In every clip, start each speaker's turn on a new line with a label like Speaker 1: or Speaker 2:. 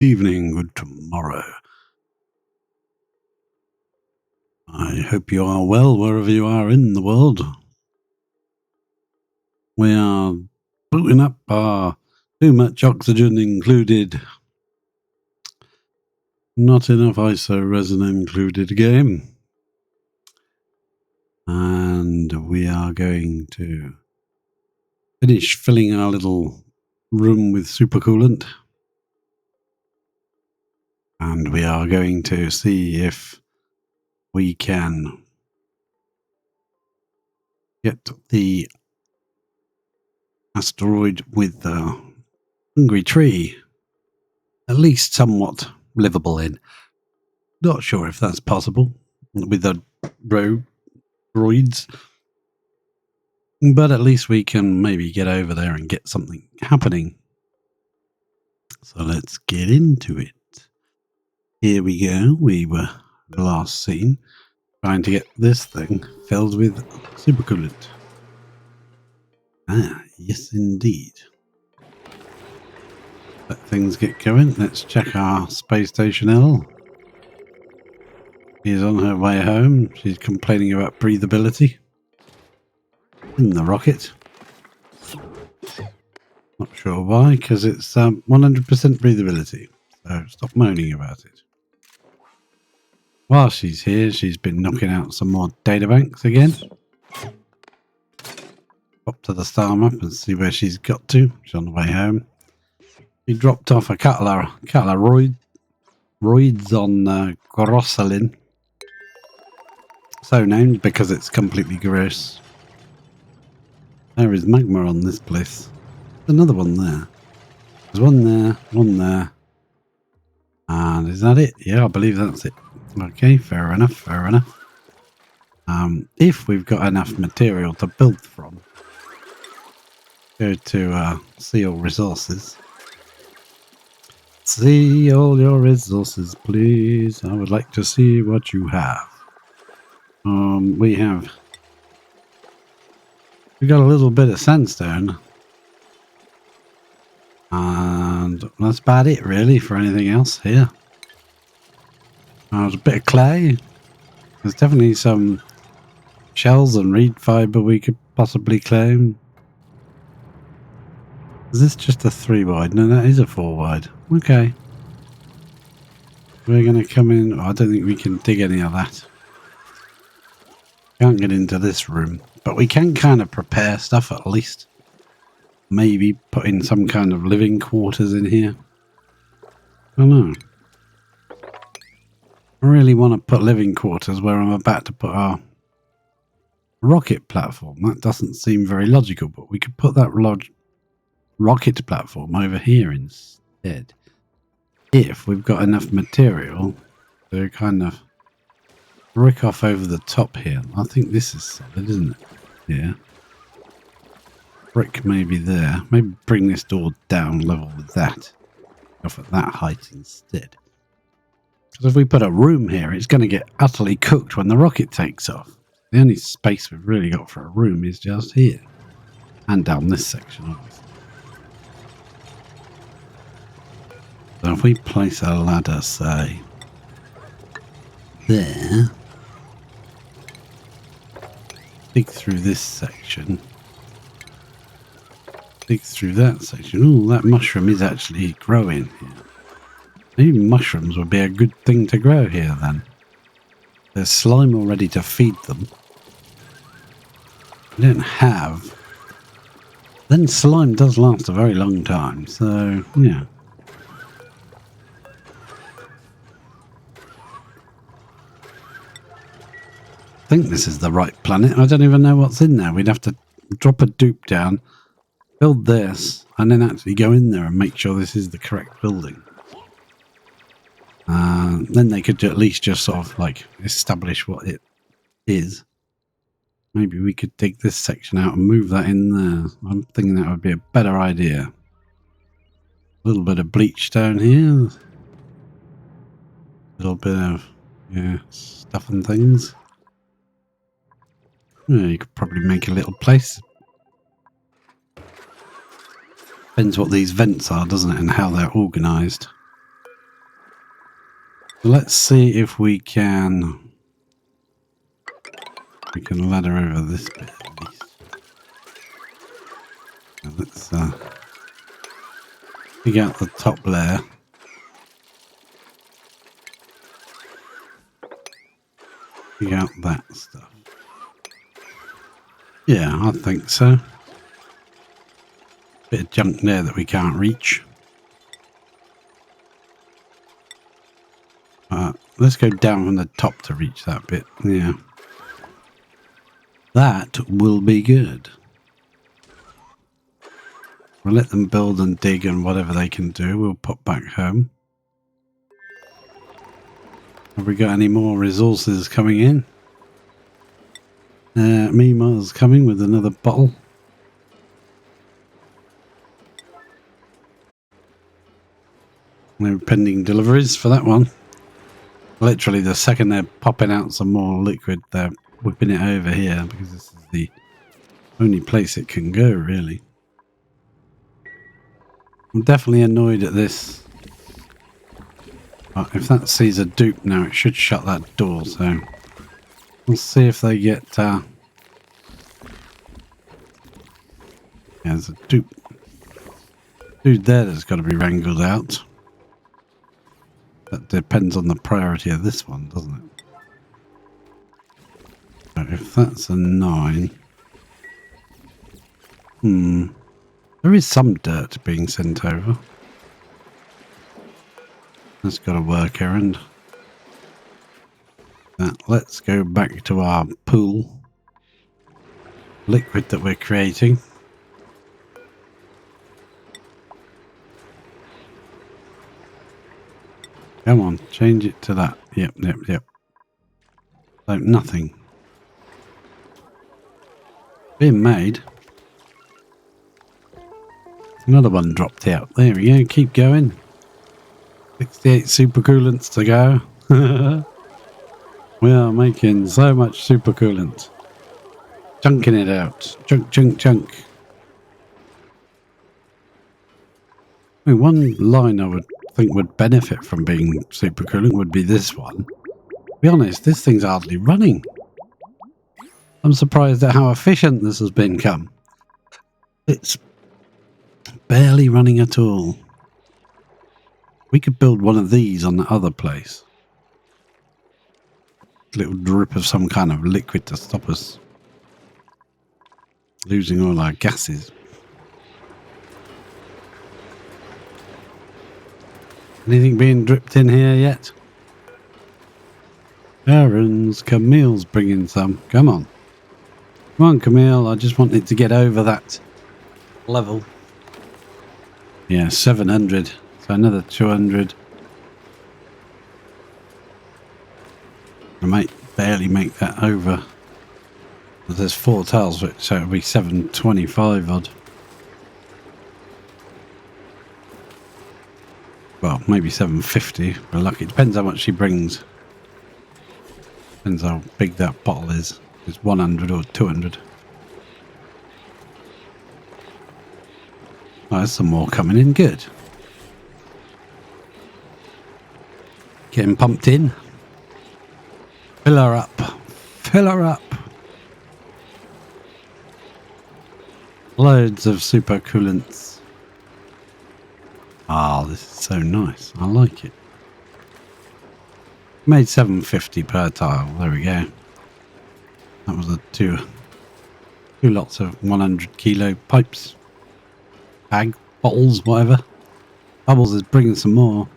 Speaker 1: evening, good tomorrow. I hope you are well wherever you are in the world. We are booting up our too much oxygen included, not enough ISO resin included game. And we are going to finish filling our little room with supercoolant. And we are going to see if we can get the asteroid with the hungry tree at least somewhat livable in. Not sure if that's possible with the droids, but at least we can maybe get over there and get something happening. So let's get into it. Here we go. We were the last scene trying to get this thing filled with supercoolant. Ah, yes indeed. Let things get going. Let's check our space station L. She's on her way home. She's complaining about breathability in the rocket. Not sure why, because it's 100% breathability. So stop moaning about it. While she's here, she's been knocking out some more databanks again. Up to the star map and see where she's got to. She's on the way home. She dropped off a couple of roids on Grosselin. So named because it's completely gross. There is magma on this place. There's another one there. There's one there. And is that it? Yeah, I believe that's it. Okay, fair enough. If we've got enough material to build from, go to see all resources. See all your resources, please. I would like to see what you have. We got a little bit of sandstone. And that's about it really for anything else here. There's a bit of clay. There's definitely some shells and reed fibre we could possibly claim. Is this just a 3 wide? No, that is a 4 wide. Okay. We're going to come in. I don't think we can dig any of that. Can't get into this room. But we can kind of prepare stuff at least. Maybe put in some kind of living quarters in here. I don't know. I really want to put living quarters where I'm about to put our rocket platform. That doesn't seem very logical, but we could put that rocket platform over here instead. If we've got enough material to kind of brick off over the top here. I think this is solid, isn't it? Yeah. Brick maybe there. Maybe bring this door down level with that. Off at that height instead. Because if we put a room here, it's going to get utterly cooked when the rocket takes off. The only space we've really got for a room is just here. And down this section, obviously. So if we place a ladder, say, there. Dig through this section. Dig through that section. Oh, that mushroom is actually growing here. Maybe mushrooms would be a good thing to grow here then. There's slime already to feed them. We don't have. Then slime does last a very long time, so yeah. I think this is the right planet. I don't even know what's in there. We'd have to drop a dupe down, build this, and then actually go in there and make sure this is the correct building. Then they could at least just sort of like establish what it is. Maybe we could dig this section out and move that in there. I'm thinking that would be a better idea. A little bit of bleach down here. A little bit of stuff and things. Yeah, you could probably make a little place. Depends what these vents are, doesn't it, and how they're organised. Let's see if we can ladder over this bit at least. Now let's dig out the top layer. Dig out that stuff. Yeah, I think so. Bit of junk there that we can't reach. Let's go down from the top to reach that bit. Yeah. That will be good. We'll let them build and dig and whatever they can do. We'll pop back home. Have we got any more resources coming in? Mima's coming with another bottle. No pending deliveries for that one. Literally the second they're popping out some more liquid, they're whipping it over here because this is the only place it can go, really. I'm definitely annoyed at this. If that sees a dupe now, it should shut that door, so we'll see if they get... yeah, there's a dupe. Dude there that's got to be wrangled out. That depends on the priority of this one, doesn't it? So if that's a 9... There is some dirt being sent over. That's got a work errand. Let's go back to our pool. Liquid that we're creating. Come on, change it to that. Yep. So nothing. Being made. Another one dropped out. There we go, keep going. 68 supercoolants to go. We are making so much supercoolant. Chunking it out. Chunk. I mean, one line I would think would benefit from being supercoolant would be this one. To be honest, this thing's hardly running. I'm surprised at how efficient this has become. It's barely running at all. We could build one of these on the other place. A little drip of some kind of liquid to stop us losing all our gases. Anything being dripped in here yet? Errands. Camille's bringing some. Come on. Come on, Camille. I just wanted to get over that level. Yeah, 700. So another 200. I might barely make that over. There's 4 tiles, so it'll be 725 odd. Well, maybe 750 for lucky. It depends how much she brings. Depends how big that bottle is. If it's 100 or 200. Oh, there's some more coming in. Good. Getting pumped in. Fill her up. Fill her up. Loads of supercoolants. Ah, this is so nice. I like it. Made 750 per tile. There we go. That was two lots of 100 kilo pipes. Bag, bottles, whatever. Bubbles is bringing some more.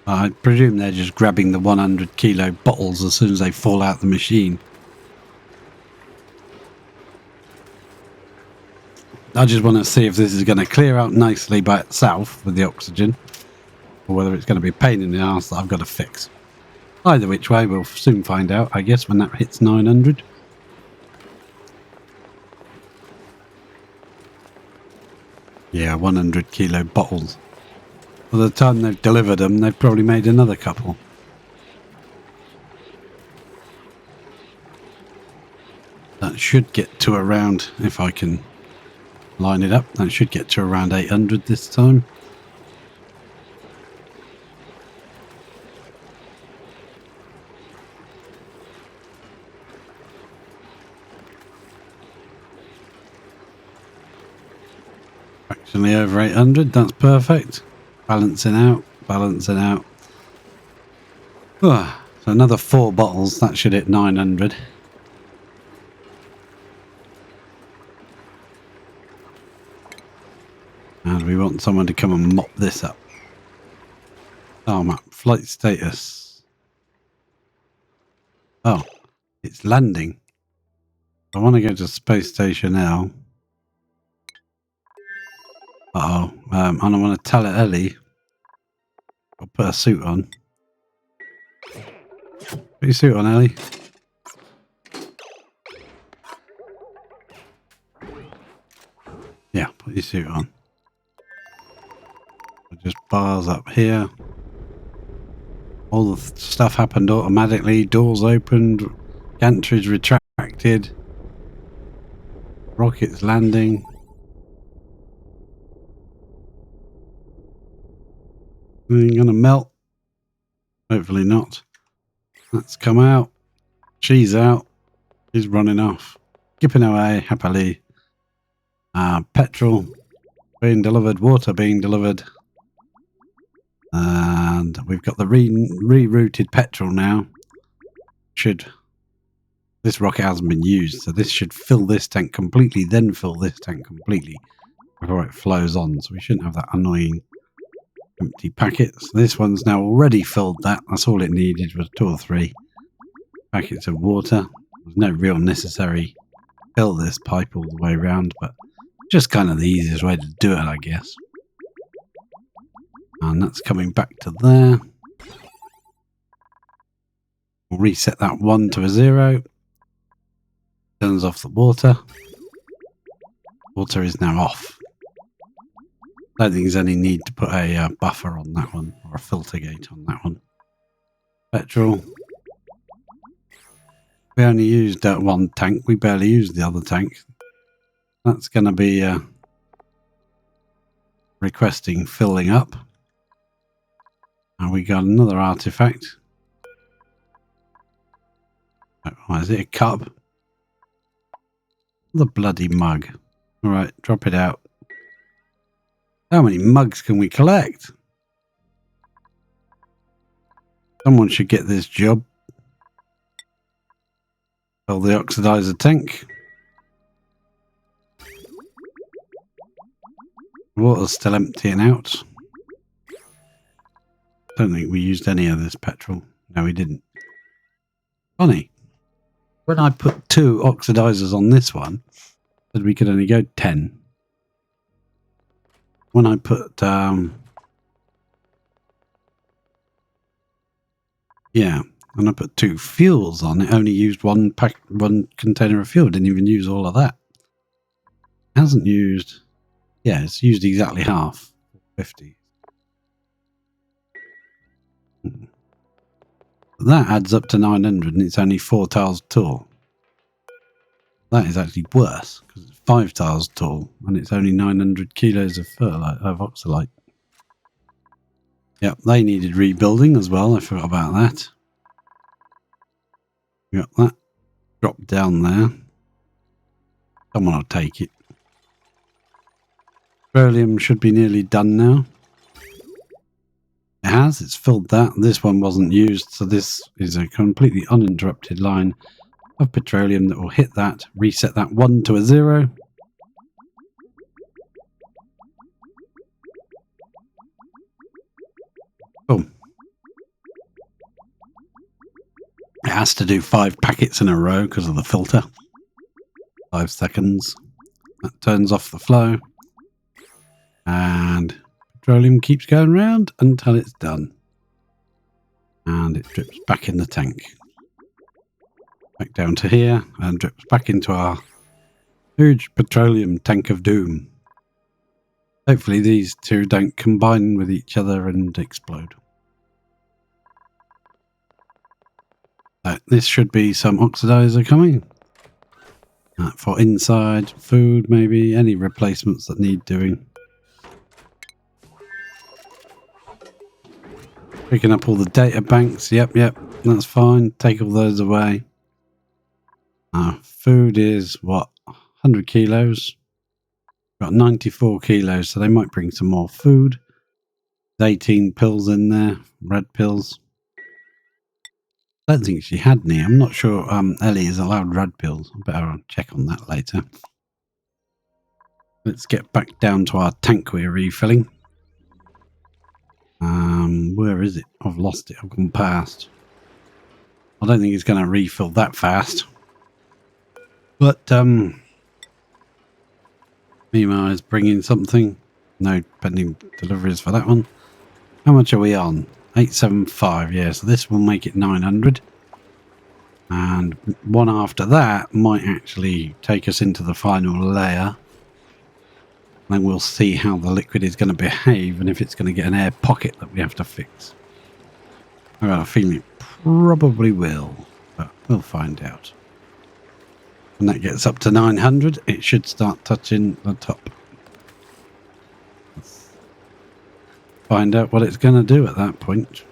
Speaker 1: I presume they're just grabbing the 100 kilo bottles as soon as they fall out the machine. I just want to see if this is going to clear out nicely by itself with the oxygen, or whether it's going to be a pain in the arse that I've got to fix. Either which way, we'll soon find out, I guess, when that hits 900. Yeah, 100 kilo bottles. By the time they've delivered them, they've probably made another couple. That should get to around, if I can line it up, that should get to around 800 this time. Actually over 800, that's perfect. Balancing out, balancing out. So another 4 bottles, that should hit 900. And we want someone to come and mop this up. Tarmac, flight status. Oh, it's landing. I want to go to space station now. And I want to tell it Ellie. I'll put a suit on. Put your suit on, Ellie. Yeah, put your suit on. Just bars up here. All the stuff happened automatically. Doors opened. Gantries retracted. Rockets landing. Anything gonna melt? Hopefully not. That's come out. She's out. She's running off. Skipping away happily. Petrol being delivered. Water being delivered. And we've got the rerouted petrol now. This rocket hasn't been used, so this should fill this tank completely, then fill this tank completely before it flows on. So we shouldn't have that annoying empty packets. This one's now already filled that. That's all it needed was 2 or 3 packets of water. There's no real necessary fill this pipe all the way around, but just kind of the easiest way to do it, I guess. And that's coming back to there. We'll reset that 1 to a 0. Turns off the water. Water is now off. I don't think there's any need to put a buffer on that one, or a filter gate on that one. Petrol. We only used one tank. We barely used the other tank. That's going to be requesting filling up. And we got another artifact. Oh, is it a cup? The bloody mug. Alright, drop it out. How many mugs can we collect? Someone should get this job. Fill the oxidizer tank. Water's still emptying out. Don't think we used any of this petrol. No, we didn't. Funny. When I put 2 oxidizers on this one, said we could only go 10. When I put when I put 2 fuels on, it only used one container of fuel. Didn't even use all of that. It hasn't used. Yeah, it's used exactly half. 50. That adds up to 900, and it's only 4 tiles tall. That is actually worse because it's 5 tiles tall, and it's only 900 kilos of oxalite. Yep, they needed rebuilding as well. I forgot about that. We got that dropped down there. Someone will take it. Petroleum should be nearly done now. It has. It's filled that. This one wasn't used, so this is a completely uninterrupted line of petroleum that will hit that, reset that 1 to a 0. Boom. It has to do 5 packets in a row because of the filter. 5 seconds. That turns off the flow. And petroleum keeps going round until it's done. And it drips back in the tank. Back down to here and drips back into our huge petroleum tank of doom. Hopefully these two don't combine with each other and explode. This should be some oxidizer coming. For inside, food maybe, any replacements that need doing. Picking up all the data banks. Yep, that's fine. Take all those away. Food is what? 100 kilos. Got 94 kilos, so they might bring some more food. 18 pills in there, red pills. I don't think she had any. I'm not sure Ellie is allowed red pills. I better check on that later. Let's get back down to our tank we're refilling. Where is it? I've lost it. I've gone past. I don't think it's going to refill that fast. But Mima is bringing something. No pending deliveries for that one. How much are we on? 875, yeah, so this will make it 900. And one after that might actually take us into the final layer. Then we'll see how the liquid is going to behave and if it's going to get an air pocket that we have to fix. I've got a feeling it probably will, but we'll find out. When that gets up to 900, it should start touching the top. Let's find out what it's going to do at that point.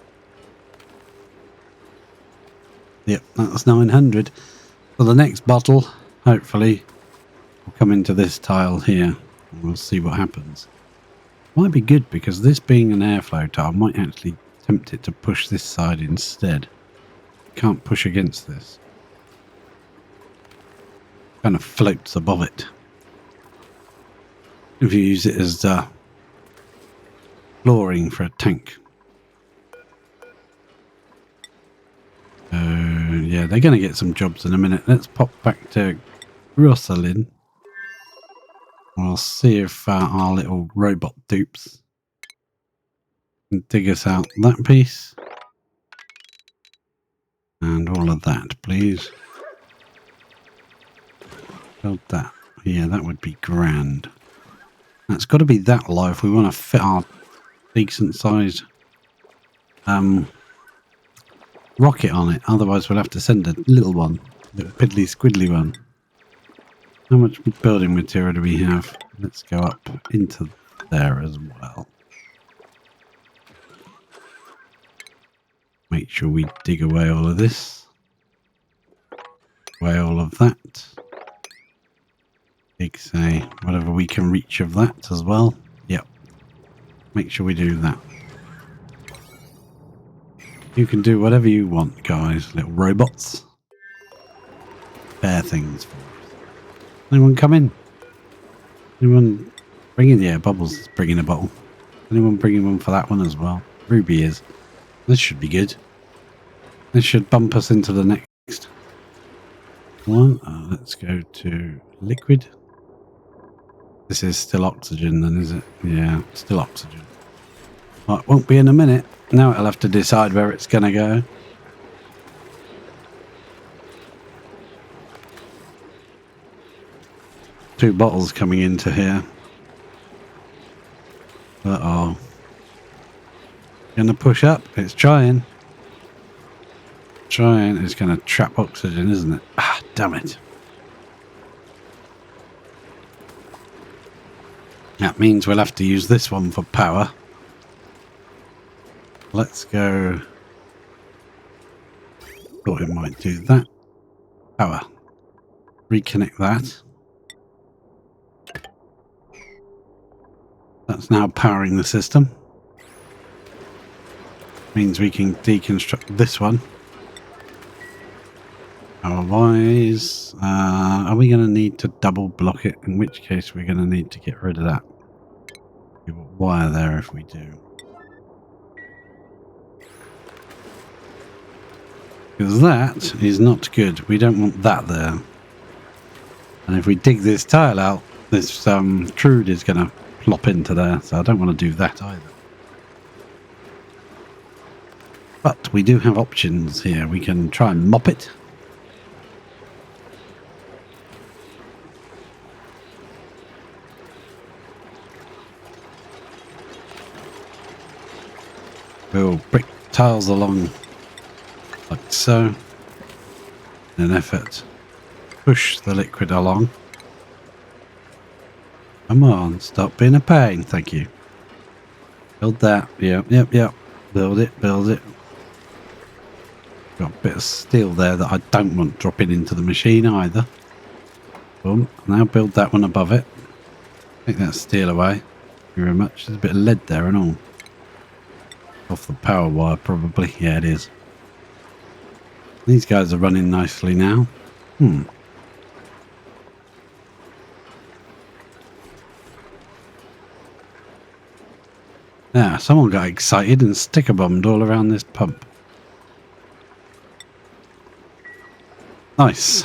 Speaker 1: Yep, that's 900. So the next bottle, hopefully, will come into this tile here. And we'll see what happens. Might be good because this being an airflow tile might actually tempt it to push this side instead. Can't push against this. Kind of floats above it. If you use it as flooring for a tank. Yeah, they're going to get some jobs in a minute. Let's pop back to Rosalind. We'll see if our little robot dupes can dig us out that piece. And all of that, please. Build that. Yeah, that would be grand. That's got to be that low if we want to fit our decent sized rocket on it. Otherwise we'll have to send a little one. A little piddly squiddly one. How much building material do we have? Let's go up into there as well. Make sure we dig away all of this. Away all of that. Dig, say, whatever we can reach of that as well. Yep. Make sure we do that. You can do whatever you want, guys. Little robots. Fair things for us. Anyone come in? Anyone bring in? Yeah, Bubbles is bringing a bottle. Anyone bringing one for that one as well? Ruby is. This should be good. This should bump us into the next one. Let's go to liquid. This is still oxygen then, is it? Yeah, still oxygen. Well, it won't be in a minute. Now it'll have to decide where it's going to go. Two bottles coming into here. Uh-oh. Gonna push up. It's trying. It's gonna trap oxygen, isn't it? Ah, damn it. That means we'll have to use this one for power. Let's go. Thought it might do that. Power. Reconnect that. That's now powering the system. Means we can deconstruct this one. Otherwise, are we going to need to double block it? In which case we're going to need to get rid of that. Give a wire there if we do. Because that is not good. We don't want that there. And if we dig this tile out, this Trude is going to plop into there. So I don't want to do that either. But we do have options here. We can try and mop it. We'll brick tiles along like so. In an effort to push the liquid along. Come on, stop being a pain. Thank you. Build that. Yep. Build it. Got a bit of steel there that I don't want dropping into the machine either. Boom. Now build that one above it. Take that steel away. Thank you very much. There's a bit of lead there and all. Off the power wire, probably. Yeah, it is. These guys are running nicely now. Yeah, someone got excited and sticker bombed all around this pump. Nice.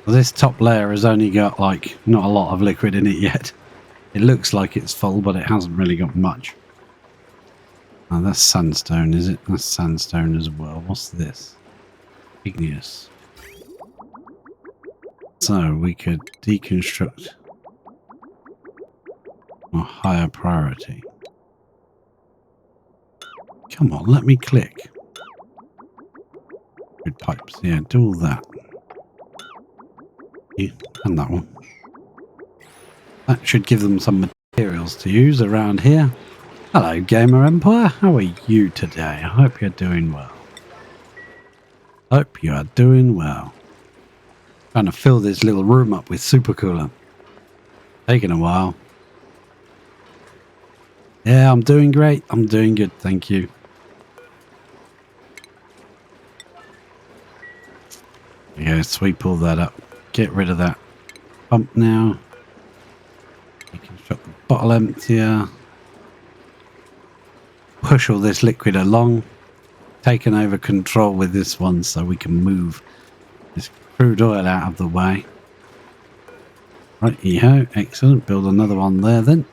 Speaker 1: Well, this top layer has only got like not a lot of liquid in it yet. It looks like it's full, but it hasn't really got much. Oh, that's sandstone, is it? That's sandstone as well. What's this? Igneous. So we could deconstruct a higher priority. Come on, let me click. Good pipes. Yeah, do all that. Yeah, and that one. That should give them some materials to use around here. Hello, Gamer Empire. How are you today? I hope you're doing well. Hope you are doing well. Trying to fill this little room up with supercoolant. Taking a while. Yeah, I'm doing great. I'm doing good, thank you. Yeah, sweep all that up. Get rid of that pump now. Deconstruct the bottle emptier. Push all this liquid along. Taking over control with this one so we can move this crude oil out of the way. Righty-ho, excellent. Build another one there then.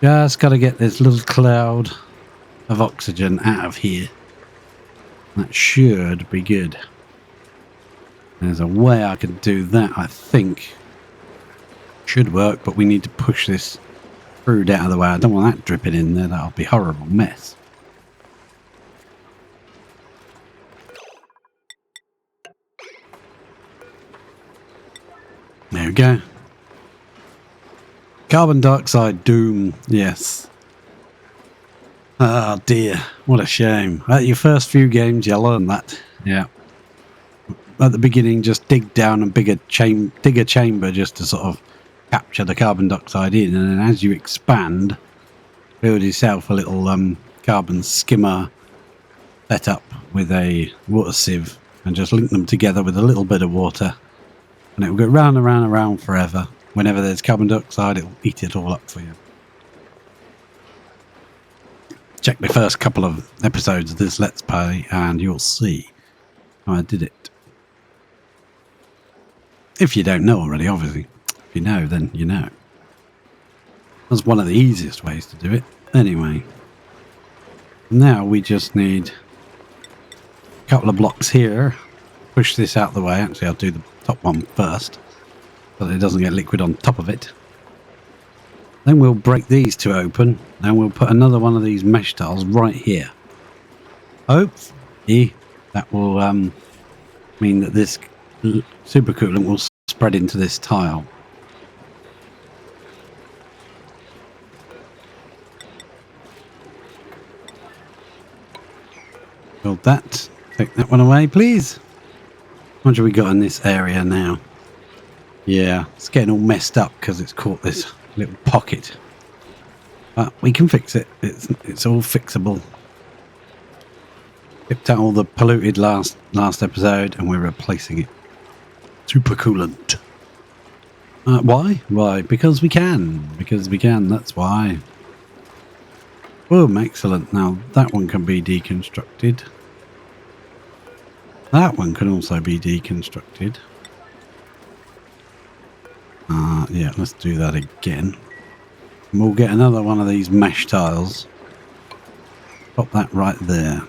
Speaker 1: Just got to get this little cloud of oxygen out of here. That should be good. There's a way I can do that, I think. Should work, but we need to push this crude out of the way. I don't want that dripping in there. That'll be a horrible mess. There we go. Carbon dioxide doom. Yes. Oh dear. What a shame. At your first few games, you learn that. Yeah. At the beginning, just dig down and dig a chamber just to sort of capture the carbon dioxide in, and then as you expand, build yourself a little carbon skimmer setup with a water sieve, and just link them together with a little bit of water, and it will go round and round and round forever. Whenever there's carbon dioxide, it will eat it all up for you. Check the first couple of episodes of this Let's Play and you'll see how I did it. If you don't know already, obviously. If you know, then you know. That's one of the easiest ways to do it. Anyway. Now we just need a couple of blocks here. Push this out the way. Actually, I'll do the top one first, so that it doesn't get liquid on top of it. Then we'll break these two open, and we'll put another one of these mesh tiles right here. Hopefully that will mean that this supercoolant will spread into this tile. Build that. Take that one away, please. How much have we got in this area now? Yeah, it's getting all messed up because it's caught this little pocket. But we can fix it. It's all fixable. Kept out all the polluted last episode, and we're replacing it. Supercoolant. Why? Why? Because we can. Because we can. That's why. Boom! Excellent. Now that one can be deconstructed. That one can also be deconstructed. Yeah, let's do that again. And we'll get another one of these mesh tiles. Pop that right there.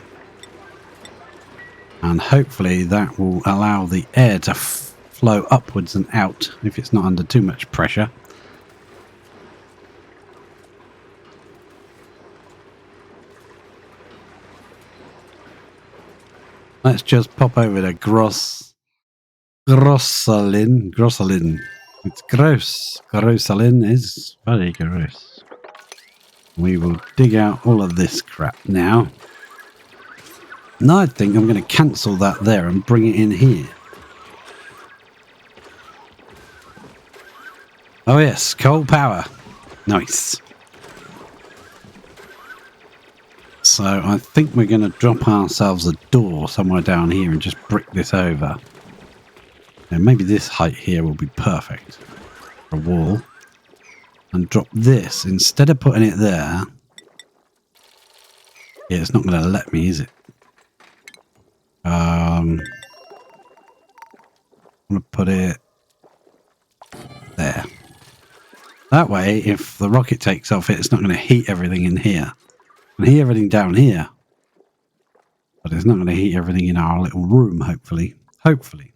Speaker 1: And hopefully that will allow the air to flow upwards and out if it's not under too much pressure. Let's just pop over to Grossalin. It's gross. Grossalin is very gross. We will dig out all of this crap now. And I think I'm going to cancel that there and bring it in here. Oh yes, coal power. Nice. So I think we're going to drop ourselves a door somewhere down here and just brick this over. And maybe this height here will be perfect for a wall. And drop this instead of putting it there. Yeah, it's not going to let me, is it? I'm going to put it there. That way, if the rocket takes off, it's not going to heat everything in here. And heat everything down here. But it's not going to heat everything in our little room, hopefully. Hopefully.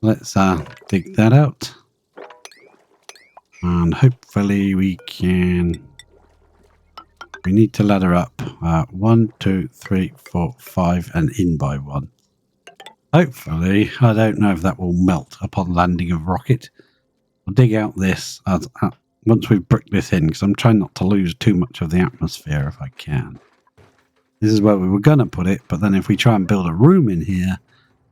Speaker 1: Let's dig that out. And hopefully we can... We need to ladder up 1, 2, 3, 4, 5 and in by 1. Hopefully, I don't know if that will melt upon landing of rocket. I'll dig out this once we've bricked this in, because I'm trying not to lose too much of the atmosphere if I can. This is where we were going to put it, but then if we try and build a room in here,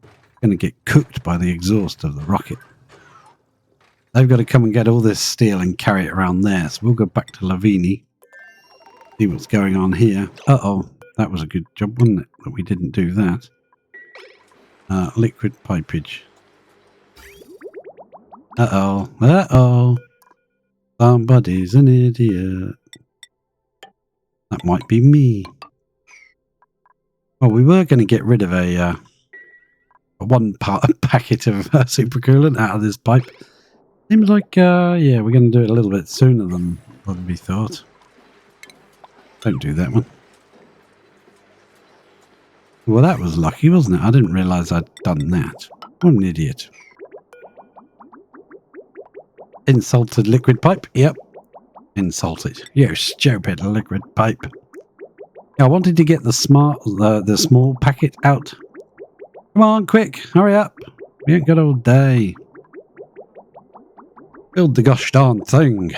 Speaker 1: it's going to get cooked by the exhaust of the rocket. They've got to come and get all this steel and carry it around there, so we'll go back to Lavini. See what's going on here. Uh-oh, that was a good job, wasn't it? That we didn't do that. Liquid pipage. Uh-oh, uh-oh. Somebody's an idiot. That might be me. Well, we were going to get rid of a packet of supercoolant out of this pipe. Seems like, yeah, we're going to do it a little bit sooner than we thought. Don't do that one. Well, that was lucky, wasn't it? I didn't realise I'd done that. What an idiot. Insulted liquid pipe? Yep. Insulted. You stupid liquid pipe. Yeah, I wanted to get the small packet out. Come on, quick, hurry up. We ain't got all day. Build the gosh darn thing.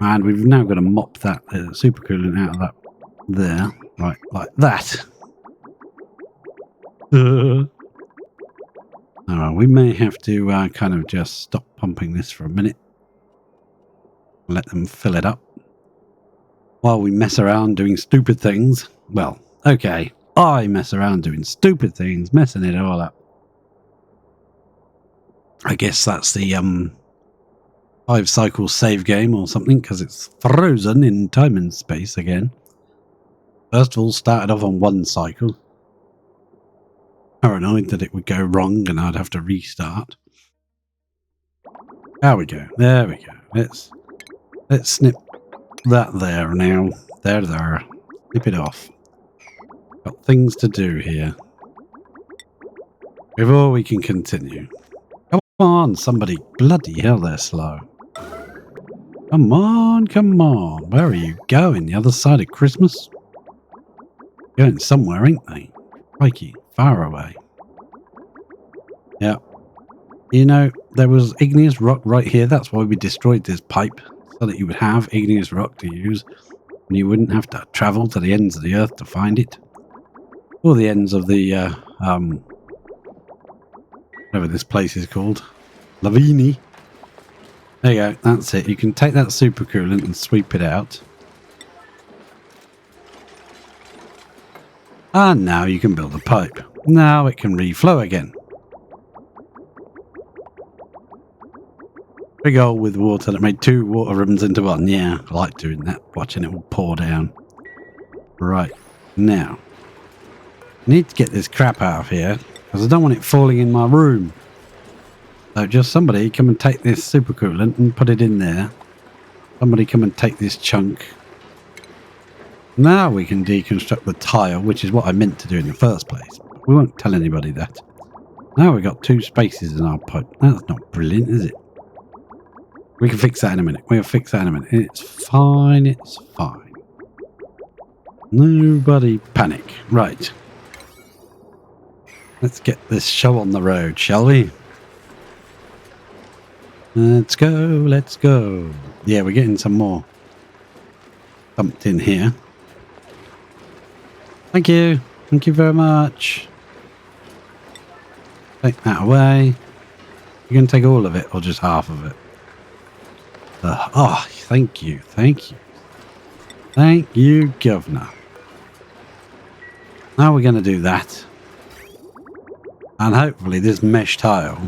Speaker 1: And we've now got to mop that supercoolant out of that there. Right, like that. We may have to kind of just stop pumping this for a minute. Let them fill it up. While we mess around doing stupid things. Well, okay. I mess around doing stupid things, messing it all up. I guess that's the 5 cycle save game or something, because it's frozen in time and space again. First of all, started off on 1 cycle. Paranoid that it would go wrong and I'd have to restart. There we go. There we go. Let's snip that there now. There. Snip it off. Got things to do here. Before we can continue. Come on, somebody. Bloody hell, they're slow. Come on, come on. Where are you going? The other side of Christmas? Going somewhere, ain't they? Crikey, far away. Yeah. You know, there was igneous rock right here. That's why we destroyed this pipe. So that you would have igneous rock to use. And you wouldn't have to travel to the ends of the earth to find it. Or the ends of the, whatever this place is called. Lavini. There you go. That's it. You can take that supercoolant and sweep it out. And now you can build a pipe. Now it can reflow again. Big hole with water that made 2 water ribbons into 1. Yeah, I like doing that. Watching it all pour down. Right. Now. I need to get this crap out of here. Because I don't want it falling in my room. So just somebody come and take this supercoolant and put it in there. Somebody come and take this chunk. Now we can deconstruct the tile, which is what I meant to do in the first place. We won't tell anybody that. Now we've got 2 spaces in our pipe. That's not brilliant, is it? We can fix that in a minute. We'll fix that in a minute. It's fine. It's fine. Nobody panic. Right. Let's get this show on the road, shall we? Let's go. Let's go. Yeah, we're getting some more dumped in here. Thank you. Thank you very much. Take that away. You're going to take all of it or just half of it? Oh, thank you. Thank you. Thank you, Governor. Now we're going to do that. And hopefully this mesh tile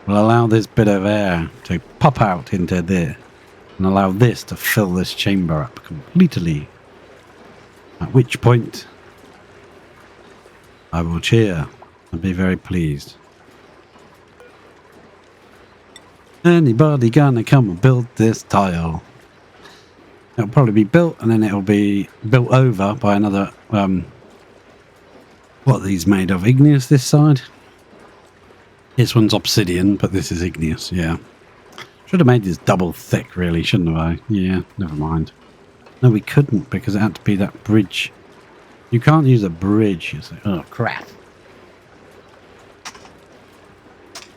Speaker 1: will allow this bit of air to pop out into there and allow this to fill this chamber up completely. At which point I will cheer and be very pleased. Anybody gonna come and build this tile? It'll probably be built and then it'll be built over by another, what are these made of? Igneous this side? This one's obsidian, but this is igneous, yeah. Should have made this double thick, really, shouldn't I? Yeah, never mind. No, we couldn't because it had to be that bridge. You can't use a bridge, you say. Oh, crap.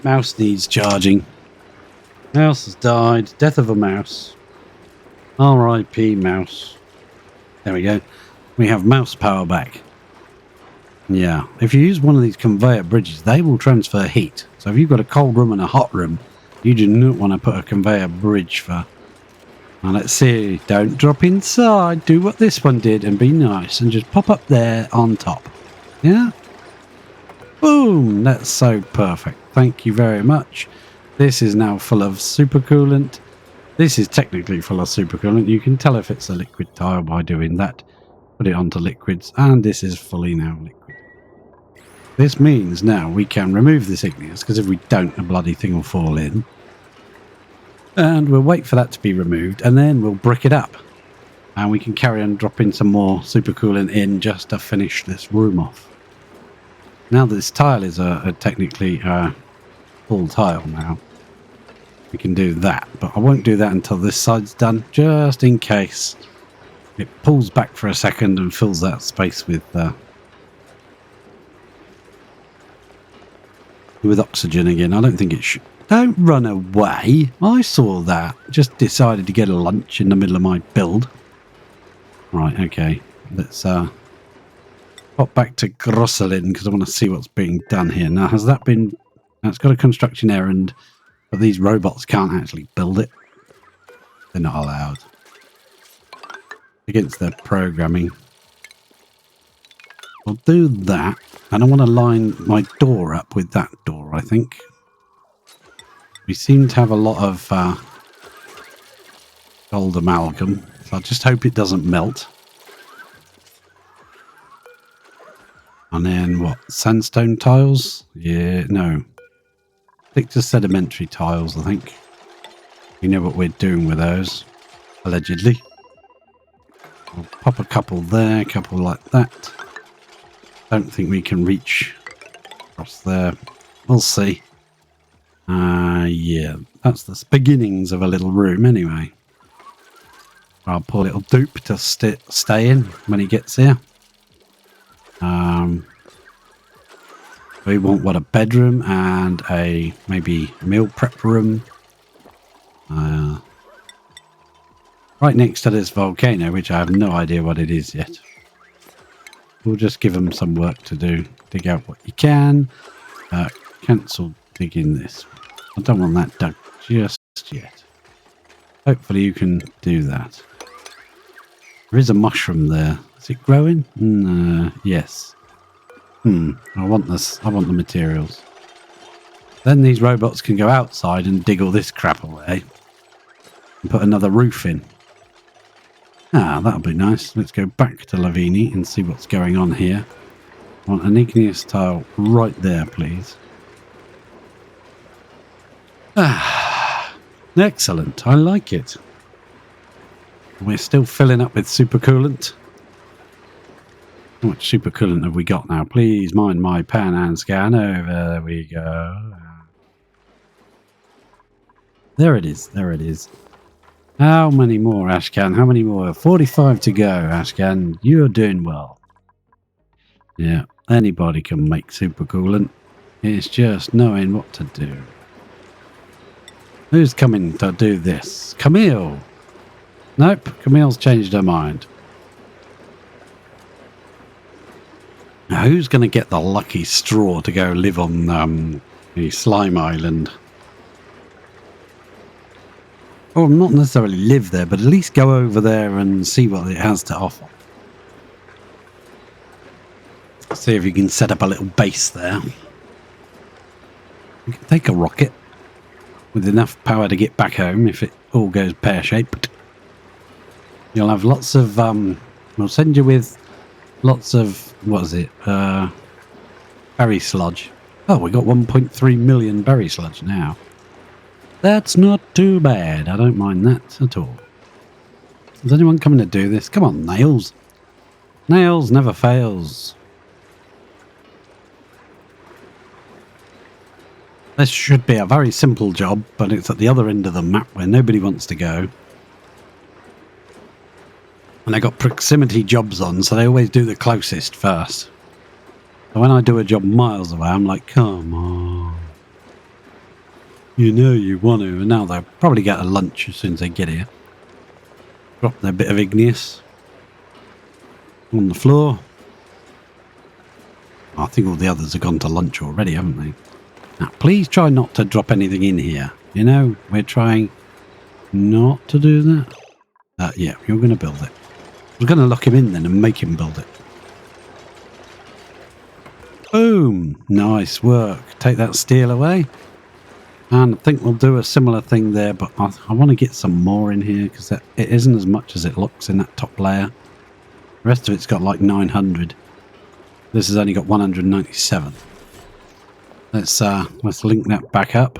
Speaker 1: Mouse needs charging. Mouse has died. Death of a mouse. R.I.P. mouse. There we go. We have mouse power back. Yeah. If you use one of these conveyor bridges, they will transfer heat. So if you've got a cold room and a hot room, you do not want to put a conveyor bridge for... Now let's see. Don't drop inside. Do what this one did and be nice and just pop up there on top. Yeah? Boom. That's so perfect. Thank you very much. This is now full of supercoolant. This is technically full of supercoolant. You can tell if it's a liquid tile by doing that. Put it onto liquids, and this is fully now liquid. This means now we can remove this igneous, because if we don't, the bloody thing will fall in. And we'll wait for that to be removed, and then we'll brick it up. And we can carry on dropping some more supercoolant in just to finish this room off. Now that this tile is technically full tile now, we can do that, but I won't do that until this side's done, just in case it pulls back for a second and fills that space with oxygen again. I don't think it should. Don't run away. I saw that. Just decided to get a lunch in the middle of my build. Right, okay. Let's pop back to Grosselin because I want to see what's being done here. Now, has that been... That's got a construction errand. But these robots can't actually build it. They're not allowed. Against their programming. I'll do that. And I want to line my door up with that door, I think. We seem to have a lot of gold amalgam. So I just hope it doesn't melt. And then what? Sandstone tiles? Yeah, no. Stick to sedimentary tiles, I think. You know what we're doing with those, allegedly. I'll pop a couple there, a couple like that. Don't think we can reach across there. We'll see. Yeah, that's the beginnings of a little room anyway. I'll pull little dupe to stay in when he gets here. We want, what, a bedroom and a maybe meal prep room. Right next to this volcano, which I have no idea what it is yet. We'll just give them some work to do. Dig out what you can. Cancel digging this. I don't want that dug just yet. Hopefully you can do that. There is a mushroom there. Is it growing? Yes. I want this. I want the materials. Then these robots can go outside and dig all this crap away. And put another roof in. Ah, that'll be nice. Let's go back to Lavini and see what's going on here. I want an igneous tile right there, please. Ah, excellent. I like it. We're still filling up with supercoolant. How much supercoolant have we got now? Please mind my pan and scan. There we go. There it is. There it is. How many more, Ashcan? How many more? 45 to go, Ashcan. You're doing well. Yeah, anybody can make supercoolant. It's just knowing what to do. Who's coming to do this? Camille. Nope, Camille's changed her mind. Now, who's going to get the lucky straw to go live on the slime island? Or not necessarily live there, but at least go over there and see what it has to offer. See if you can set up a little base there. You can take a rocket with enough power to get back home if it all goes pear-shaped. You'll have lots of, we'll send you with lots of, what is it, berry sludge. Oh, we got 1.3 million berry sludge now. That's not too bad. I don't mind that at all. Is anyone coming to do this? Come on, Nails. Nails never fails. This should be a very simple job, but it's at the other end of the map where nobody wants to go. And they got proximity jobs on, so they always do the closest first. So when I do a job miles away, I'm like, come on. You know you want to, and now they'll probably get a lunch as soon as they get here. Drop their bit of igneous on the floor. I think all the others have gone to lunch already, haven't they? Now, please try not to drop anything in here. You know, we're trying not to do that. Yeah, you're going to build it. We're going to lock him in then and make him build it. Boom! Nice work. Take that steel away. And I think we'll do a similar thing there, but I want to get some more in here because it isn't as much as it looks in that top layer. The rest of it's got like 900. This has only got 197. Let's link that back up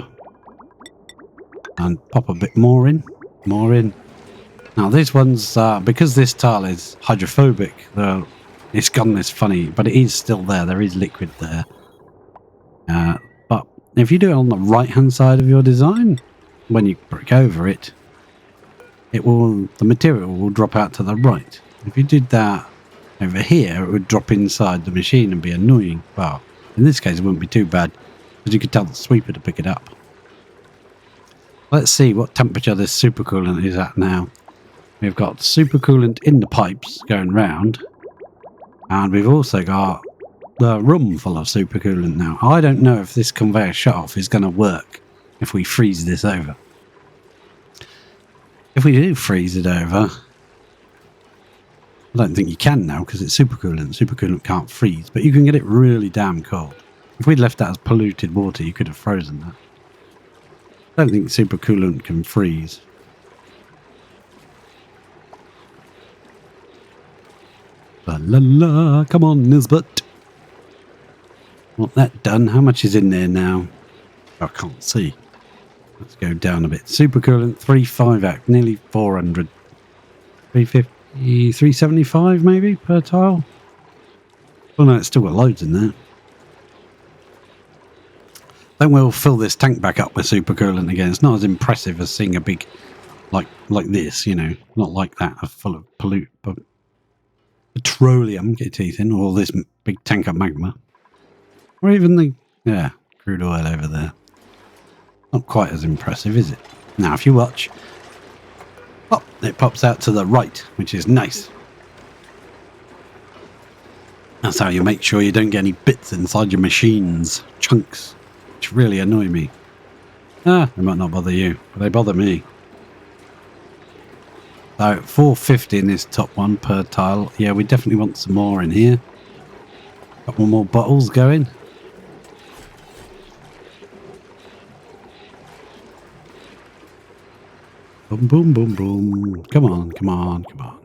Speaker 1: and pop a bit more in. More in. Now this one's because this tile is hydrophobic. It's gone this funny, but it is still there. There is liquid there. But if you do it on the right hand side of your design, when you brick over it, the material will drop out to the right. If you did that over here, it would drop inside the machine and be annoying. Well, in this case, it wouldn't be too bad because you could tell the sweeper to pick it up. Let's see what temperature this supercoolant is at now. We've got supercoolant in the pipes going round, and we've also got the room full of supercoolant now. I don't know if this conveyor shut-off is going to work if we freeze this over. If we do freeze it over, I don't think you can now because it's supercoolant. Supercoolant can't freeze, but you can get it really damn cold. If we'd left that as polluted water, you could have frozen that. I don't think supercoolant can freeze. La la la, come on, Nisbet. Want that done. How much is in there now? I can't see. Let's go down a bit. Supercoolant 358, nearly 400. 350, 375 maybe per tile. Oh no, it's still got loads in there. Then we'll fill this tank back up with supercoolant again. It's not as impressive as seeing a big, like this, you know, not like that, full of petroleum, get your teeth in, or this big tank of magma. Or even the, crude oil over there. Not quite as impressive, is it? Now, if you watch, it pops out to the right, which is nice. That's how you make sure you don't get any bits inside your machines, chunks, which really annoy me. They might not bother you, but they bother me. So, 450 in this top one per tile. Yeah, we definitely want some more in here. Couple more bottles going. Boom, boom, boom, boom. Come on, come on, come on.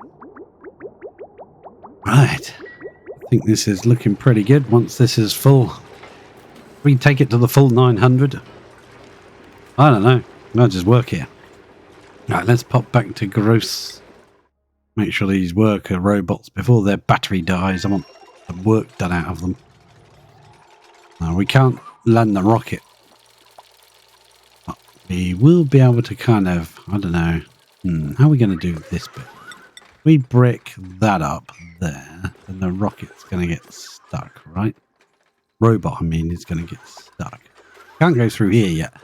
Speaker 1: Right. I think this is looking pretty good once this is full. We can take it to the full 900. I don't know. I'll just work here. Right, let's pop back to gross. Make sure these work are robots before their battery dies. I want the work done out of them. Now, we can't land the rocket. But we will be able to kind of, I don't know. How are we going to do this bit? We brick that up there, then the rocket's going to get stuck, right? Robot, I mean, is going to get stuck. Can't go through here yet,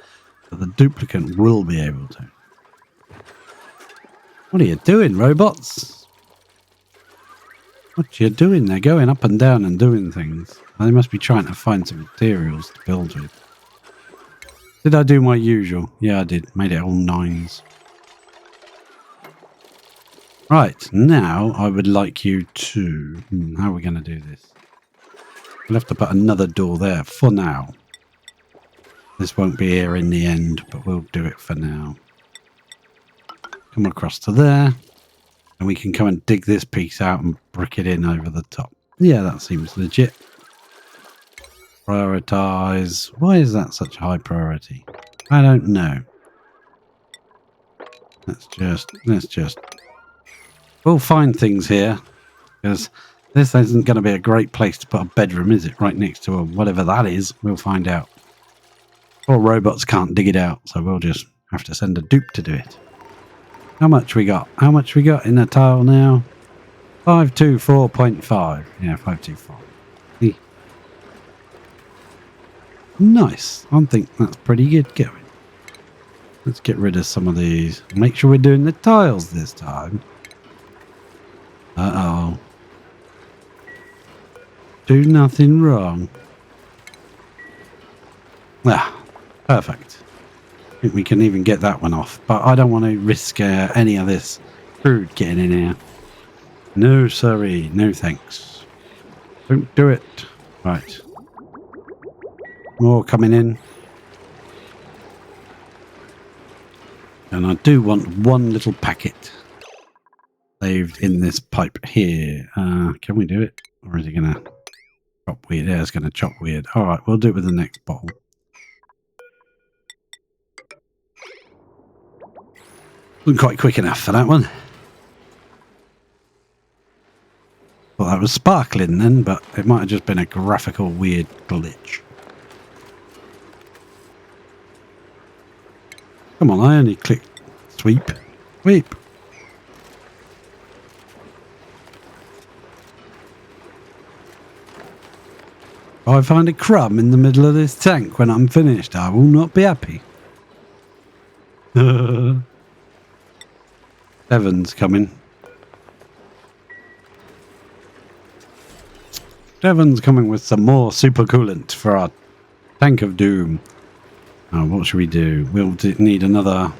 Speaker 1: but the duplicate will be able to. What are you doing, robots? What are you doing? They're going up and down and doing things. They must be trying to find some materials to build with. Did I do my usual? Yeah, I did. Made it all 9s. Right, now I would like you to... how are we going to do this? We'll have to put another door there for now. This won't be here in the end, but we'll do it for now. Come across to there. And we can come and dig this piece out and brick it in over the top. Yeah, that seems legit. Prioritize. Why is that such a high priority? I don't know. Let's just... We'll find things here. Because this isn't going to be a great place to put a bedroom, is it? Right next to whatever that is. We'll find out. Or robots can't dig it out, so we'll just have to send a dupe to do it. How much we got? How much we got in a tile now? 524.5. Yeah, 524. Nice. I think that's pretty good going. Let's get rid of some of these. Make sure we're doing the tiles this time. Uh-oh. Do nothing wrong. Ah, perfect. I think we can even get that one off. But I don't want to risk any of this food getting in here. No, sorry. No thanks. Don't do it. Right. More coming in. And I do want one little packet saved in this pipe here. Can we do it? Or is it going to chop weird? Yeah, it's going to chop weird. Alright, we'll do it with the next bottle. Wasn't quite quick enough for that one. Well, that was sparkling then, but it might have just been a graphical weird glitch. Come on, I only clicked sweep. Sweep. If I find a crumb in the middle of this tank when I'm finished, I will not be happy. Devon's coming. Devon's coming with some more supercoolant for our tank of doom. Oh, what should we do? We'll need another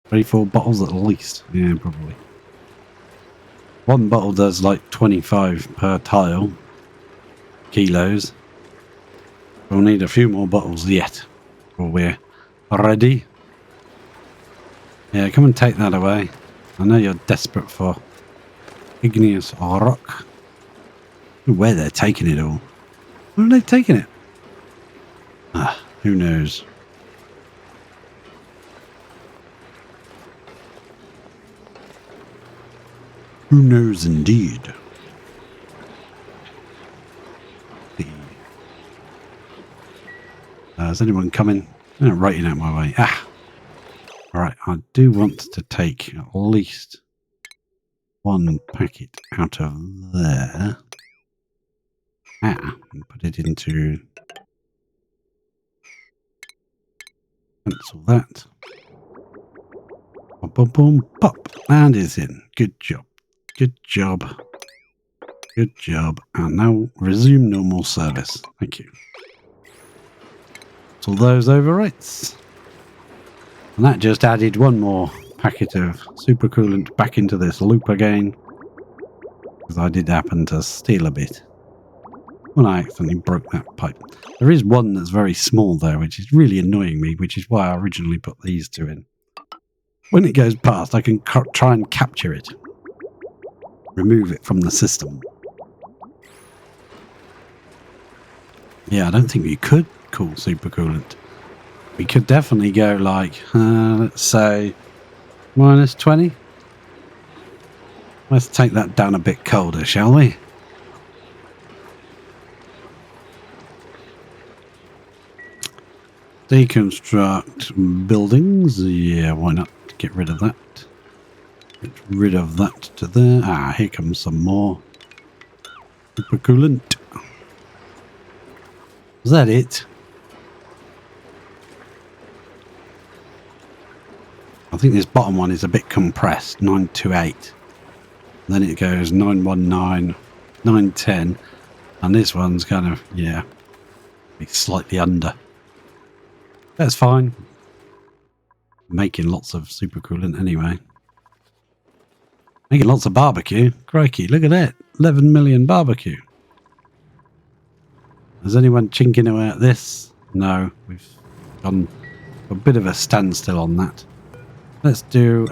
Speaker 1: 3-4 bottles at least. Yeah, probably. One bottle does like 25 per tile. Kilos. We'll need a few more bottles yet. Before we're ready. Yeah, come and take that away. I know you're desperate for igneous rock. Where they're taking it all. Where are they taking it? Ah, who knows? Who knows indeed? Is anyone coming? They're right in out my way. Ah! Alright, I do want to take at least one packet out of there. And put it into... Cancel that. Boom, boom, boom, pop. And it's in. Good job. Good job. Good job. And now resume normal service. Thank you. All those overwrites. And that just added one more packet of supercoolant back into this loop again. Because I did happen to steal a bit. When I accidentally broke that pipe. There is one that's very small though, which is really annoying me, which is why I originally put these two in. When it goes past, I can try and capture it. Remove it from the system. Yeah, I don't think we could call supercoolant. We could definitely go like, let's say, minus 20. Let's take that down a bit colder, shall we? Deconstruct buildings. Yeah, why not? Get rid of that. Get rid of that to there. Ah, here comes some more supercoolant. Is that it? I think this bottom one is a bit compressed. 928. Then it goes 919, 910. And this one's kind of, yeah, slightly under. That's fine. Making lots of supercoolant anyway. Making lots of barbecue. Crikey, look at that. 11 million barbecue. Is anyone chinking about this? No, we've gone a bit of a standstill on that. Let's do,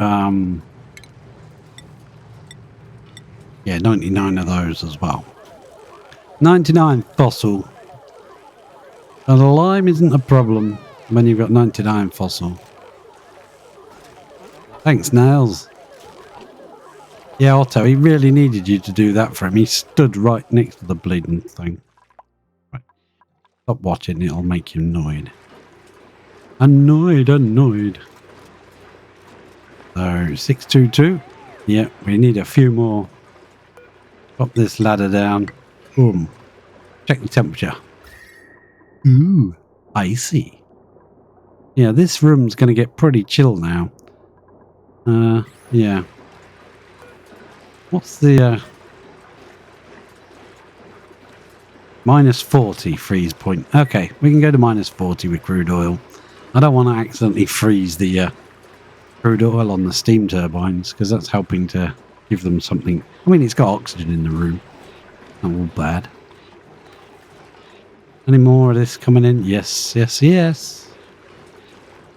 Speaker 1: yeah, 99 of those as well. 99 fossil. And a lime isn't a problem when you've got 99 fossil. Thanks, Nails. Yeah, Otto, he really needed you to do that for him. He stood right next to the bleeding thing. Right. Stop watching, it'll make you annoyed. Annoyed. So, 622. Yeah, we need a few more. Pop this ladder down. Boom. Check the temperature. Ooh, icy. Yeah, this room's going to get pretty chill now. Yeah. What's the, minus 40 freeze point. Okay, we can go to minus 40 with crude oil. I don't want to accidentally freeze the, crude oil on the steam turbines, because that's helping to give them something. I mean, it's got oxygen in the room. Not all bad. Any more of this coming in? Yes.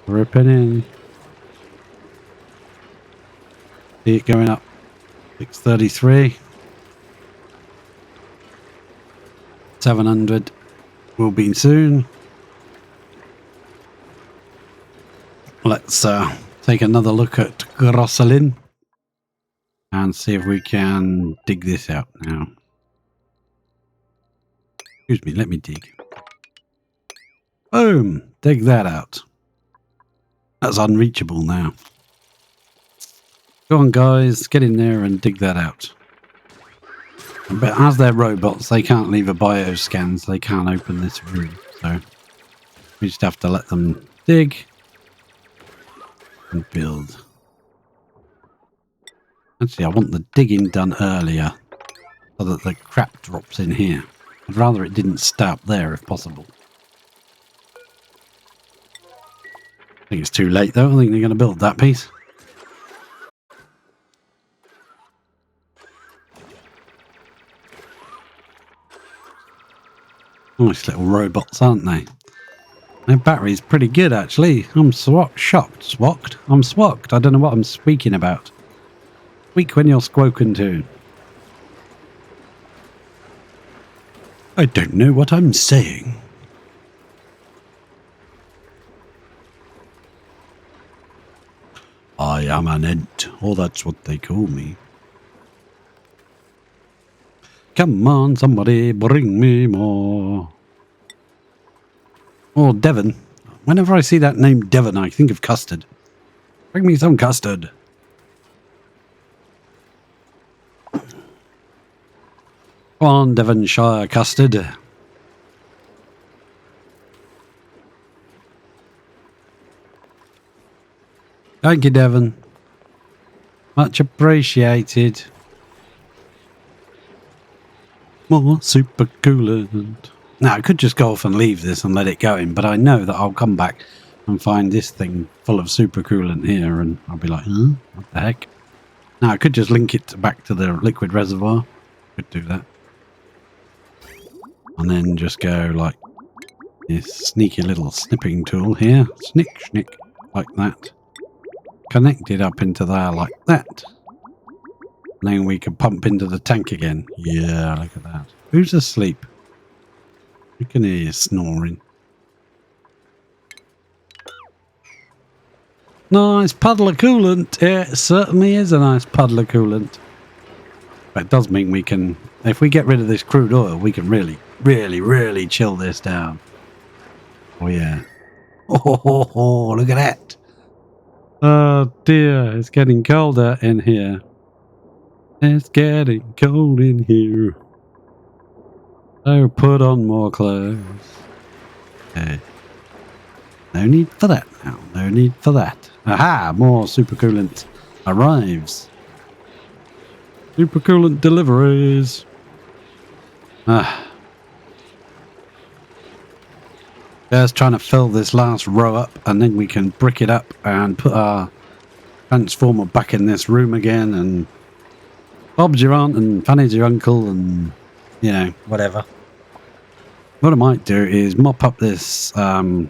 Speaker 1: Ripping in. See it going up. 633. 700 will be soon. Let's take another look at Grosselin and see if we can dig this out now. Excuse me, let me dig. Boom! Dig that out. That's unreachable now. Go on, guys, get in there and dig that out. But as they're robots, they can't leave a bioscan, so they can't open this room. So we just have to let them dig and build. Actually, I want the digging done earlier so that the crap drops in here. I'd rather it didn't stop there if possible. I think it's too late though. I think they're going to build that piece. Nice little robots, aren't they? Their battery's pretty good actually. I'm shocked. I'm swocked. I don't know what I'm speaking about. Speak when you're spoken to. I don't know what I'm saying. I am an ent, or that's what they call me. Come on, somebody, bring me more. Oh, Devon. Whenever I see that name Devon, I think of custard. Bring me some custard. Come on, Devonshire custard. Thank you, Devon. Much appreciated. More supercoolant. Now, I could just go off and leave this and let it go in, but I know that I'll come back and find this thing full of supercoolant here, and I'll be like, huh? What the heck? Now, I could just link it back to the liquid reservoir. Could do that. And then just go like this sneaky little snipping tool here. Snick, like that. Connect it up into there like that. And then we can pump into the tank again. Yeah, look at that. Who's asleep? You can hear you snoring. Nice puddle of coolant. Yeah, it certainly is a nice puddle of coolant. But it does mean we can, if we get rid of this crude oil, we can really chill this down. Oh yeah. Oh, look at that. Oh dear, it's getting colder in here. It's getting cold in here. So put on more clothes. Okay. No need for that now. No need for that. Aha! More supercoolant arrives. Supercoolant deliveries. Just trying to fill this last row up, and then we can brick it up and put our transformer back in this room again and Bob's your aunt and Fanny's your uncle and, you know, whatever. What I might do is mop up this crude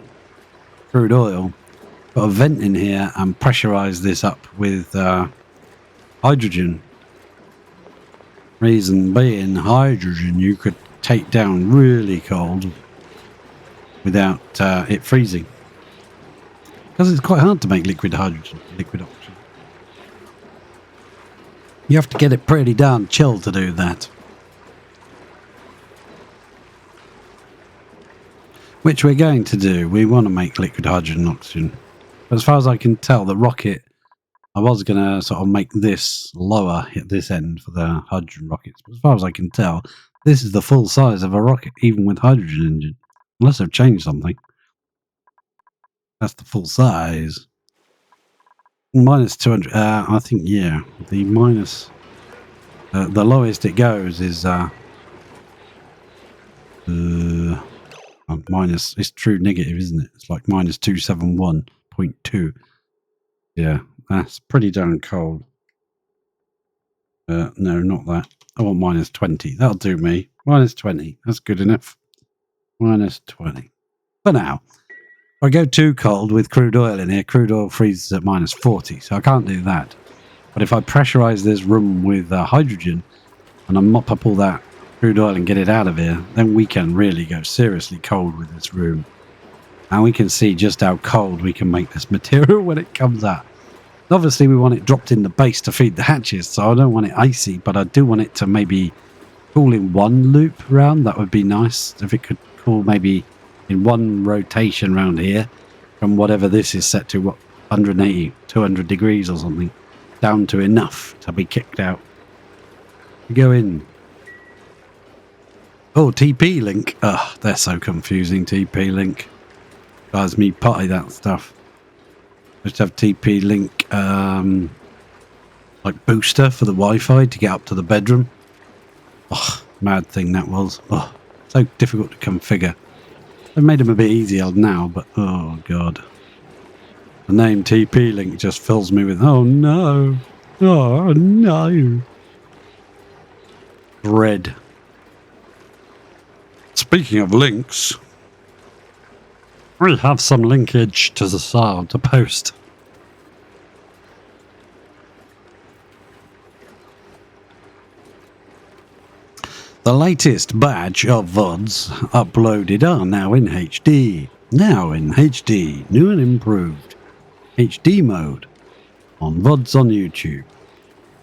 Speaker 1: oil, put a vent in here and pressurize this up with hydrogen. Reason being, hydrogen you could take down really cold without it freezing. Because it's quite hard to make liquid hydrogen, liquid oxygen. You have to get it pretty darn chill to do that. Which we're going to do. We want to make liquid hydrogen and oxygen. But as far as I can tell, the rocket, I was going to sort of make this lower at this end for the hydrogen rockets. But as far as I can tell, this is the full size of a rocket, even with hydrogen engine. Unless they've changed something. That's the full size. Minus 200. I think, yeah. The minus... the lowest it goes is... minus... It's true negative, isn't it? It's like minus 271.2. Yeah, that's pretty darn cold. No, not that. I want minus 20. That'll do me. Minus 20. That's good enough. Minus 20. For now. If I go too cold with crude oil in here, crude oil freezes at minus 40, so I can't do that. But if I pressurize this room with hydrogen and I mop up all that crude oil and get it out of here, then we can really go seriously cold with this room. And we can see just how cold we can make this material when it comes out. Obviously, we want it dropped in the base to feed the hatches, so I don't want it icy, but I do want it to maybe cool in one loop round. That would be nice if it could cool maybe in one rotation round here from whatever this is set to, what, 180, 200 degrees or something, down to enough to be kicked out. We go in. Oh, TP link. Ugh, they're so confusing, TP link. Drives me potty, that stuff. Just have TP link, like booster for the Wi-Fi to get up to the bedroom. Oh, mad thing that was. Oh, so difficult to configure. They've made them a bit easier now, but oh god. The name TP link just fills me with, oh no. Oh no. Dread. Speaking of links, we have some linkage to the post. The latest batch of VODs uploaded are now in HD. Now in HD, new and improved HD mode on VODs on YouTube.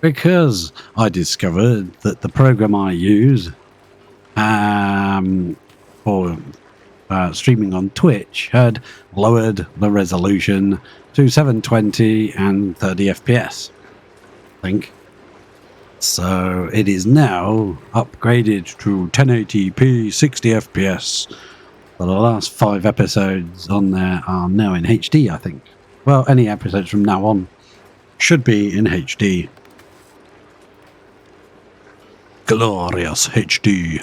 Speaker 1: Because I discovered that the program I use for streaming on Twitch had lowered the resolution to 720 and 30 FPS, I think. So it is now upgraded to 1080p 60 FPS. For the last 5 episodes on there are now in HD, I think. Well, any episodes from now on should be in HD. Glorious HD.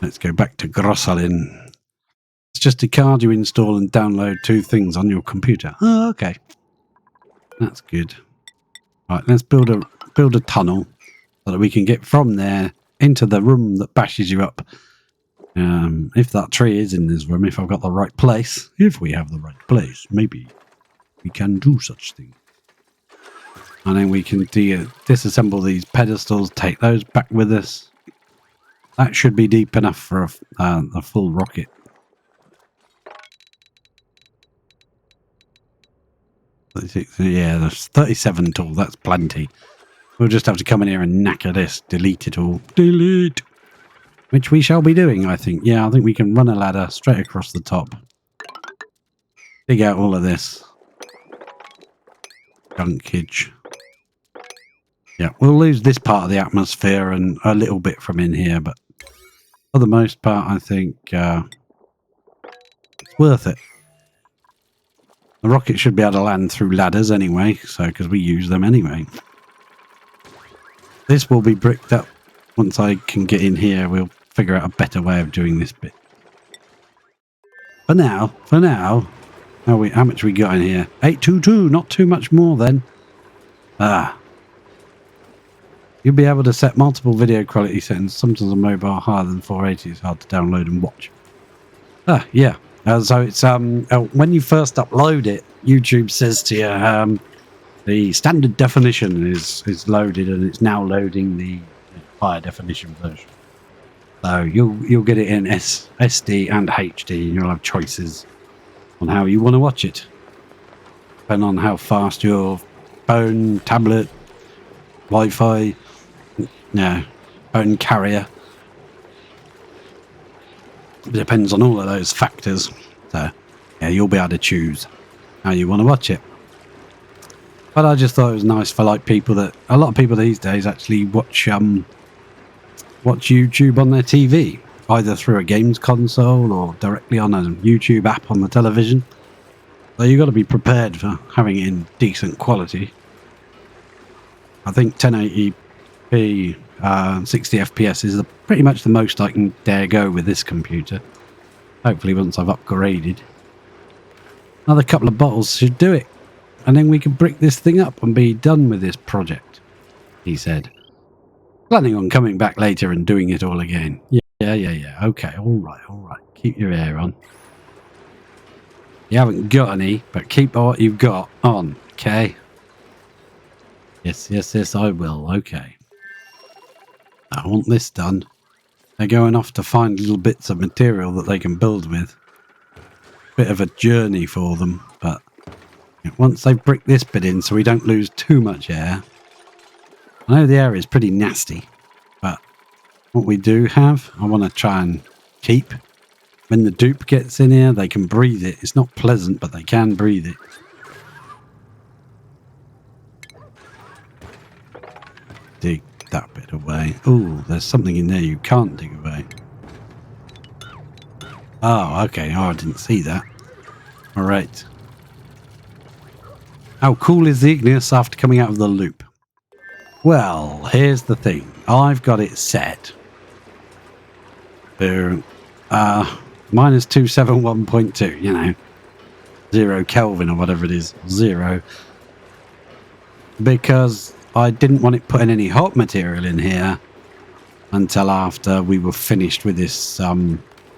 Speaker 1: Let's go back to Grossalin. It's just a card you install and download 2 things on your computer. Oh, okay. That's good. Right, let's build a tunnel so that we can get from there into the room that bashes you up. If that tree is in this room, if I've got the right place, if we have the right place, maybe we can do such thing. And then we can disassemble these pedestals, take those back with us. That should be deep enough for a full rocket. Yeah, there's 37 tall. That's plenty. We'll just have to come in here and knacker this. Delete it all. Delete. Which we shall be doing, I think. Yeah, I think we can run a ladder straight across the top. Dig out all of this junkage. Yeah, we'll lose this part of the atmosphere and a little bit from in here, but for the most part, I think it's worth it. The rocket should be able to land through ladders anyway, so because we use them anyway. This will be bricked up. Once I can get in here, we'll figure out a better way of doing this bit. For now, how much we got in here? 822, not too much more then. Ah. You'll be able to set multiple video quality settings. Sometimes on mobile higher than 480 is hard to download and watch. Ah, yeah. So it's when you first upload it, YouTube says to you, the standard definition is loaded, and it's now loading the higher definition version. So you'll get it in SD and HD, and you'll have choices on how you want to watch it, depending on how fast your phone, tablet, Wi-Fi, phone carrier. It depends on all of those factors. So yeah, you'll be able to choose how you want to watch it. But I just thought it was nice for like people that a lot of people these days actually watch YouTube on their TV, either through a games console or directly on a YouTube app on the television. So you've got to be prepared for having it in decent quality. I think 1080p 60 FPS is pretty much the most I can dare go with this computer. Hopefully once I've upgraded. Another couple of bottles should do it. And then we can brick this thing up and be done with this project, he said. Planning on coming back later and doing it all again. Yeah. Okay, all right. Keep your hair on. You haven't got any, but keep what you've got on, okay? Yes, I will, okay. I want this done. They're going off to find little bits of material that they can build with. Bit of a journey for them, but once they've bricked this bit in so we don't lose too much air. I know the air is pretty nasty, but what we do have, I want to try and keep. When the dupe gets in here, they can breathe it. It's not pleasant, but they can breathe it. Dig that bit away. Oh, there's something in there you can't dig away. Oh, okay. Oh, I didn't see that. All right. How cool is the igneous after coming out of the loop? Well, here's the thing. I've got it set to minus 271.2, you know, 0 Kelvin or whatever it is, 0. Because I didn't want it putting any hot material in here until after we were finished with this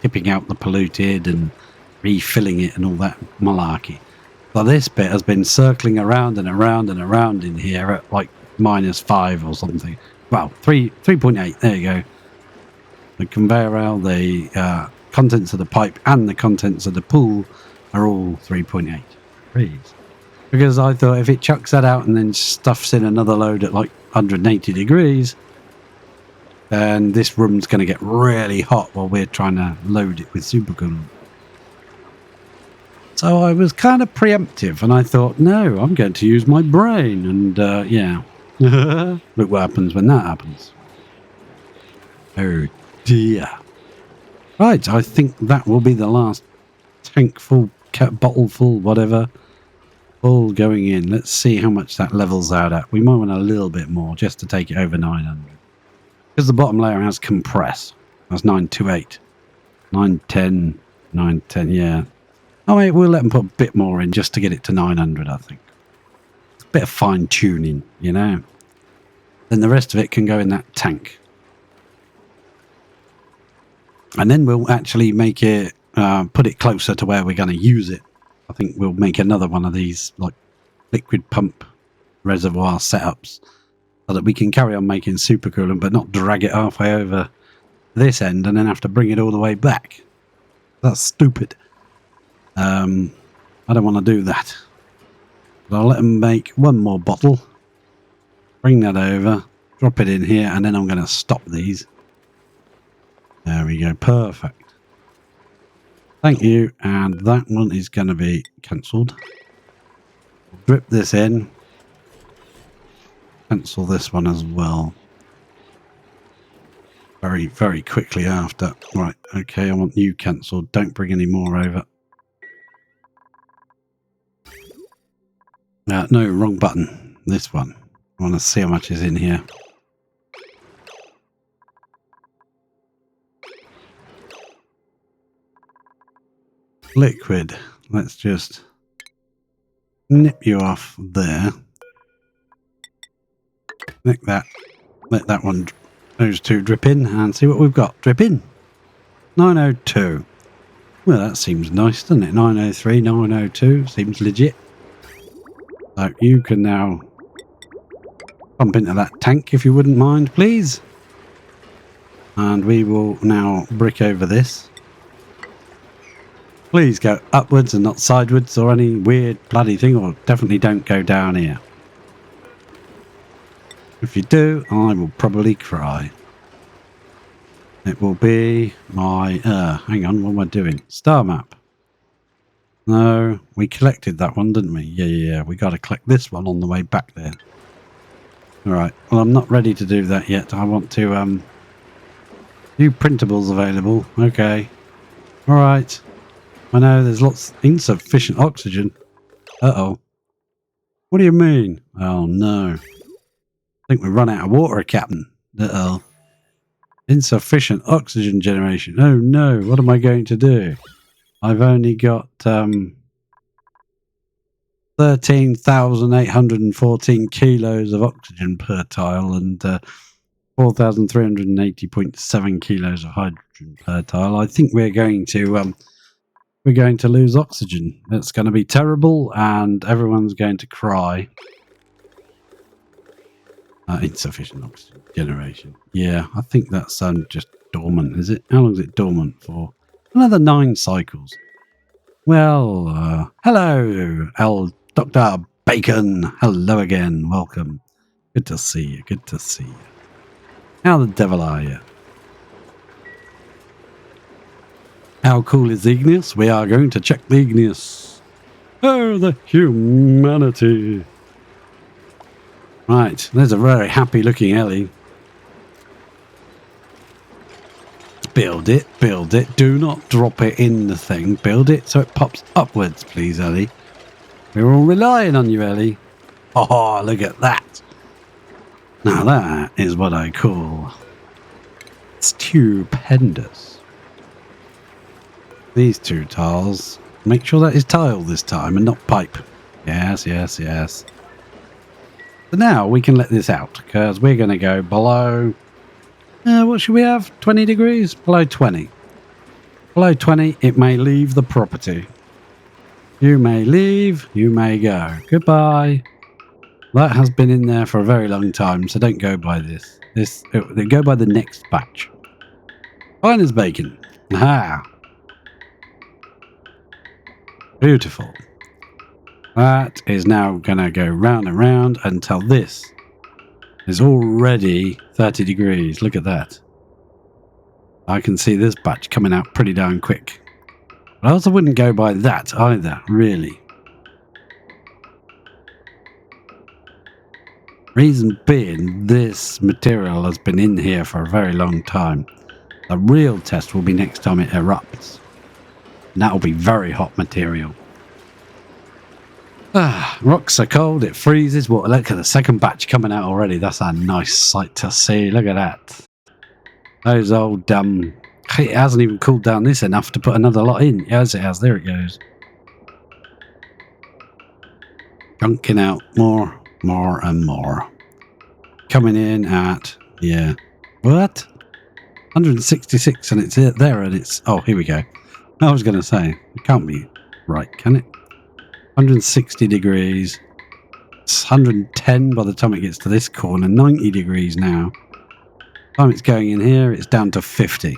Speaker 1: tipping out the polluted and refilling it and all that malarkey. So this bit has been circling around and around and around in here at like -5 or something. Well, 3.8. There you go. The conveyor rail, the contents of the pipe, and the contents of the pool are all 3.8 degrees. Because I thought if it chucks that out and then stuffs in another load at like 180 degrees, then this room's going to get really hot while we're trying to load it with supercoolant. So I was kind of preemptive, and I thought, no, I'm going to use my brain, and yeah. Look what happens when that happens. Oh dear. Right, I think that will be the last tank full, bottle full, whatever, all going in. Let's see how much that levels out at. We might want a little bit more just to take it over 900. Because the bottom layer has compressed. That's 928. 910, 910, yeah. Oh wait, we'll let them put a bit more in just to get it to 900, I think. It's a bit of fine tuning, you know. Then the rest of it can go in that tank. And then we'll actually make it, put it closer to where we're going to use it. I think we'll make another one of these, like, liquid pump reservoir setups so that we can carry on making supercoolant but not drag it halfway over this end and then have to bring it all the way back. That's stupid. I don't want to do that. But I'll let them make one more bottle. Bring that over. Drop it in here. And then I'm going to stop these. There we go. Perfect. Thank you. And that one is going to be cancelled. Drip this in. Cancel this one as well. Very, very quickly after. Right. Okay. I want you cancelled. Don't bring any more over. No, wrong button. This one. I want to see how much is in here. Liquid. Let's just nip you off there. Nick that. let that one, those two drip in and see what we've got. Drip in. 902. Well, that seems nice, doesn't it? 903, 902 seems legit. So you can now pump into that tank if you wouldn't mind, please. And we will now brick over this. Please go upwards and not sideways or any weird bloody thing, or definitely don't go down here. If you do, I will probably cry. It will be my, hang on, what am I doing? Star map. No, we collected that one, didn't we? Yeah. We got to collect this one on the way back there. Alright, well, I'm not ready to do that yet. I want to, new printables available. Okay. Alright. I know there's lots insufficient oxygen. Uh-oh. What do you mean? Oh, no. I think we run out of water, Captain. Uh-oh. Insufficient oxygen generation. Oh, no. What am I going to do? I've only got, 13,814 kilos of oxygen per tile and 4,380.7 kilos of hydrogen per tile. I think we're going to lose oxygen. It's going to be terrible, and everyone's going to cry. Insufficient oxygen generation. Yeah, I think that's just dormant, is it? How long is it dormant for? Another 9 cycles. Well, hello, Dr. Bacon. Hello again. Welcome. Good to see you. Good to see you. How the devil are you? How cool is the igneous? We are going to check the igneous. Oh, the humanity. Right, there's a very happy looking Ellie. Build it, build it. Do not drop it in the thing. Build it so it pops upwards, please, Ellie. We're all relying on you, Ellie. Oh, look at that. Now that is what I call stupendous. These 2 tiles. Make sure that is tile this time and not pipe. Yes. So now we can let this out because we're going to go below. What should we have? 20 degrees? Below 20. Below 20, it may leave the property. You may leave, you may go. Goodbye. That has been in there for a very long time, so don't go by this. Go by the next batch. Fine as bacon. Aha. Beautiful. That is now going to go round and round until this is already 30 degrees. Look at that. I can see this batch coming out pretty darn quick. But I also wouldn't go by that either, really. Reason being, this material has been in here for a very long time. The real test will be next time it erupts. And that will be very hot material. Rocks are cold, it freezes. Well, look at the second batch coming out already. That's a nice sight to see. Look at that. Those old, it hasn't even cooled down this enough to put another lot in. Yes, it has. There it goes. Dunking out more and more. Coming in at, yeah. What? 166 and it's there and it's, oh, here we go. I was going to say, it can't be right, can it? 160 degrees. It's 110 by the time it gets to this corner. 90 degrees now. By the time it's going in here, it's down to 50.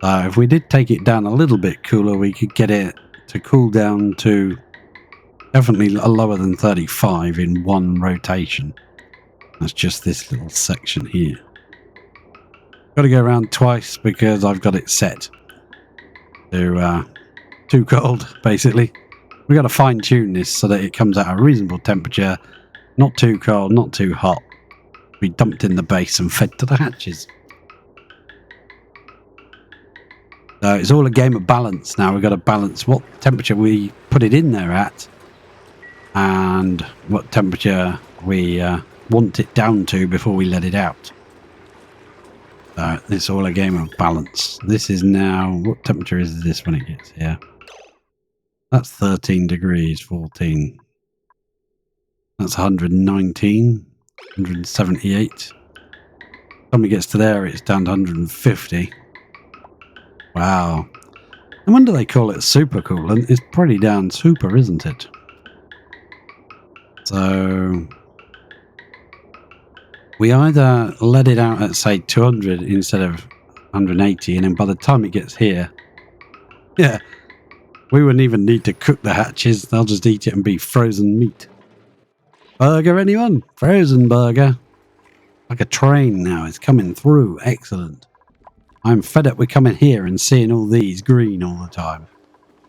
Speaker 1: So if we did take it down a little bit cooler, we could get it to cool down to definitely lower than 35 in one rotation. That's just this little section here. Got to go around twice because I've got it set to too cold, basically. We've got to fine tune this so that it comes at a reasonable temperature, not too cold, not too hot. We dumped in the base and fed to the hatches. So it's all a game of balance now. We've got to balance what temperature we put it in there at and what temperature we want it down to before we let it out. So it's all a game of balance. This is now, what temperature is this when it gets here? That's 13 degrees, 14. That's 119. 178. When it gets to there, it's down to 150. Wow. No wonder they call it supercoolant. It's pretty down super, isn't it? So we either let it out at, say, 200 instead of 180, and then by the time it gets here, yeah, we wouldn't even need to cook the hatches. They'll just eat it and be frozen meat. Burger, anyone? Frozen burger. Like a train now. It's coming through. Excellent. I'm fed up with coming here and seeing all these green all the time.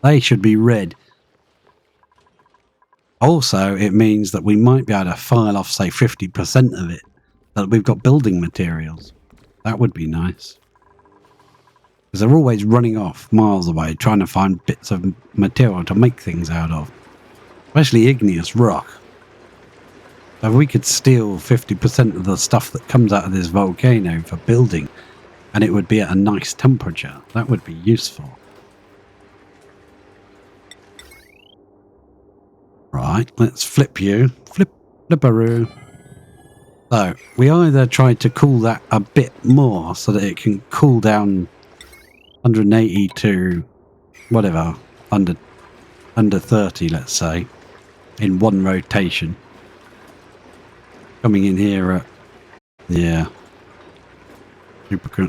Speaker 1: They should be red. Also, it means that we might be able to file off, say, 50% of it. That we've got building materials. That would be nice. Because they're always running off miles away trying to find bits of material to make things out of. Especially igneous rock. So if we could steal 50% of the stuff that comes out of this volcano for building, and it would be at a nice temperature, that would be useful. Right, let's flip you. Flipperoo. So, we either try to cool that a bit more so that it can cool down 180 to whatever, under 30, let's say, in one rotation. Coming in here at, yeah.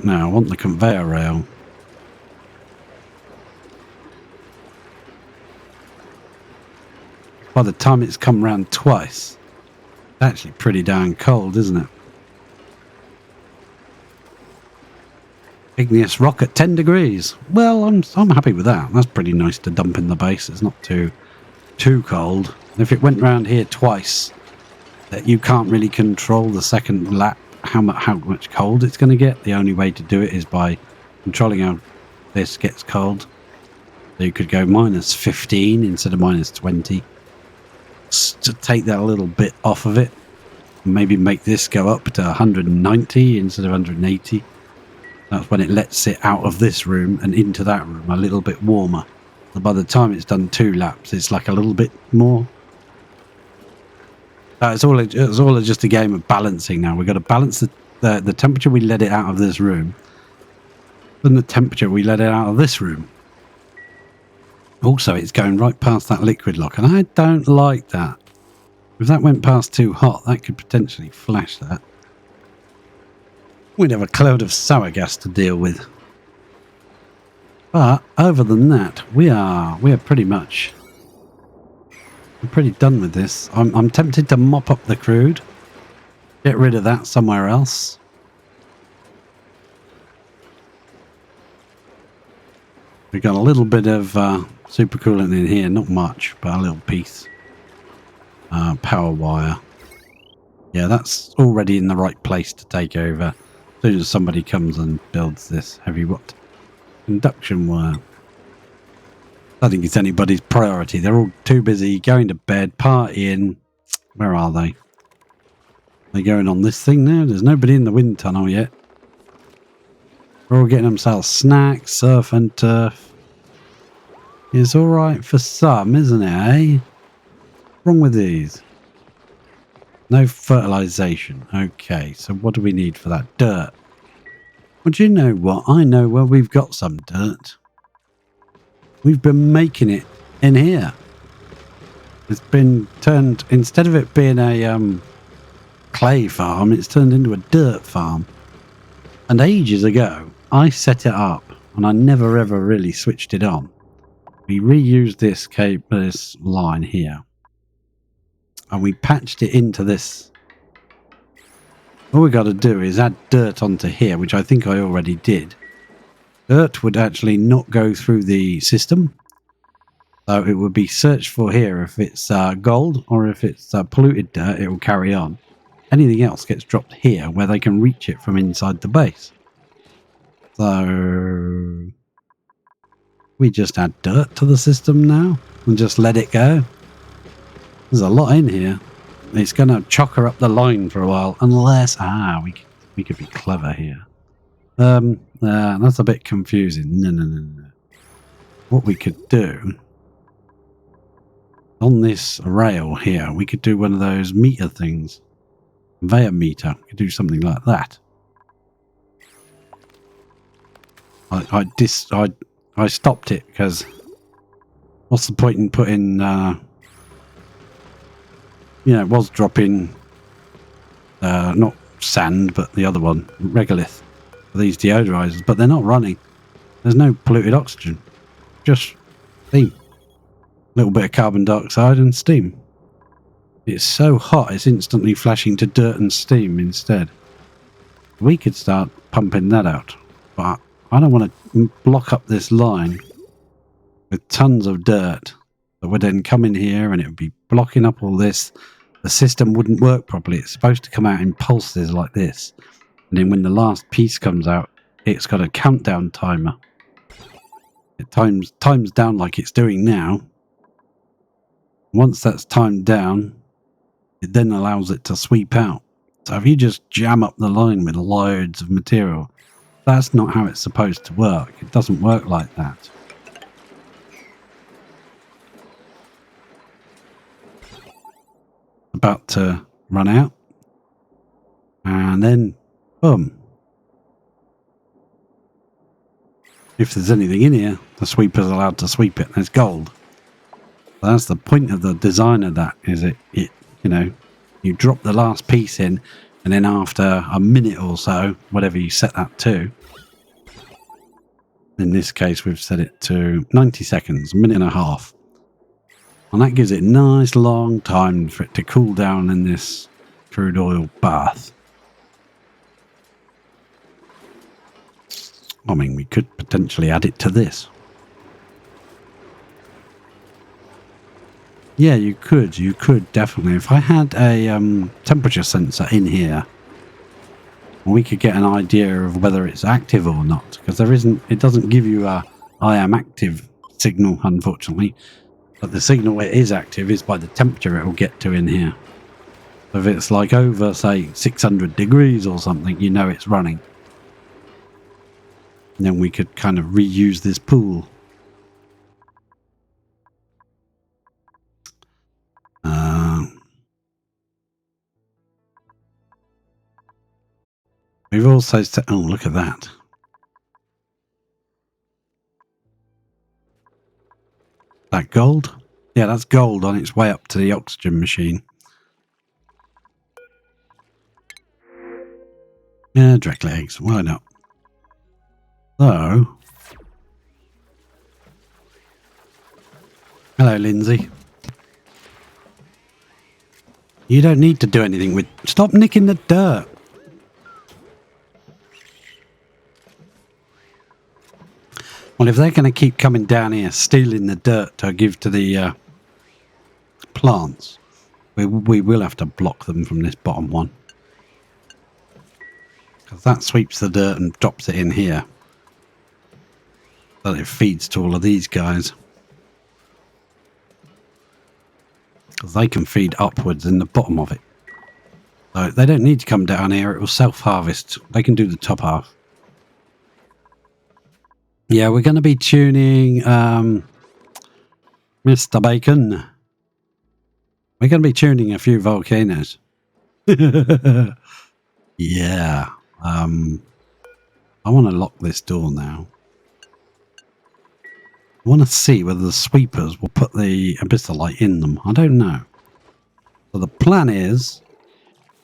Speaker 1: Now, I want the conveyor rail. By the time it's come round twice, it's actually pretty darn cold, isn't it? Igneous rock at 10 degrees. Well, I'm happy with that. That's pretty nice to dump in the base. It's not too cold. If it went round here twice, that you can't really control the second lap how much cold it's going to get. The only way to do it is by controlling how this gets cold. So you could go minus 15 instead of minus 20. Just to take that a little bit off of it. Maybe make this go up to 190 instead of 180. That's when it lets it out of this room and into that room a little bit warmer. So by the time it's done 2 laps, it's like a little bit more. It's all just a game of balancing now. We've got to balance the temperature we let it out of this room and the temperature we let it out of this room. Also, it's going right past that liquid lock, and I don't like that. If that went past too hot, that could potentially flash that. We'd have a cloud of sour gas to deal with. But other than that, we're pretty much... I'm pretty done with this. I'm tempted to mop up the crude. Get rid of that somewhere else. We've got a little bit of supercoolant in here. Not much, but a little piece. Power wire. Yeah, that's already in the right place to take over. As soon as somebody comes and builds this heavy what? Induction wire. I don't think it's anybody's priority. They're all too busy going to bed, partying. Where are they? They're going on this thing now. There's nobody in the wind tunnel yet. They're all getting themselves snacks, surf and turf. It's alright for some, isn't it, eh? What's wrong with these? No fertilization. Okay, so what do we need for that? Dirt. Well, do you know what? I know where we've got some dirt. We've been making it in here. It's been turned, instead of it being a clay farm, it's turned into a dirt farm. And ages ago, I set it up, and I never ever really switched it on. We reused this line here, and we patched it into this. All we got to do is add dirt onto here, which I think I already did. Dirt would actually not go through the system. So it would be searched for here. If it's gold or if it's polluted dirt, it will carry on. Anything else gets dropped here where they can reach it from inside the base. So we just add dirt to the system now and just let it go. There's a lot in here. It's going to chocker up the line for a while unless... we could be clever here. That's a bit confusing. No. What we could do on this rail here, we could do one of those meter things. conveyor meter. We could do something like that. I stopped it because what's the point in putting, it was dropping, not sand, but the other one, regolith, for these deodorizers, but they're not running. There's no polluted oxygen, just steam. A little bit of carbon dioxide and steam. It's so hot, it's instantly flashing to dirt and steam instead. We could start pumping that out, but I don't want to block up this line with tons of dirt that would then come in here and it would be blocking up all this. The system wouldn't work properly. It's supposed to come out in pulses like this. And then when the last piece comes out, it's got a countdown timer. It times down like it's doing now. Once that's timed down, it then allows it to sweep out. So if you just jam up the line with loads of material, that's not how it's supposed to work. It doesn't work like that. About to run out. And then, boom. If there's anything in here, the sweeper's allowed to sweep it. There's gold. That's the point of the design of that, is it you drop the last piece in, and then after a minute or so, whatever you set that to, in this case we've set it to 90 seconds, a minute and a half. And that gives it a nice long time for it to cool down in this crude oil bath. I mean, we could potentially add it to this. Yeah, you could definitely. If I had a temperature sensor in here, we could get an idea of whether it's active or not, because it doesn't give you a I am active signal, unfortunately. But the signal where it is active is by the temperature it will get to in here. So if it's like over, say, 600 degrees or something, you know it's running. And then we could kind of reuse this pool. We've also said, oh, look at that. That gold? Yeah, that's gold on its way up to the oxygen machine. Yeah, direct legs, why not? So, hello, Lindsay. You don't need to do anything with... Stop nicking the dirt. Well, if they're going to keep coming down here, stealing the dirt to give to the plants, we will have to block them from this bottom one. Because that sweeps the dirt and drops it in here. So it feeds to all of these guys. Because they can feed upwards in the bottom of it. So they don't need to come down here, it will self-harvest. They can do the top half. Yeah, we're going to be tuning Mr. Bacon. We're going to be tuning a few volcanoes. Yeah. I want to lock this door now. I want to see whether the sweepers will put the abyssalite in them. I don't know. So the plan is...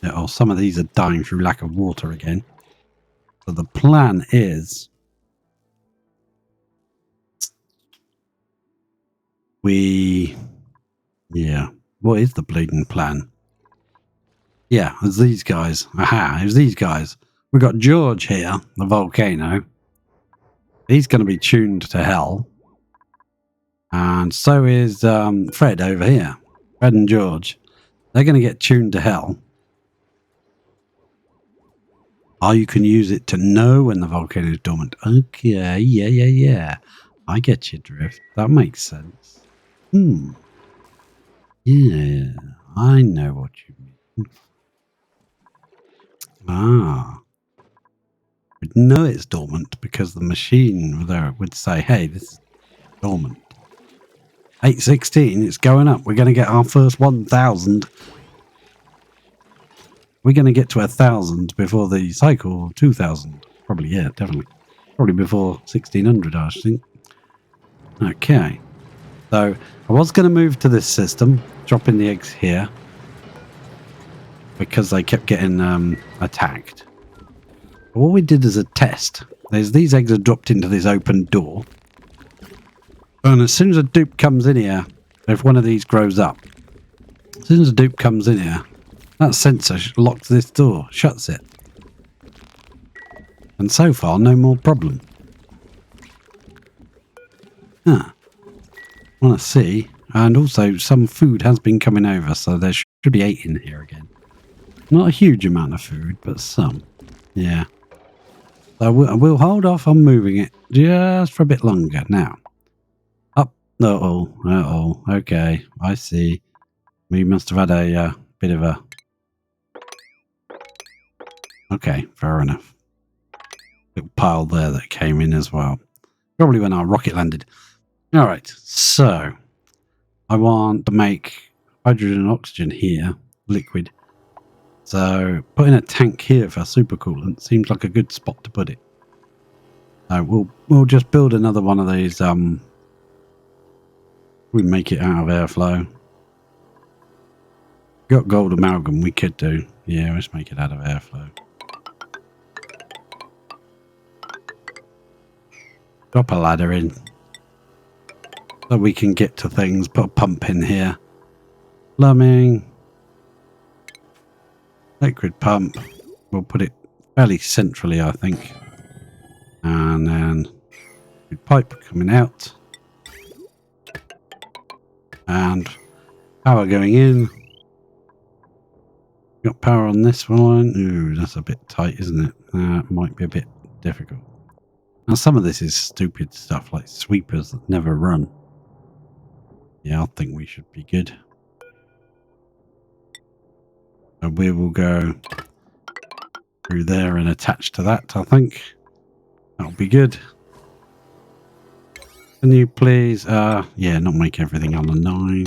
Speaker 1: Oh, some of these are dying through lack of water again. So the plan is... Yeah. What is the bleeding plan? Yeah, it's these guys. Aha, it's these guys. We've got George here, the volcano. He's going to be tuned to hell. And so is Fred over here. Fred and George. They're going to get tuned to hell. Oh, you can use it to know when the volcano is dormant. Okay, yeah. I get your drift. That makes sense. Yeah, I know what you mean. We'd know it's dormant because the machine there would say, hey, this is dormant. 816, it's going up. We're going to get our first 1,000. We're going to get to 1,000 before the cycle. 2,000. Probably, yeah, definitely. Probably before 1,600, I think. Okay. So I was going to move to this system, dropping the eggs here, because they kept getting attacked. But what we did as a test, these eggs are dropped into this open door. And as soon as a dupe comes in here, if one of these grows up, as soon as a dupe comes in here, that sensor locks this door, shuts it. And so far, no more problem. Huh. Want to see. And also, some food has been coming over, so there should be 8 in here again. Not a huge amount of food, but some. Yeah. So we'll hold off on moving it just for a bit longer now. Up. Uh-oh. Okay, I see. We must have had a bit of a... Okay, fair enough. Little pile there that came in as well. Probably when our rocket landed. Alright, so... I want to make hydrogen and oxygen here, liquid. So putting a tank here for supercoolant seems like a good spot to put it. So we'll just build another one of these. We make it out of airflow. Got gold amalgam, we could do. Yeah, let's make it out of airflow. Drop a ladder in. So we can get to things. Put a pump in here. Plumbing. Liquid pump. We'll put it fairly centrally, I think. And then pipe coming out. And power going in. Got power on this one. Ooh, that's a bit tight, isn't it? Might be a bit difficult. Now, some of this is stupid stuff like sweepers that never run. Yeah, I think we should be good. So we will go through there and attach to that, I think. That'll be good. Can you please, yeah, not make everything on a 9.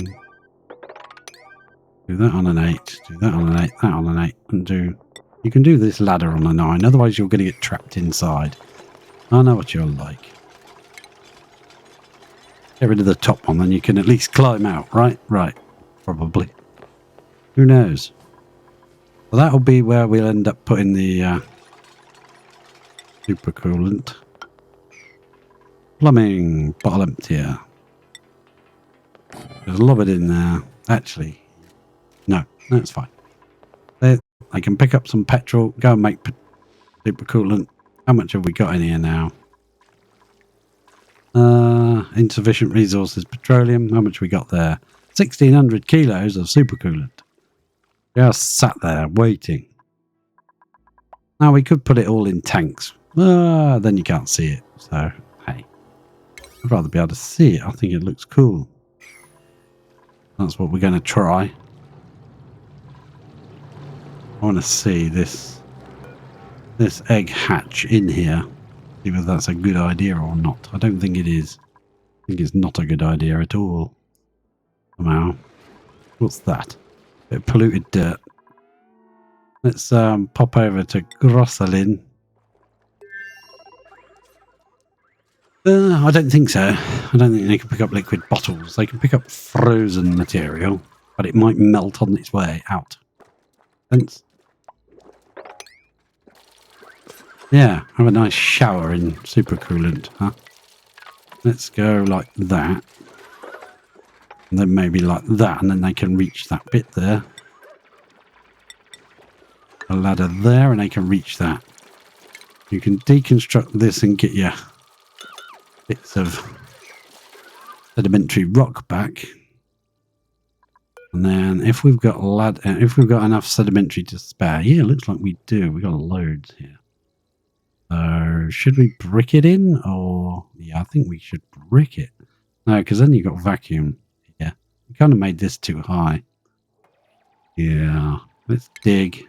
Speaker 1: Do that on an 8, do that on an 8, that on an 8, and do... You can do this ladder on a 9, otherwise you're going to get trapped inside. I know what you're like. Get rid of the top one, then you can at least climb out, right? Right, probably. Who knows? Well, that'll be where we'll end up putting the supercoolant. Plumbing, bottle empty here. There's a lot of it in there. Actually, no, that's fine. I can pick up some petrol, go and make supercoolant. How much have we got in here now? Insufficient resources, petroleum. How much we got there? 1,600 kilos of supercoolant. Just sat there waiting. Now we could put it all in tanks. Then you can't see it. So, hey. I'd rather be able to see it. I think it looks cool. That's what we're going to try. I want to see this egg hatch in here. See whether that's a good idea or not. I don't think it is. I think it's not a good idea at all. Somehow. What's that? Bit of polluted dirt. Let's pop over to Grosselin. I don't think so. I don't think they can pick up liquid bottles. They can pick up frozen material, but it might melt on its way out. Thanks. Yeah, have a nice shower in supercoolant, huh? Let's go like that. And then maybe like that, and then they can reach that bit there. A ladder there, and they can reach that. You can deconstruct this and get your bits of sedimentary rock back. And then if we've got enough sedimentary to spare, yeah, it looks like we do. We've got loads here. So should we brick it in, or yeah, I think we should brick it. No, because then you've got vacuum. Yeah, we kind of made this too high. Yeah, let's dig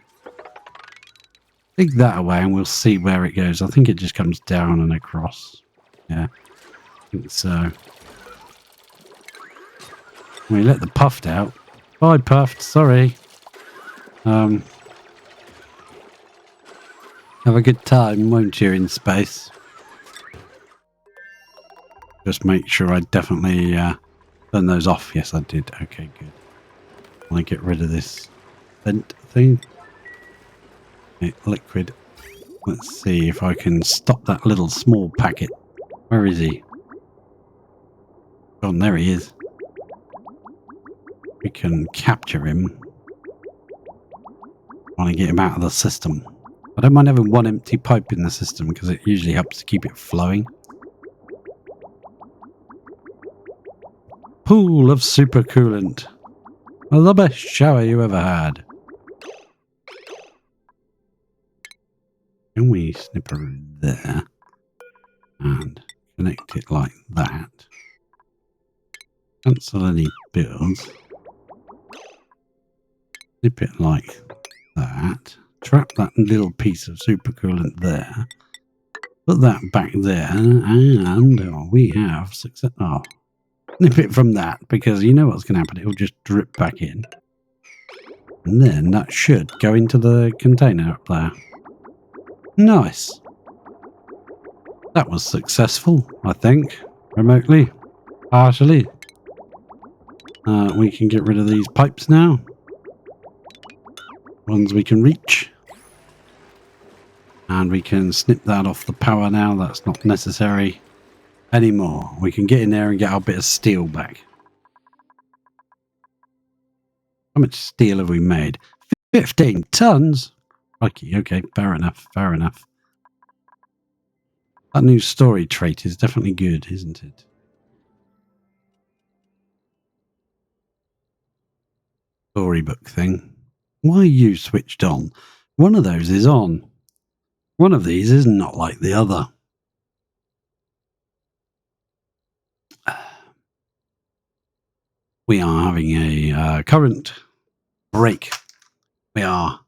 Speaker 1: that away, and we'll see where it goes. I think it just comes down and across. Yeah, I think so. We let the puffed out. Bye, puffed. Sorry. Have a good time, won't you, in space? Just make sure I definitely turn those off. Yes, I did. Okay, good. I want to get rid of this vent thing. Okay, liquid. Let's see if I can stop that little small packet. Where is he? Oh, there he is. We can capture him. I want to get him out of the system. I don't mind having one empty pipe in the system because it usually helps to keep it flowing. Pool of supercoolant. Well, the best shower you ever had. Can we snip her there and connect it like that? Cancel any builds. Snip it like that. Trap that little piece of supercoolant there. Put that back there, and we have success. Oh, snip it from that because you know what's going to happen. It will just drip back in, and then that should go into the container up there. Nice. That was successful, I think. Remotely, partially. We can get rid of these pipes now. Ones we can reach. And we can snip that off the power now. That's not necessary anymore. We can get in there and get our bit of steel back. How much steel have we made? 15 tons? Crikey, okay, fair enough, fair enough. That new story trait is definitely good, isn't it? Storybook thing. Why are you switched on? One of those is on. One of these is not like the other. We are having a current break. We are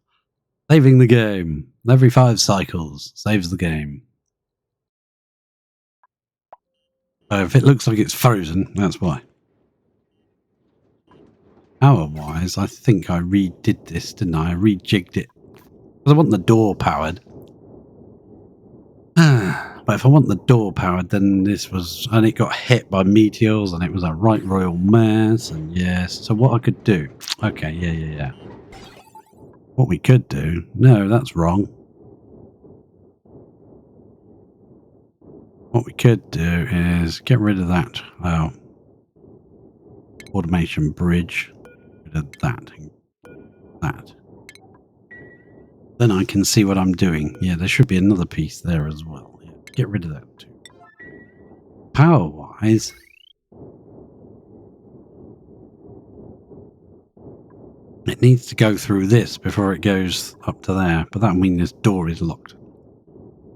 Speaker 1: saving the game. Every 5 cycles saves the game. So if it looks like it's frozen, that's why. Power-wise, I think I redid this, didn't I? I rejigged it. Because I want the door powered. But if I want the door powered, then this was... And it got hit by meteors, and it was a right royal mess, and yes. So what I could do... Okay, yeah. What we could do... No, that's wrong. What we could do is get rid of that automation bridge. Get rid of that and that. Then I can see what I'm doing. Yeah, there should be another piece there as well. Yeah, get rid of that too. Power-wise... It needs to go through this before it goes up to there, but that means this door is locked.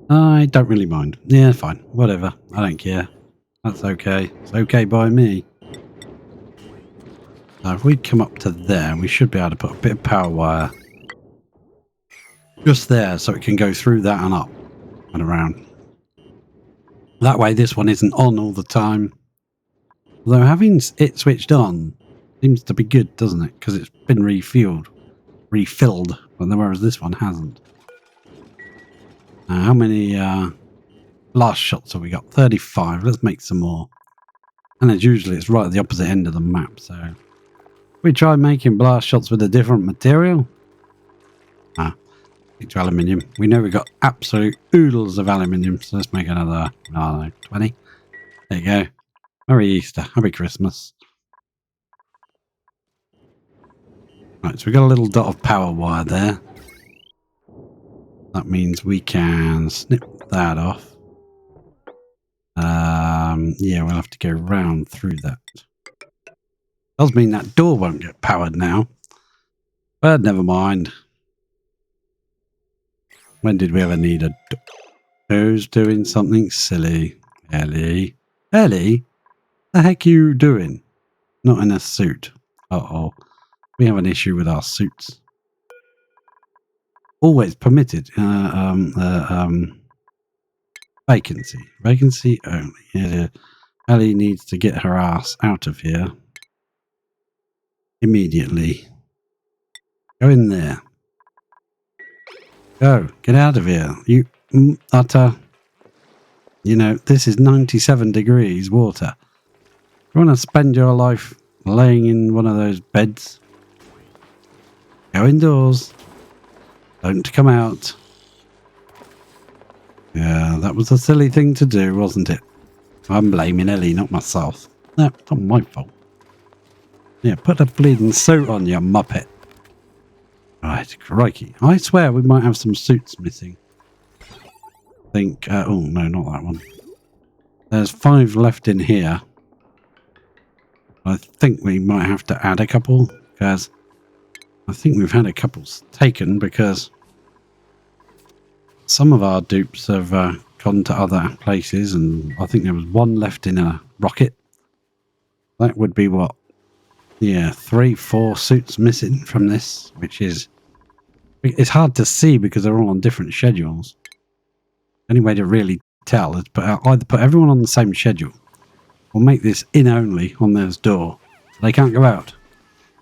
Speaker 1: I don't really mind. Yeah, fine. Whatever. I don't care. That's okay. It's okay by me. So if we come up to there, we should be able to put a bit of power wire just there so it can go through that and up and around. That way this one isn't on all the time. Although having it switched on seems to be good, doesn't it? Because it's been refilled, whereas this one hasn't. How many blast shots have we got? 35. Let's make some more. And as usually, it's right at the opposite end of the map. So we try making blast shots with a different material. Stick to aluminium. We know we've got absolute oodles of aluminium. So let's make another, I don't know, 20. There you go. Merry Easter. Happy Christmas. Right, so we've got a little dot of power wire there. That means we can snip that off. Yeah, we'll have to go round through that. Does mean that door won't get powered now. But never mind. When did we ever need a door? Who's doing something silly? Ellie? Ellie? The heck are you doing? Not in a suit. Uh-oh. We have an issue with our suits. Always permitted. Vacancy. Vacancy only. Yeah. Ellie needs to get her ass out of here. Immediately. Go in there. Go. Get out of here. You utter... You know, this is 97 degrees water. You want to spend your life laying in one of those beds? Go indoors. Don't come out. Yeah, that was a silly thing to do, wasn't it? I'm blaming Ellie, not myself. No, it's not my fault. Yeah, put a bleeding suit on, you muppet. Right, crikey. I swear we might have some suits missing. Think, oh no, not that one. There's 5 left in here. I think we might have to add a couple, because I think we've had a couple taken, because some of our dupes have gone to other places, and I think there was 1 left in a rocket. That would be what? Yeah, 3, 4 suits missing from this, which is... It's hard to see because they're all on different schedules. Any way to really tell is either put everyone on the same schedule, or make this in only on their door. So they can't go out.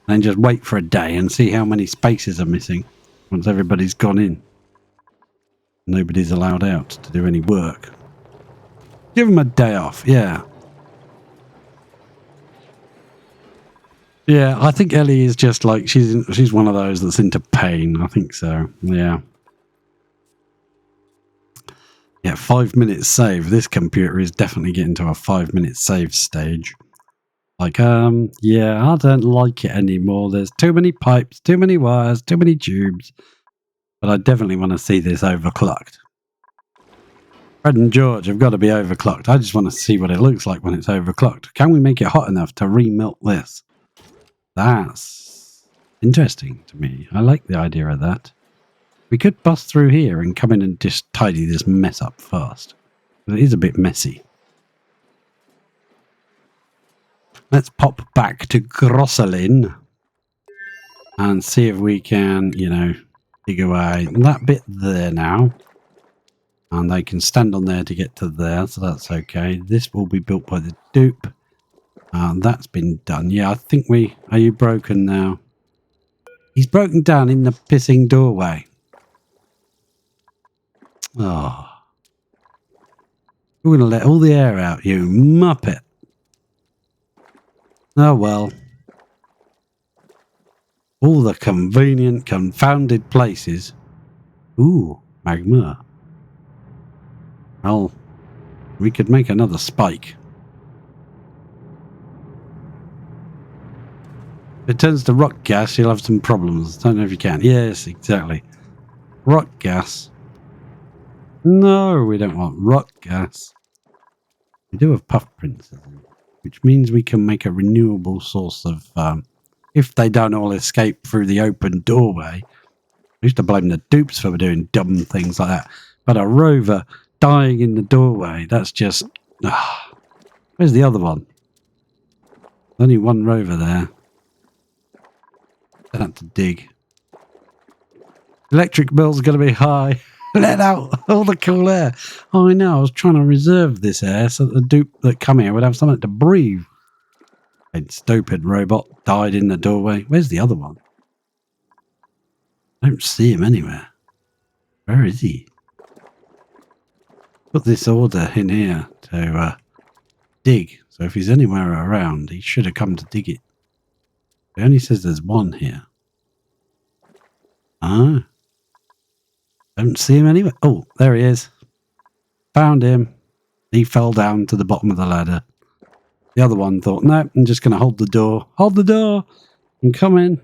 Speaker 1: And then just wait for a day and see how many spaces are missing once everybody's gone in. Nobody's allowed out to do any work. Give them a day off, yeah. Yeah, I think Ellie is just like, she's one of those that's into pain. I think so, yeah. Yeah, 5 minutes save. This computer is definitely getting to a 5 minute save stage. Like, yeah, I don't like it anymore. There's too many pipes, too many wires, too many tubes. But I definitely want to see this overclocked. Fred and George have got to be overclocked. I just want to see what it looks like when it's overclocked. Can we make it hot enough to remelt this? That's interesting to me. I like the idea of that. We could bust through here and come in and just tidy this mess up fast. But it is a bit messy. Let's pop back to Grosselin and see if we can, you know, dig away that bit there now. And they can stand on there to get to there, so that's okay. This will be built by the dupe. That's been done. Yeah, I think we... Are you broken now? He's broken down in the pissing doorway. Oh. We're going to let all the air out, you muppet. Oh, well. All the convenient, confounded places. Ooh, magma. Well, we could make another spike. If it turns to rock gas, you'll have some problems. Don't know if you can. Yes, exactly. Rock gas. No, we don't want rock gas. We do have puff prints, which means we can make a renewable source of... if they don't all escape through the open doorway. I used to blame the dupes for doing dumb things like that. But a rover dying in the doorway, that's just... Where's the other one? Only one rover there. I have to dig. Electric bill's going to be high. Let out all the cool air. Oh, I know. I was trying to reserve this air so that the dupe that come here would have something to breathe. And stupid robot died in the doorway. Where's the other one? I don't see him anywhere. Where is he? Put this order in here to dig. So if he's anywhere around, he should have come to dig it. It only says there's one here. Ah. Don't see him anywhere. Oh, there he is. Found him. He fell down to the bottom of the ladder. The other one thought, no, I'm just going to hold the door. Hold the door and come in.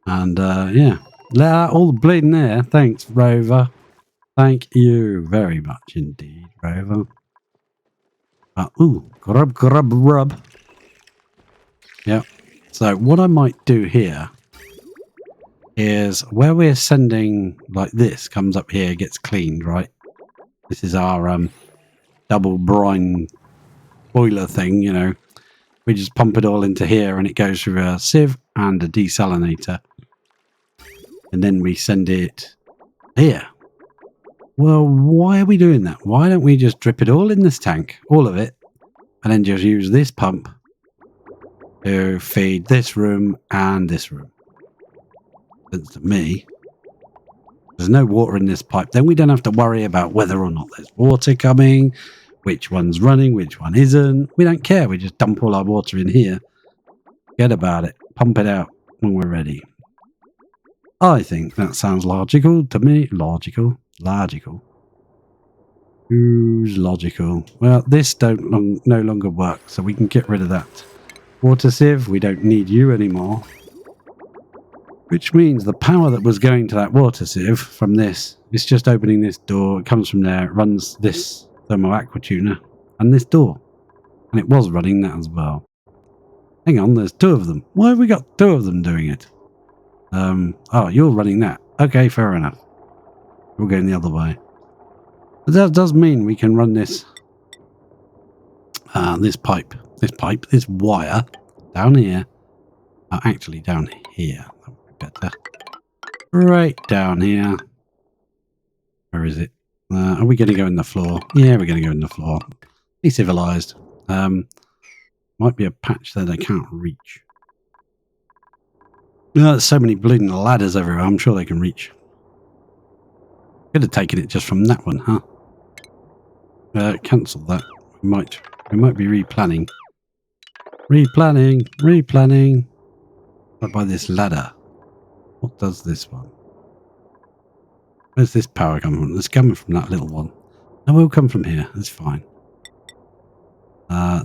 Speaker 1: And, yeah. Let out all the bleeding air. Thanks, Rover. Thank you very much indeed, Rover. Ooh, grub, grub, rub. Yep. So what I might do here is where we're sending, like this, comes up here, gets cleaned, right? This is our double brine boiler thing, you know. We just pump it all into here and it goes through a sieve and a desalinator. And then we send it here. Well, why are we doing that? Why don't we just drip it all in this tank, all of it, and then just use this pump to feed this room and this room? That's to me. There's no water in this pipe. Then we don't have to worry about whether or not there's water coming, which one's running, which one isn't. We don't care. We just dump all our water in here. Forget about it. Pump it out when we're ready. I think that sounds logical to me. Logical. Who's logical? Well, this no longer works, so we can get rid of that. Water sieve, we don't need you anymore. Which means the power that was going to that water sieve from this, it's just opening this door, it comes from there, it runs this thermal aqua tuner and this door. And it was running that as well. Hang on, there's two of them. Why have we got two of them doing it? Oh, you're running that. Okay, fair enough. We're going the other way. But that does mean we can run this this wire down here. Actually down here. That would be better. Right down here. Where is it? Are we going to go in the floor? Yeah, we're going to go in the floor. Be civilized. Might be a patch that I can't reach. There's so many bleeding ladders everywhere. I'm sure they can reach. Could have taken it just from that one, huh? Cancel that. We might be replanning. Replanning. What by this ladder? What does this one? Where's this power coming from? It's coming from that little one. No, it will come from here. It's fine.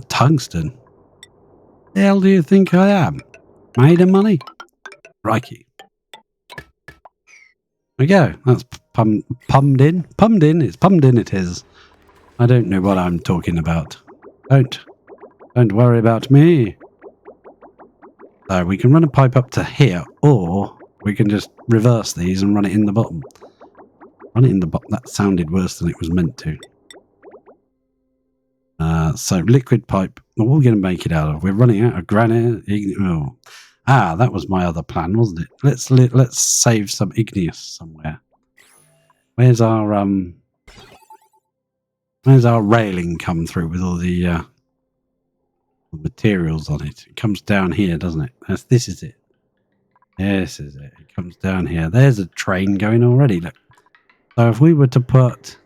Speaker 1: Tungsten. The hell do you think I am? Made of money? Crikey. There we go. That's pummed in. Pummed in. It's pummed in. It is. I don't know what I'm talking about. Don't worry about me. So we can run a pipe up to here, or we can just reverse these and run it in the bottom. Run it in the bottom. That sounded worse than it was meant to. So liquid pipe. What are we going to make it out of? We're running out of granite. Oh. That was my other plan, wasn't it? Let's save some igneous somewhere. Where's our railing come through with all the materials on it? It comes down here, doesn't it? This is it. This is it. It comes down here. There's a train going already. Look. So if we were to put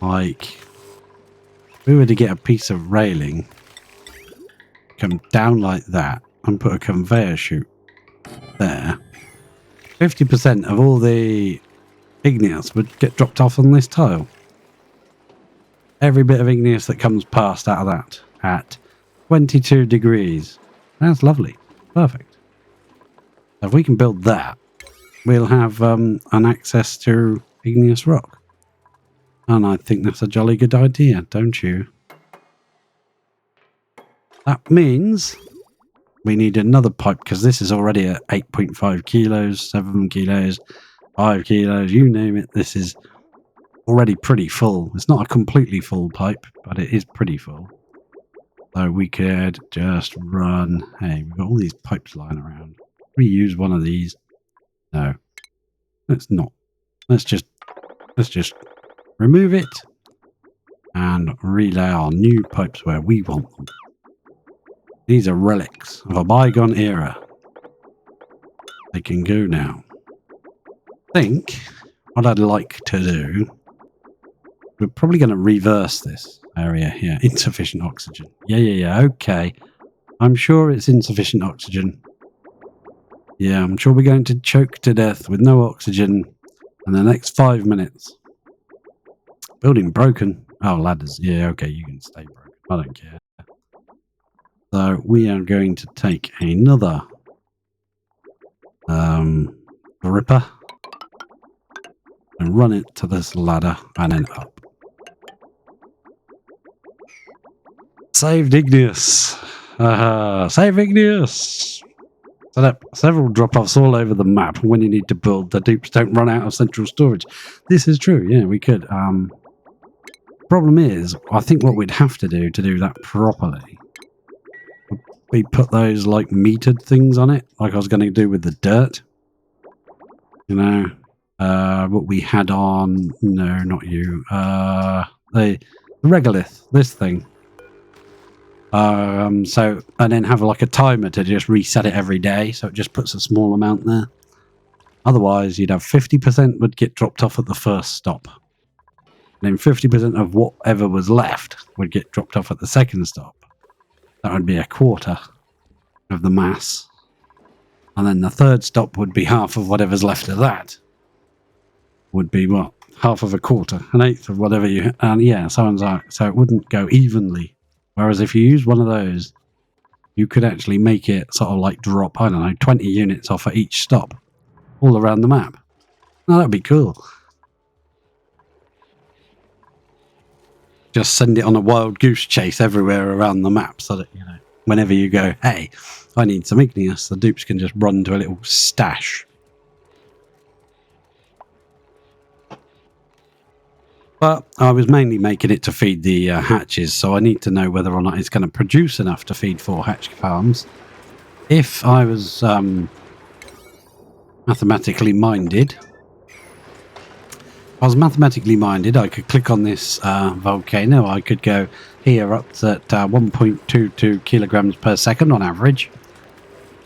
Speaker 1: if we were to get a piece of railing, come down like that, and put a conveyor chute there, 50% of all the igneous would get dropped off on this tile. Every bit of igneous that comes past out of that at 22 degrees. That's lovely. Perfect. So if we can build that, we'll have an access to igneous rock. And I think that's a jolly good idea, don't you? That means we need another pipe, because this is already at 8.5 kilos, 7 kilos, 5 kilos, you name it. This is already pretty full. It's not a completely full pipe, but it is pretty full. So we could just run... Hey, we've got all these pipes lying around. We use one of these. No. Let's not. Let's just remove it and relay our new pipes where we want them. These are relics of a bygone era. They can go now. I think what I'd like to do, we're probably going to reverse this area here. Insufficient oxygen. Yeah, okay. I'm sure it's insufficient oxygen. Yeah, I'm sure we're going to choke to death with no oxygen in the next 5 minutes. Building broken. Oh, ladders. Yeah, okay, you can stay broken. I don't care. So we are going to take another ripper and run it to this ladder and then up. Saved igneous. Save igneous. Set up several drop-offs all over the map when you need to build. The dupes don't run out of central storage. This is true. Yeah, we could. Problem is, I think what we'd have to do that properly, we put those like metered things on it, like I was going to do with the dirt. You know, what we had on. No, not you. The regolith. This thing. And then have like a timer to just reset it every day, so it just puts a small amount there. Otherwise, you'd have 50% would get dropped off at the first stop. And then 50% of whatever was left would get dropped off at the second stop. That would be a quarter of the mass. And then the third stop would be half of whatever's left of that. Would be what? Half of a quarter, an eighth of whatever you... And yeah, so on. So it wouldn't go evenly. Whereas if you use one of those, you could actually make it sort of like drop, I don't know, 20 units off at each stop, all around the map. Now that'd be cool. Just send it on a wild goose chase everywhere around the map, so that, you know, whenever you go, hey, I need some igneous, the dupes can just run to a little stash. But I was mainly making it to feed the hatches, so I need to know whether or not it's going to produce enough to feed 4 hatch farms. If I was mathematically minded, I could click on this volcano. I could go here up at 1.22 kilograms per second on average.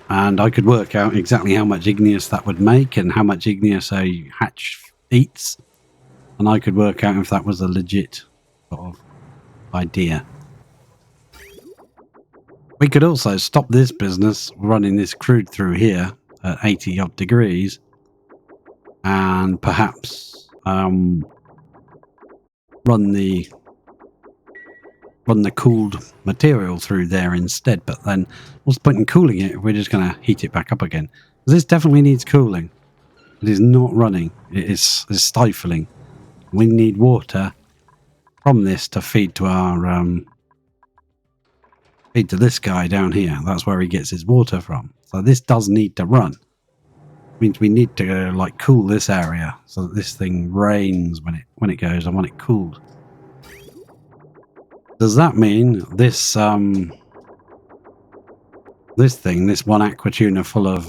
Speaker 1: And I could work out exactly how much igneous that would make and how much igneous a hatch eats. And I could work out if that was a legit sort of idea. We could also stop this business running this crude through here at 80 odd degrees and perhaps run the cooled material through there instead. But then what's the point in cooling it if we're just going to heat it back up again? This definitely needs cooling. It is not running. It is stifling. We need water from this to feed to our feed to this guy down here. That's where he gets his water from. So this does need to run. It means we need to like cool this area so that this thing rains when it goes. I want it cooled. Does that mean this this one aqua tuner full of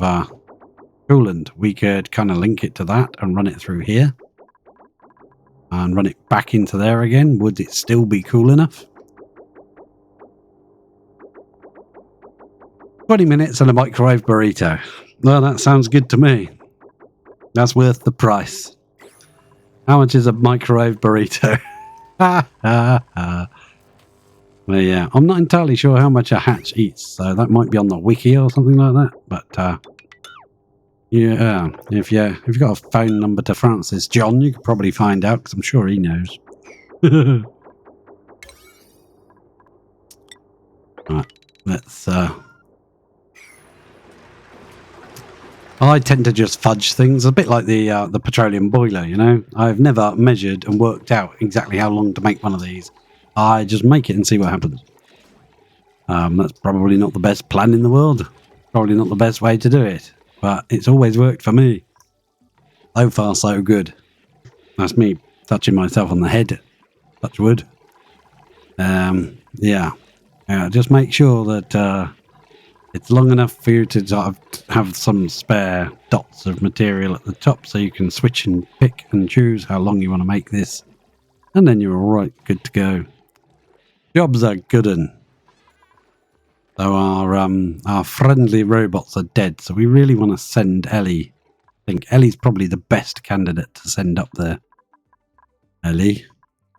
Speaker 1: coolant, we could kind of link it to that and run it through here? And run it back into there again? Would it still be cool enough? 20 minutes and a microwave burrito. Well, that sounds good to me. That's worth the price. How much is a microwave burrito? Well, yeah, I'm not entirely sure how much a hatch eats, so that might be on the wiki or something like that. But yeah, if you've got a phone number to Francis John, you could probably find out, because I'm sure he knows. Right, let's I tend to just fudge things, a bit like the petroleum boiler, you know. I've never measured and worked out exactly how long to make one of these. I just make it and see what happens. That's probably not the best plan in the world. Probably not the best way to do it. But it's always worked for me. So far, so good. That's me touching myself on the head. Touch wood. Yeah. Just make sure that it's long enough for you to sort of have some spare dots of material at the top so you can switch and pick and choose how long you want to make this. And then you're alright, good to go. Jobs are good 'un. So our friendly robots are dead, so we really want to send Ellie. I think Ellie's probably the best candidate to send up there. Ellie,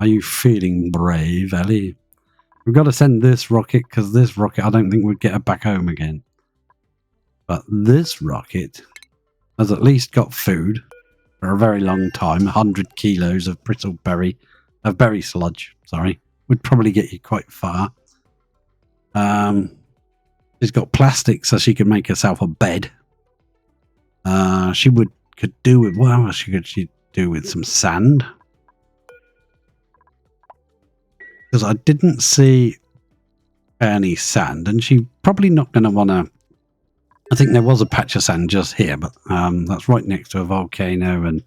Speaker 1: are you feeling brave, Ellie? We've got to send this rocket, because this rocket, I don't think we'd get her back home again. But this rocket has at least got food for a very long time. 100 kilos of bristleberry, of berry sludge, sorry. Would probably get you quite far. She's got plastic so she can make herself a bed. She could do with, what else she'd do with some sand? Because I didn't see any sand, and she's probably not going to want to. I think there was a patch of sand just here, but that's right next to a volcano. And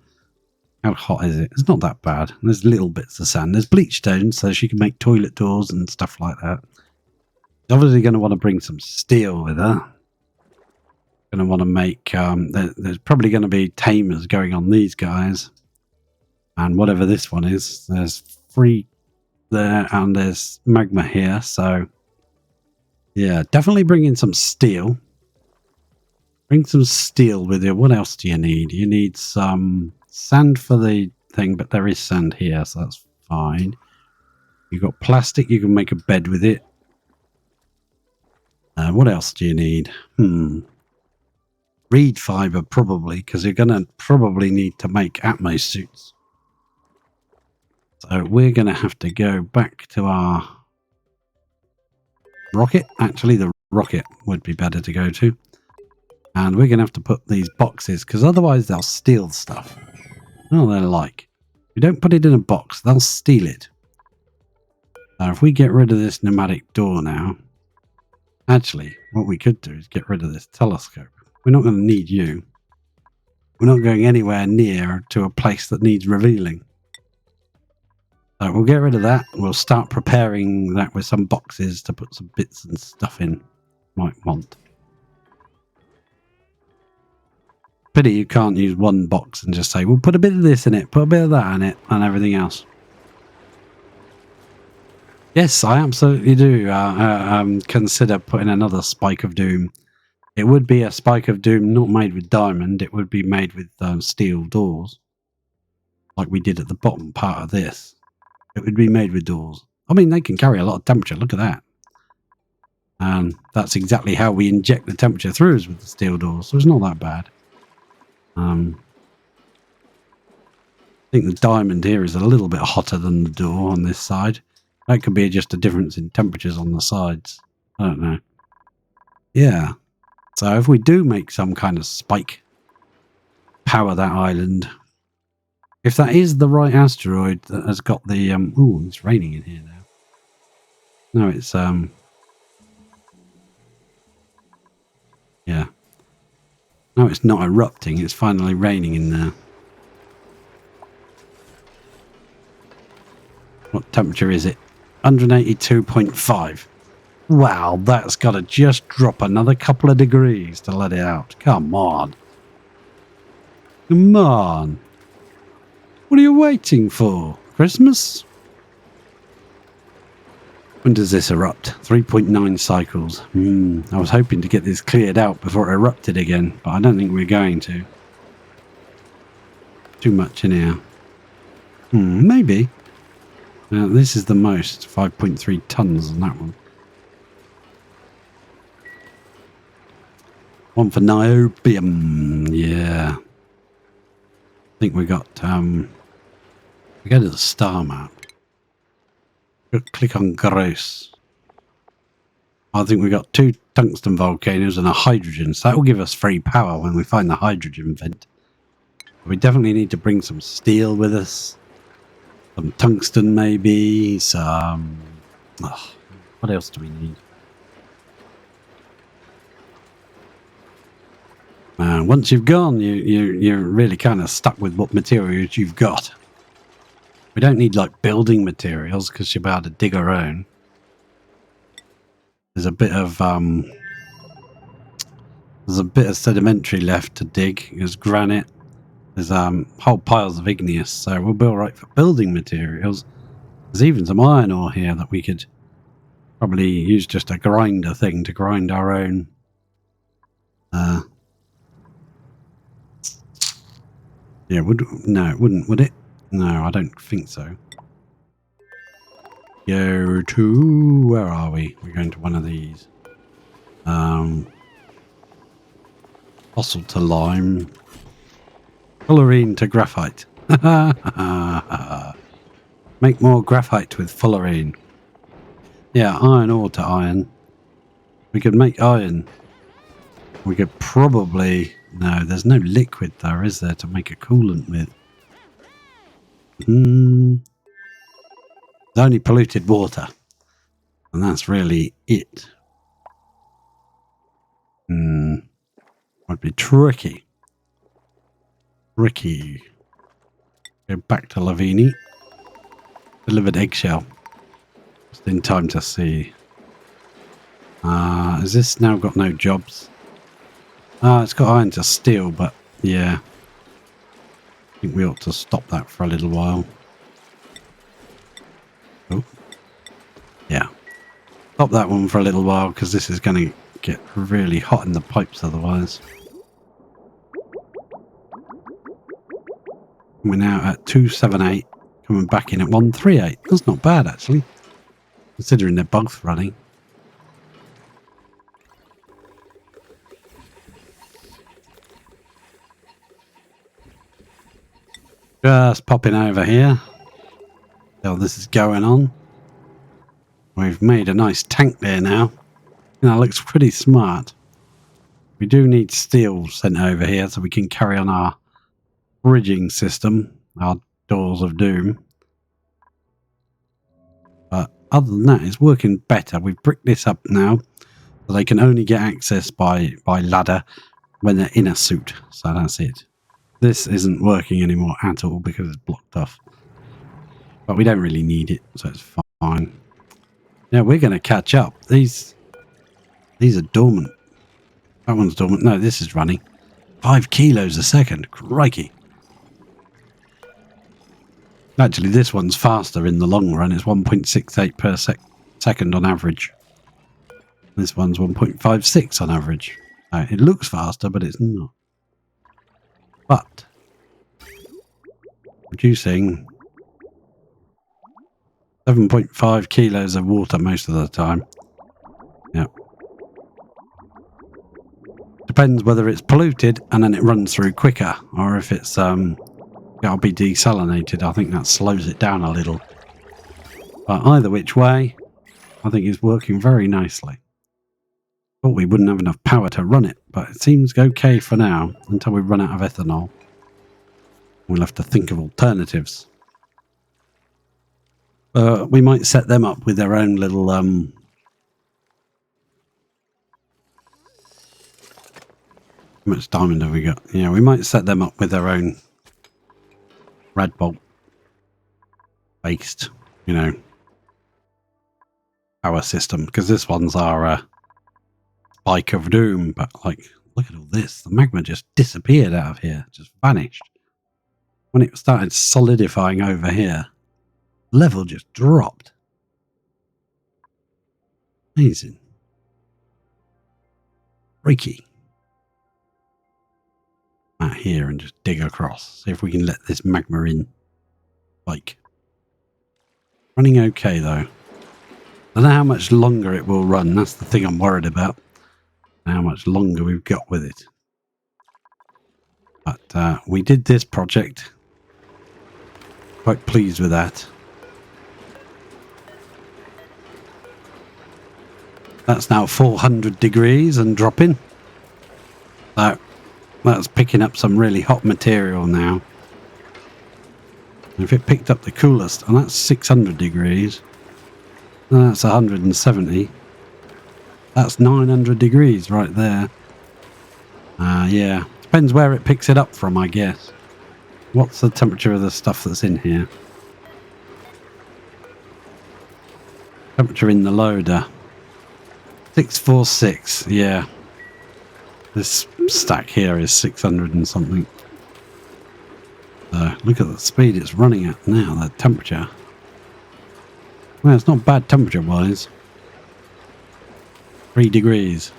Speaker 1: how hot is it? It's not that bad. There's little bits of sand. There's bleach stones, so she can make toilet doors and stuff like that. She's obviously going to want to bring some steel with her. Going to want to make. There's probably going to be tamers going on these guys, and whatever this one is. There's 3 there, and there's magma here, so Yeah, definitely bring in some steel. Bring some steel with you. What else do you need? You need some sand for the thing, but there is sand here, so that's fine. You've got plastic. You can make a bed with it. What else do you need? Reed fiber, probably, because you're going to probably need to make Atmos suits. So we're going to have to go back to our rocket. Actually, the rocket would be better to go to. And we're going to have to put these boxes, because otherwise they'll steal stuff. Oh, they're like. If you don't put it in a box, they'll steal it. Now, if we get rid of this pneumatic door now, actually, what we could do is get rid of this telescope. We're not going to need you. We're not going anywhere near to a place that needs revealing. So we'll get rid of that. We'll start preparing that with some boxes to put some bits and stuff in. Might want. Pity you can't use one box and just say, we'll put a bit of this in it, put a bit of that in it, and everything else. Yes, I absolutely do consider putting another Spike of Doom. It would be a Spike of Doom not made with diamond. It would be made with steel doors. Like we did at the bottom part of this. It would be made with doors. I mean, they can carry a lot of temperature. Look at that. And that's exactly how we inject the temperature through is with the steel doors. So it's not that bad. I think the diamond here is a little bit hotter than the door on this side. That could be just a difference in temperatures on the sides. I don't know. Yeah. So if we do make some kind of spike, power that island. If that is the right asteroid that has got the ooh, it's raining in here now. No, it's yeah. No, it's not erupting. It's finally raining in there. What temperature is it? 182.5. Wow, that's got to just drop another couple of degrees to let it out. Come on. Come on. What are you waiting for? Christmas? When does this erupt? 3.9 cycles. I was hoping to get this cleared out before it erupted again, but I don't think we're going to. Too much in here. Maybe. This is the most. 5.3 tons on that one. One for niobium. Yeah. I think we got, we go to the star map. Click on gross. I think we got 2 tungsten volcanoes and a hydrogen. So that will give us free power when we find the hydrogen vent. We definitely need to bring some steel with us. Some tungsten maybe. Some... what else do we need? Once you've gone, you're really kind of stuck with what materials you've got. We don't need like building materials because you'll be able to dig our own. There's a bit of sedimentary left to dig. There's granite. There's whole piles of igneous, so we'll be all right for building materials. There's even some iron ore here that we could probably use just a grinder thing to grind our own. Yeah, no, it wouldn't, would it? No, I don't think so. Go to... where are we? We're going to one of these. Fossil to lime. Fullerene to graphite. Make more graphite with fullerene. Yeah, iron ore to iron. We could make iron. We could probably... no, there's no liquid there, is there, to make a coolant with? There's only polluted water. And that's really it. Might be tricky. Tricky. Go back to Lavini. Delivered eggshell. Just in time to see. Has this now got no jobs? It's got iron to steel, but yeah. I think we ought to stop that for a little while. Oh. Yeah. Stop that one for a little while because this is going to get really hot in the pipes otherwise. We're now at 278, coming back in at 138. That's not bad actually, considering they're both running. Just popping over here. So this is going on. We've made a nice tank there now. That looks pretty smart. We do need steel sent over here so we can carry on our bridging system, our doors of doom. But other than that, it's working better. We've bricked this up now, so they can only get access by ladder when they're in a suit. So that's it. This isn't working anymore at all because it's blocked off. But we don't really need it, so it's fine. Yeah, we're going to catch up. These are dormant. That one's dormant. No, this is running. 5 kilos a second. Crikey. Actually, this one's faster in the long run. It's 1.68 per second on average. This one's 1.56 on average. It looks faster, but it's not. But producing 7.5 kilos of water most of the time. Yeah. Depends whether it's polluted and then it runs through quicker, or if it's gotta be desalinated. I think that slows it down a little. But either which way, I think it's working very nicely. Thought we wouldn't have enough power to run it, but it seems okay for now until we run out of ethanol. We'll have to think of alternatives. We might set them up with their own little how much diamond have we got? Yeah, we might set them up with their own red bolt based, power system, because this one's our spike of doom. But like, look at all this. The magma just disappeared out of here, just vanished. When it started solidifying over here, level just dropped. Amazing. Freaky. Out here and just dig across. See if we can let this magma in. Like, running okay though. I don't know how much longer it will run. That's the thing I'm worried about. How much longer we've got with it. But we did this project. Quite pleased with that. That's now 400 degrees and dropping. So that's picking up some really hot material now. If it picked up the coolest, and that's 600 degrees, that's 170. That's 900 degrees right there. Yeah, depends where it picks it up from, I guess. What's the temperature of the stuff that's in here? Temperature in the loader. 646, yeah. This stack here is 600 and something. Look at the speed it's running at now, that temperature. Well, it's not bad temperature-wise. 3 degrees.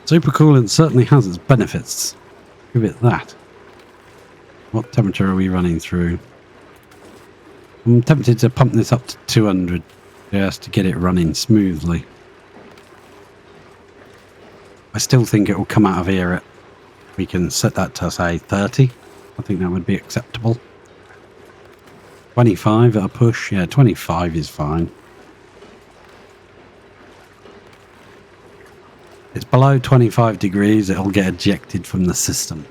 Speaker 1: Supercoolant certainly has its benefits. Give it that. What temperature are we running through? I'm tempted to pump this up to 200 just to get it running smoothly. I still think it will come out of here at, we can set that to say 30. I think that would be acceptable. 25 at a push. Yeah, 25 is fine. It's below 25 degrees, it'll get ejected from the system.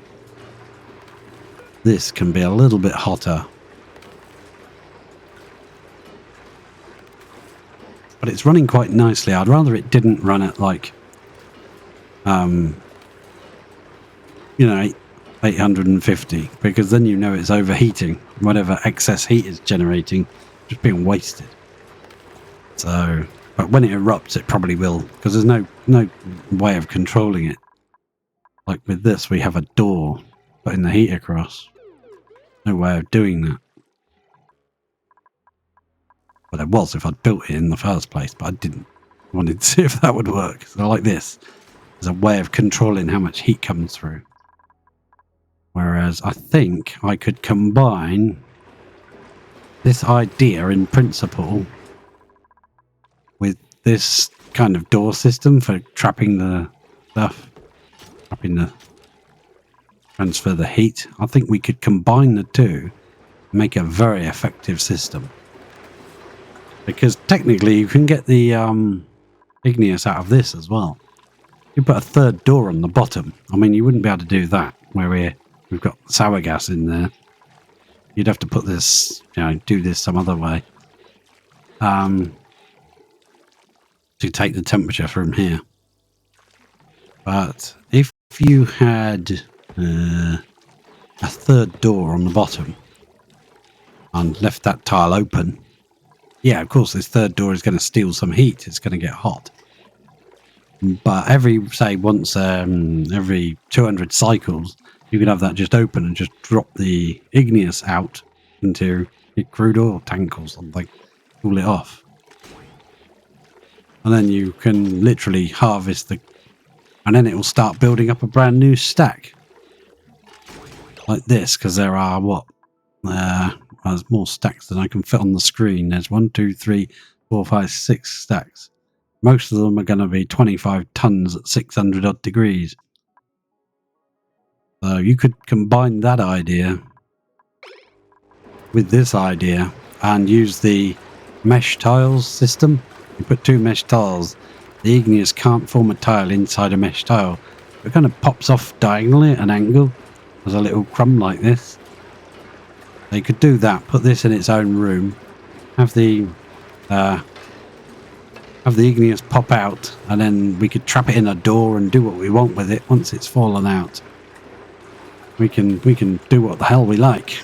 Speaker 1: This can be a little bit hotter. But it's running quite nicely. I'd rather it didn't run at like 850, because then it's overheating. Whatever excess heat is generating, just being wasted. So, but when it erupts, it probably will, because there's no way of controlling it. Like with this, we have a door putting the heat across. No way of doing that. But there was if I'd built it in the first place, but I didn't. wanted to see if that would work. So like this, there's a way of controlling how much heat comes through. Whereas I think I could combine this idea in principle with this kind of door system for trapping the stuff, transfer the heat. I think we could combine the two, make a very effective system. Because technically you can get the igneous out of this as well. You put a third door on the bottom. I mean, you wouldn't be able to do that where we've got sour gas in there. You'd have to put this, do this some other way to take the temperature from here. But if you had a third door on the bottom and left that tile open, yeah, of course, this third door is going to steal some heat. It's going to get hot. But every 200 cycles, you could have that just open and just drop the igneous out into a crude oil tank or something, cool it off. And then you can literally harvest and then it will start building up a brand new stack. Like this, because there are there's more stacks than I can fit on the screen. There's 1, 2, 3, 4, 5, 6 stacks. Most of them are going to be 25 tons at 600 odd degrees. So you could combine that idea with this idea and use the mesh tiles system. You put 2 mesh tiles. The igneous can't form a tile inside a mesh tile. It kind of pops off diagonally at an angle. There's a little crumb like this. So you could do that, put this in its own room, have the igneous pop out, and then we could trap it in a door and do what we want with it once it's fallen out. We can do what the hell we like.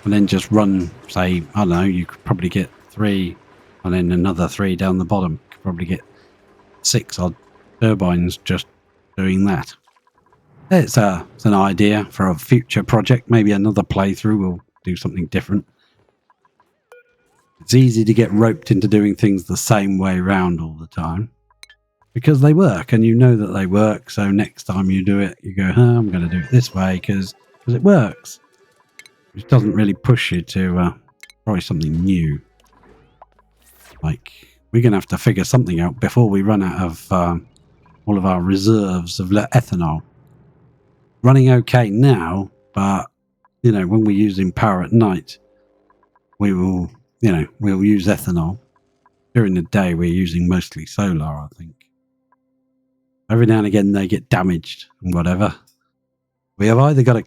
Speaker 1: And then just run, say, I don't know, you could probably get 3 and then another 3 down the bottom. You could probably get 6 odd turbines just doing that. It's an idea for a future project. Maybe another playthrough we'll do something different. It's easy to get roped into doing things the same way round all the time because they work and you know that they work. So next time you do it, you go, I'm going to do it this way because it works. Which doesn't really push you to try something new. Like, we're going to have to figure something out before we run out of all of our reserves of ethanol. Running okay now, but, when we're using power at night, we will... we'll use ethanol. During the day, we're using mostly solar, I think. Every now and again, they get damaged and whatever. We have either got to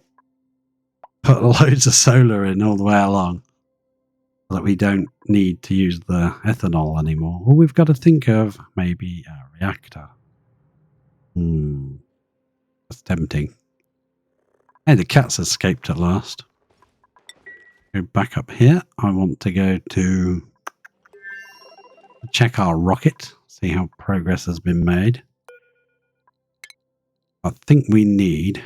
Speaker 1: put loads of solar in all the way along so that we don't need to use the ethanol anymore, or we've got to think of maybe a reactor. That's tempting. Hey, the cat's escaped at last. Go back up here. I want to go to check our rocket, see how progress has been made. I think we need...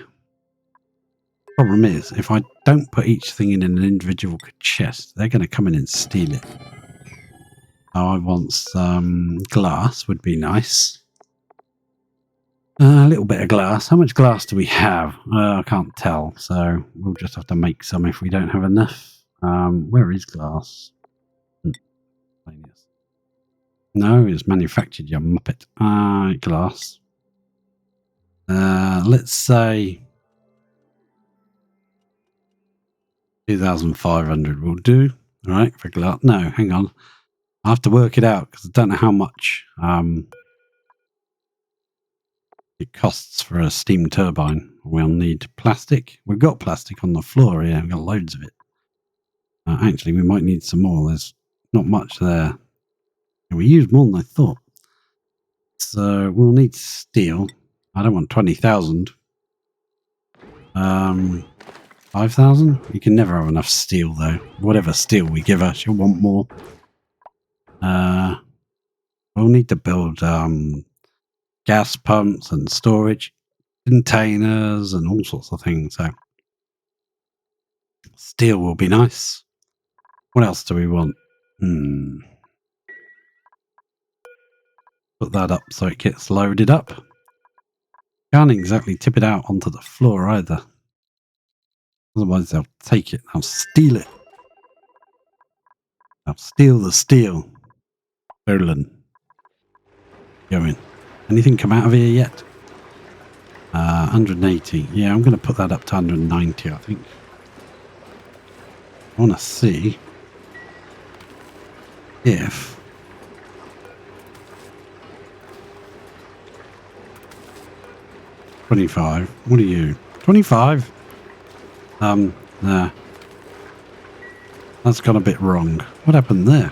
Speaker 1: Problem is, if I don't put each thing in an individual chest, they're going to come in and steal it. Oh, I want some glass, would be nice. A little bit of glass. How much glass do we have? I can't tell, so we'll just have to make some if we don't have enough. Where is glass? No, it's manufactured, you muppet. Glass. Let's say 2,500 will do. All right, for glass. No, hang on. I have to work it out because I don't know how much it costs for a steam turbine. We'll need plastic. We've got plastic on the floor here. We've got loads of it. Actually, we might need some more. There's not much there. We used more than I thought. So we'll need steel. I don't want 20,000. 5,000? You can never have enough steel, though. Whatever steel we give her, she'll want more. We'll need to build gas pumps and storage containers and all sorts of things. So steel will be nice. What else do we want? Put that up so it gets loaded up. Can't exactly tip it out onto the floor either. Otherwise they'll take it. They'll steal it. They'll steal the steel. Stolen. Going. Anything come out of here yet? 180. Yeah, I'm going to put that up to 190, I think. I want to see if 25. What are you? 25? Nah. That's gone a bit wrong. What happened there?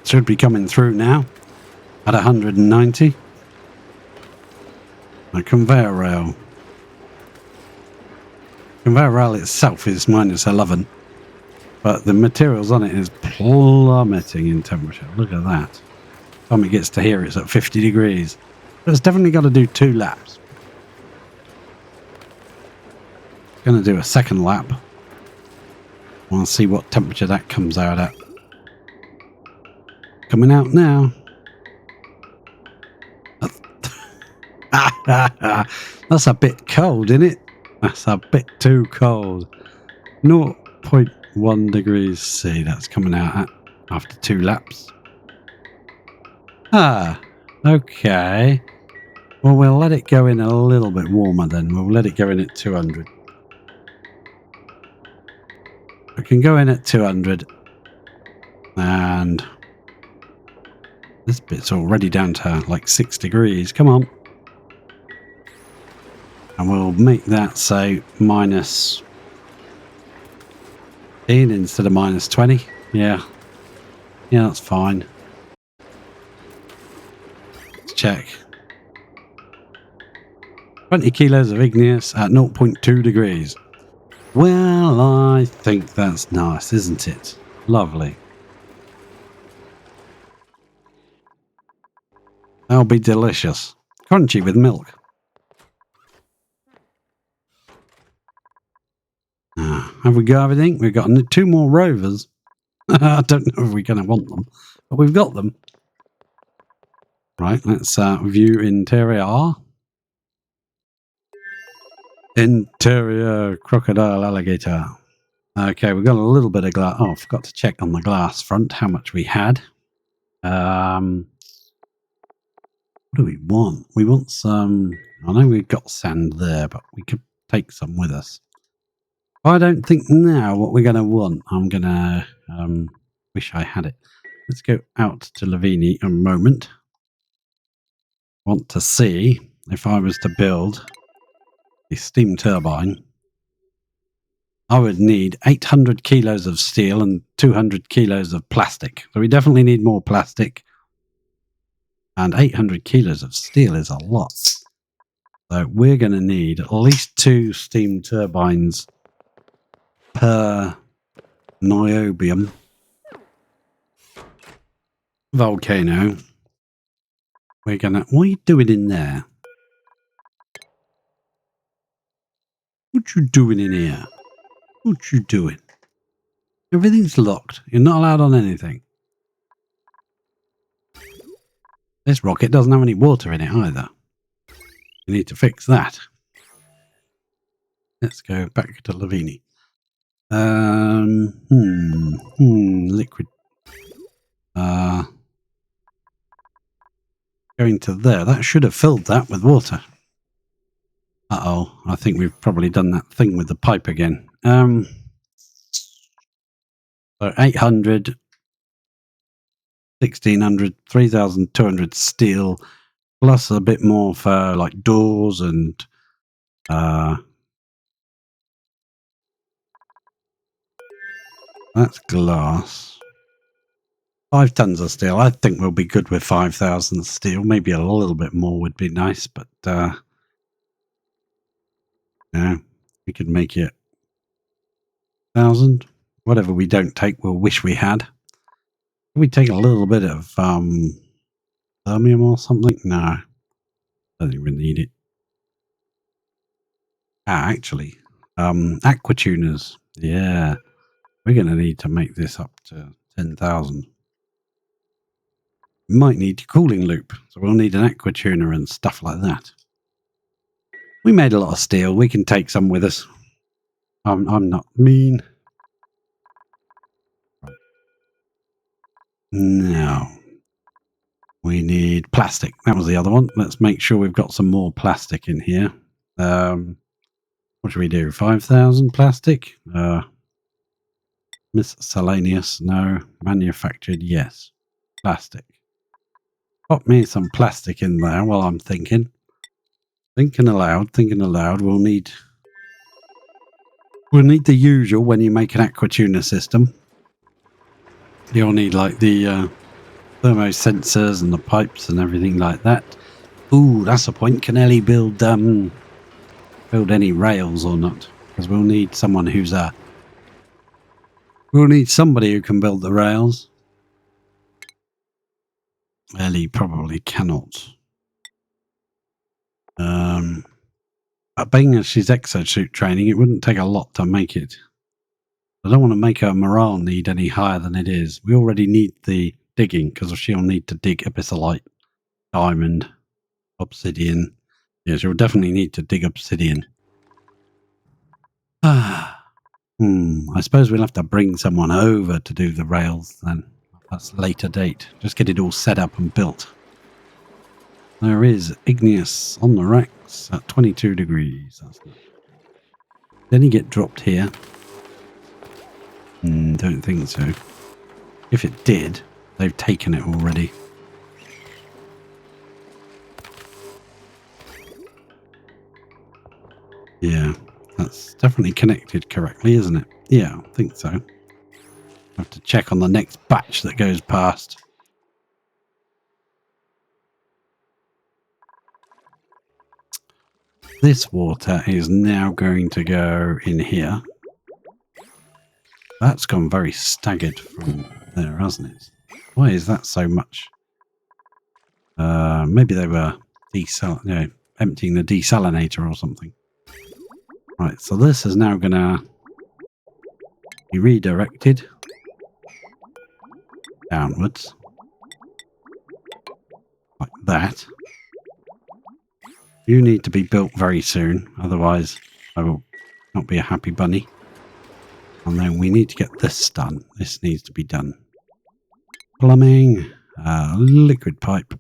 Speaker 1: Should be coming through now at 190. A conveyor rail. Conveyor rail itself is minus 11, but the materials on it is plummeting in temperature. Look at that. By the time it gets to here, it's at 50 degrees. But it's definitely got to do 2 laps. Going to do a second lap. I want to see what temperature that comes out at. Coming out now. That's a bit cold, isn't it? That's a bit too cold. 0.1 degrees C. That's coming out at after 2 laps. Okay. Well, we'll let it go in a little bit warmer then. We'll let it go in at 200. We can go in at 200. And this bit's already down to like 6 degrees. Come on. And we'll make that, say, minus 10 instead of minus 20. Yeah. Yeah, that's fine. Let's check. 20 kilos of igneous at 0.2 degrees. Well, I think that's nice, isn't it? Lovely. That'll be delicious. Crunchy with milk. Have we got everything? We've got 2 more rovers. I don't know if we're going to want them, but we've got them. Right, let's view interior. Interior crocodile alligator. Okay, we've got a little bit of glass. Oh, I forgot to check on the glass front how much we had. What do we want? We want some... I know we've got sand there, but we could take some with us. I don't think now what we're going to want. I'm going to... wish I had it. Let's go out to Lavini a moment. Want to see if I was to build a steam turbine. I would need 800 kilos of steel and 200 kilos of plastic. So we definitely need more plastic. And 800 kilos of steel is a lot. So we're going to need at least 2 steam turbines per niobium volcano. We're going to... What are you doing in there? What you doing in here? What you doing? Everything's locked. You're not allowed on anything. This rocket doesn't have any water in it either. We need to fix that. Let's go back to Lavini. Liquid. Going to there. That should have filled that with water. Uh-oh. I think we've probably done that thing with the pipe again. So 800, 1600, 3200 steel, plus a bit more for like doors and that's glass. 5 tons of steel. I think we'll be good with 5,000 steel. Maybe a little bit more would be nice, but yeah, we could make it 1,000. Whatever we don't take, we'll wish we had. Can we take a little bit of thermium or something? No, don't think we need it. Actually, Aqua tuners. Yeah. We're going to need to make this up to 10,000. We might need a cooling loop. So we'll need an aqua tuner and stuff like that. We made a lot of steel. We can take some with us. I'm not mean. Right. Now, we need plastic. That was the other one. Let's make sure we've got some more plastic in here. What should we do? 5,000 plastic? Miscellaneous? No. Manufactured? Yes. Plastic. Pop me some plastic in there while I'm thinking. Thinking aloud. We'll need the usual when you make an aqua tuner system. You'll need like the thermo sensors and the pipes and everything like that. Ooh, that's a point. Can Ellie build any rails or not? Because we'll need someone who's we'll need somebody who can build the rails. Ellie probably cannot. But being as she's exosuit training, it wouldn't take a lot to make it. I don't want to make her morale need any higher than it is. We already need the digging because she'll need to dig abyssalite, diamond, obsidian. Yeah, she'll definitely need to dig obsidian. I suppose we'll have to bring someone over to do the rails then. That's later date. Just get it all set up and built. There is igneous on the racks at 22 degrees. Then he get dropped here. Don't think so. If it did, they've taken it already. Yeah, that's definitely connected correctly, isn't it? Yeah, I think so. Have to check on the next batch that goes past. This water is now going to go in here. That's gone very staggered from there, hasn't it? Why is that so much? Maybe they were emptying the desalinator or something. Right, so this is now going to be redirected downwards. Like that. You need to be built very soon, otherwise I will not be a happy bunny. And then we need to get this done. This needs to be done. Plumbing, liquid pipe.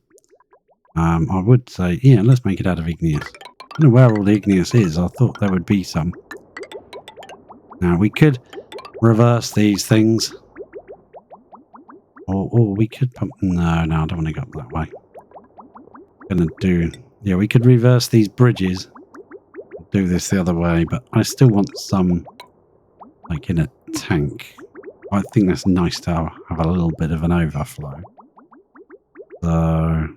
Speaker 1: I would say, yeah, let's make it out of igneous. I don't know where all the igneous is. I thought there would be some. Now we could reverse these things. Or we could pump... No, I don't want to go up that way. Yeah, we could reverse these bridges. Do this the other way, but I still want some, like in a tank. I think that's nice to have a little bit of an overflow. So...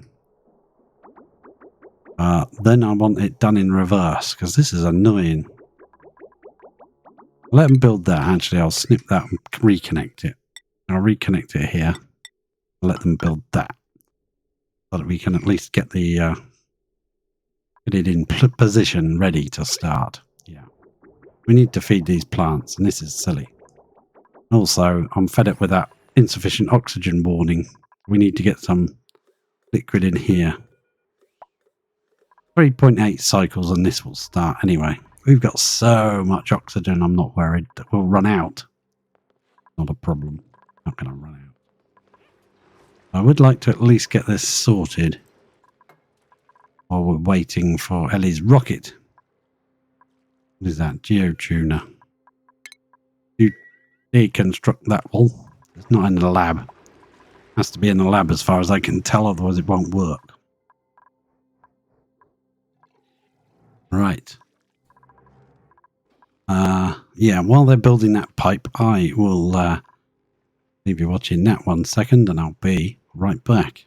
Speaker 1: then I want it done in reverse, because this is annoying. Let them build that. Actually, I'll snip that and reconnect it. I'll reconnect it here. Let them build that. So that we can at least get the... get it in position, ready to start. Yeah. We need to feed these plants, and this is silly. Also, I'm fed up with that insufficient oxygen warning. We need to get some liquid in here. 3.8 cycles and this will start anyway. We've got so much oxygen, I'm not worried that we'll run out. Not a problem. Not going to run out. I would like to at least get this sorted while we're waiting for Ellie's rocket. What is that? Geotuner. You deconstruct that all. It's not in the lab. Has to be in the lab as far as I can tell, otherwise it won't work. Right. Yeah, while they're building that pipe, I will leave you watching that 1 second and I'll be right back.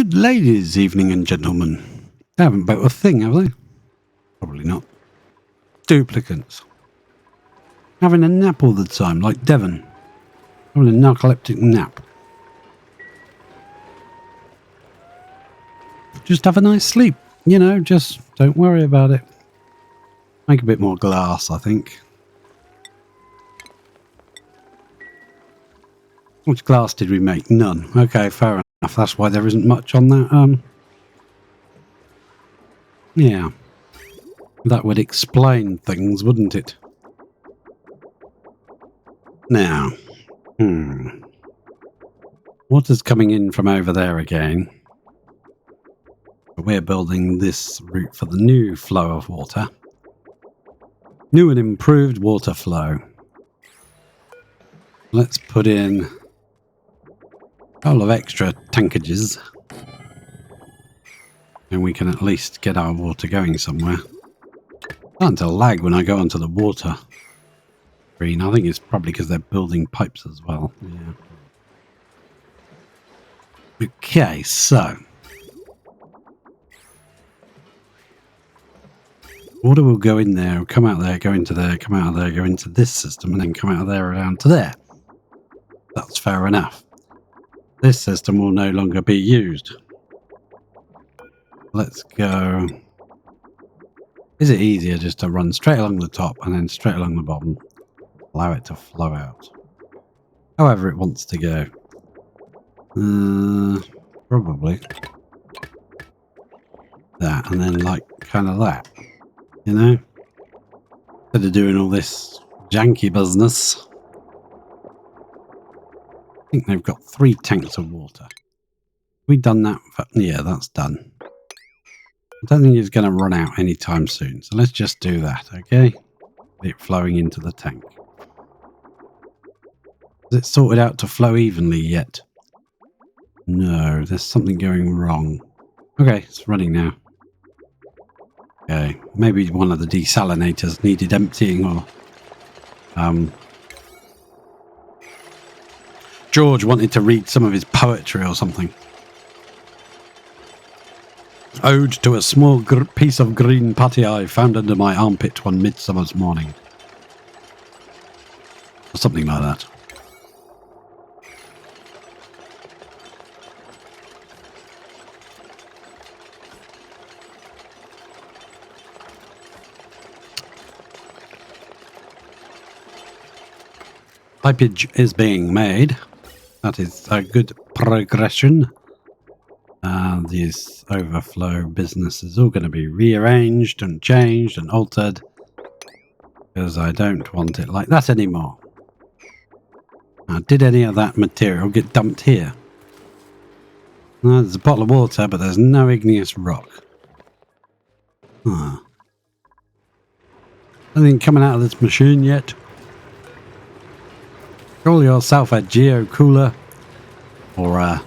Speaker 1: Good ladies, evening and gentlemen. They haven't built a thing, have they? Probably not. Duplicants. Having a nap all the time, like Devon. Having a narcoleptic nap. Just have a nice sleep. You know, just don't worry about it. Make a bit more glass, I think. Which glass did we make? None. Okay, fair enough. That's why there isn't much on that. Yeah. That would explain things, wouldn't it? Now. Water's coming in from over there again. We're building this route for the new flow of water. New and improved water flow. Let's put in a couple of extra tankages. And we can at least get our water going somewhere. Starting to lag when I go onto the water screen. I think it's probably because they're building pipes as well. Yeah. Okay, so water will go in there, come out there, go into there, come out of there, go into this system, and then come out of there around to there. That's fair enough. This system will no longer be used. Let's go. Is it easier just to run straight along the top and then straight along the bottom? Allow it to flow out. However it wants to go. Probably. That, and then like kind of that. You know? Instead of doing all this janky business. I think they've got 3 tanks of water. We've done that. Yeah, that's done. I don't think it's going to run out anytime soon. So let's just do that, okay? Get it flowing into the tank. Is it sorted out to flow evenly yet? No, there's something going wrong. Okay, it's running now. Okay, maybe one of the desalinators needed emptying, or George wanted to read some of his poetry or something. Ode to a small piece of green putty I found under my armpit one midsummer's morning. Or something like that. Pipage is being made. That is a good progression. This overflow business is all going to be rearranged and changed and altered. Because I don't want it like that anymore. Now, did any of that material get dumped here? No, there's a bottle of water, but there's no igneous rock. Anything coming out of this machine yet? Call yourself a geocooler or a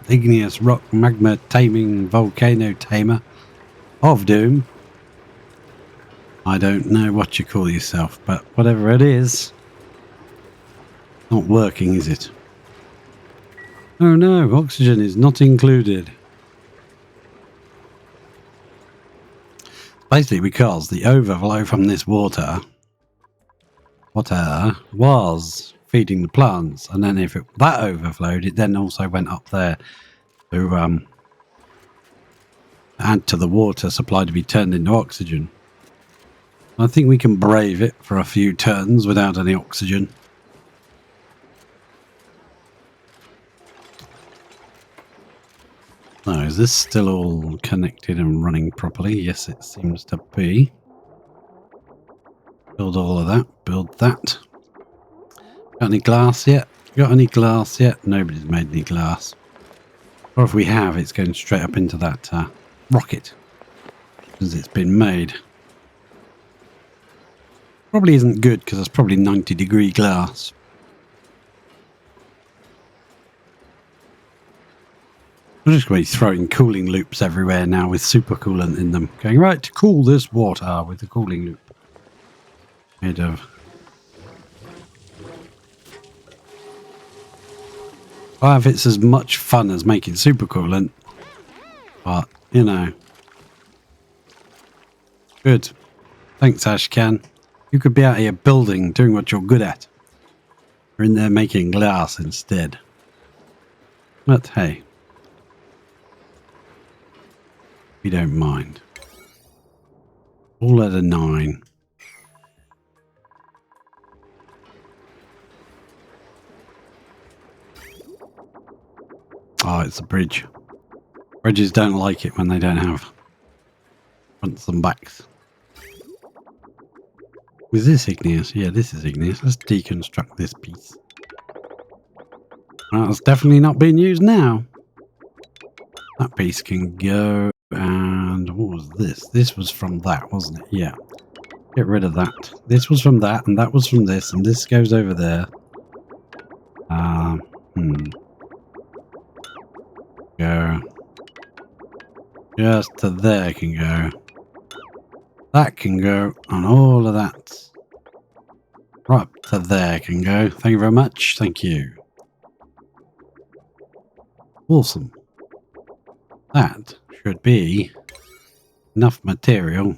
Speaker 1: igneous rock magma taming volcano tamer of doom. I don't know what you call yourself, but whatever it is, not working, is it? Oh no, oxygen is not included. Basically because the overflow from this water was feeding the plants, and then if that overflowed, it then also went up there to add to the water supply to be turned into oxygen. I think we can brave it for a few turns without any oxygen. Now, is this still all connected and running properly? Yes, it seems to be. Build all of that. Build that. Got any glass yet? Got any glass yet? Nobody's made any glass. Or if we have, it's going straight up into that rocket. Because it's been made. Probably isn't good because it's probably 90-degree glass. I'm just going to be throwing cooling loops everywhere now with supercoolant in them. Going, right, cool this water with the cooling loop. Made of Well, if it's as much fun as making supercoolant, but, you know. Good. Thanks, Ashcan. You could be out here building, doing what you're good at. You're in there making glass instead. But hey, we don't mind. All at a 9. Oh, it's a bridge. Bridges don't like it when they don't have fronts and backs. Is this igneous? Yeah, this is igneous. Let's deconstruct this piece. Well, it's definitely not being used now. That piece can go. And what was this? This was from that, wasn't it? Yeah. Get rid of that. This was from that, and that was from this, and this goes over there. Go. Just to there can go. That can go, and all of that. Right up to there can go. Thank you very much. Thank you. Awesome. That should be enough material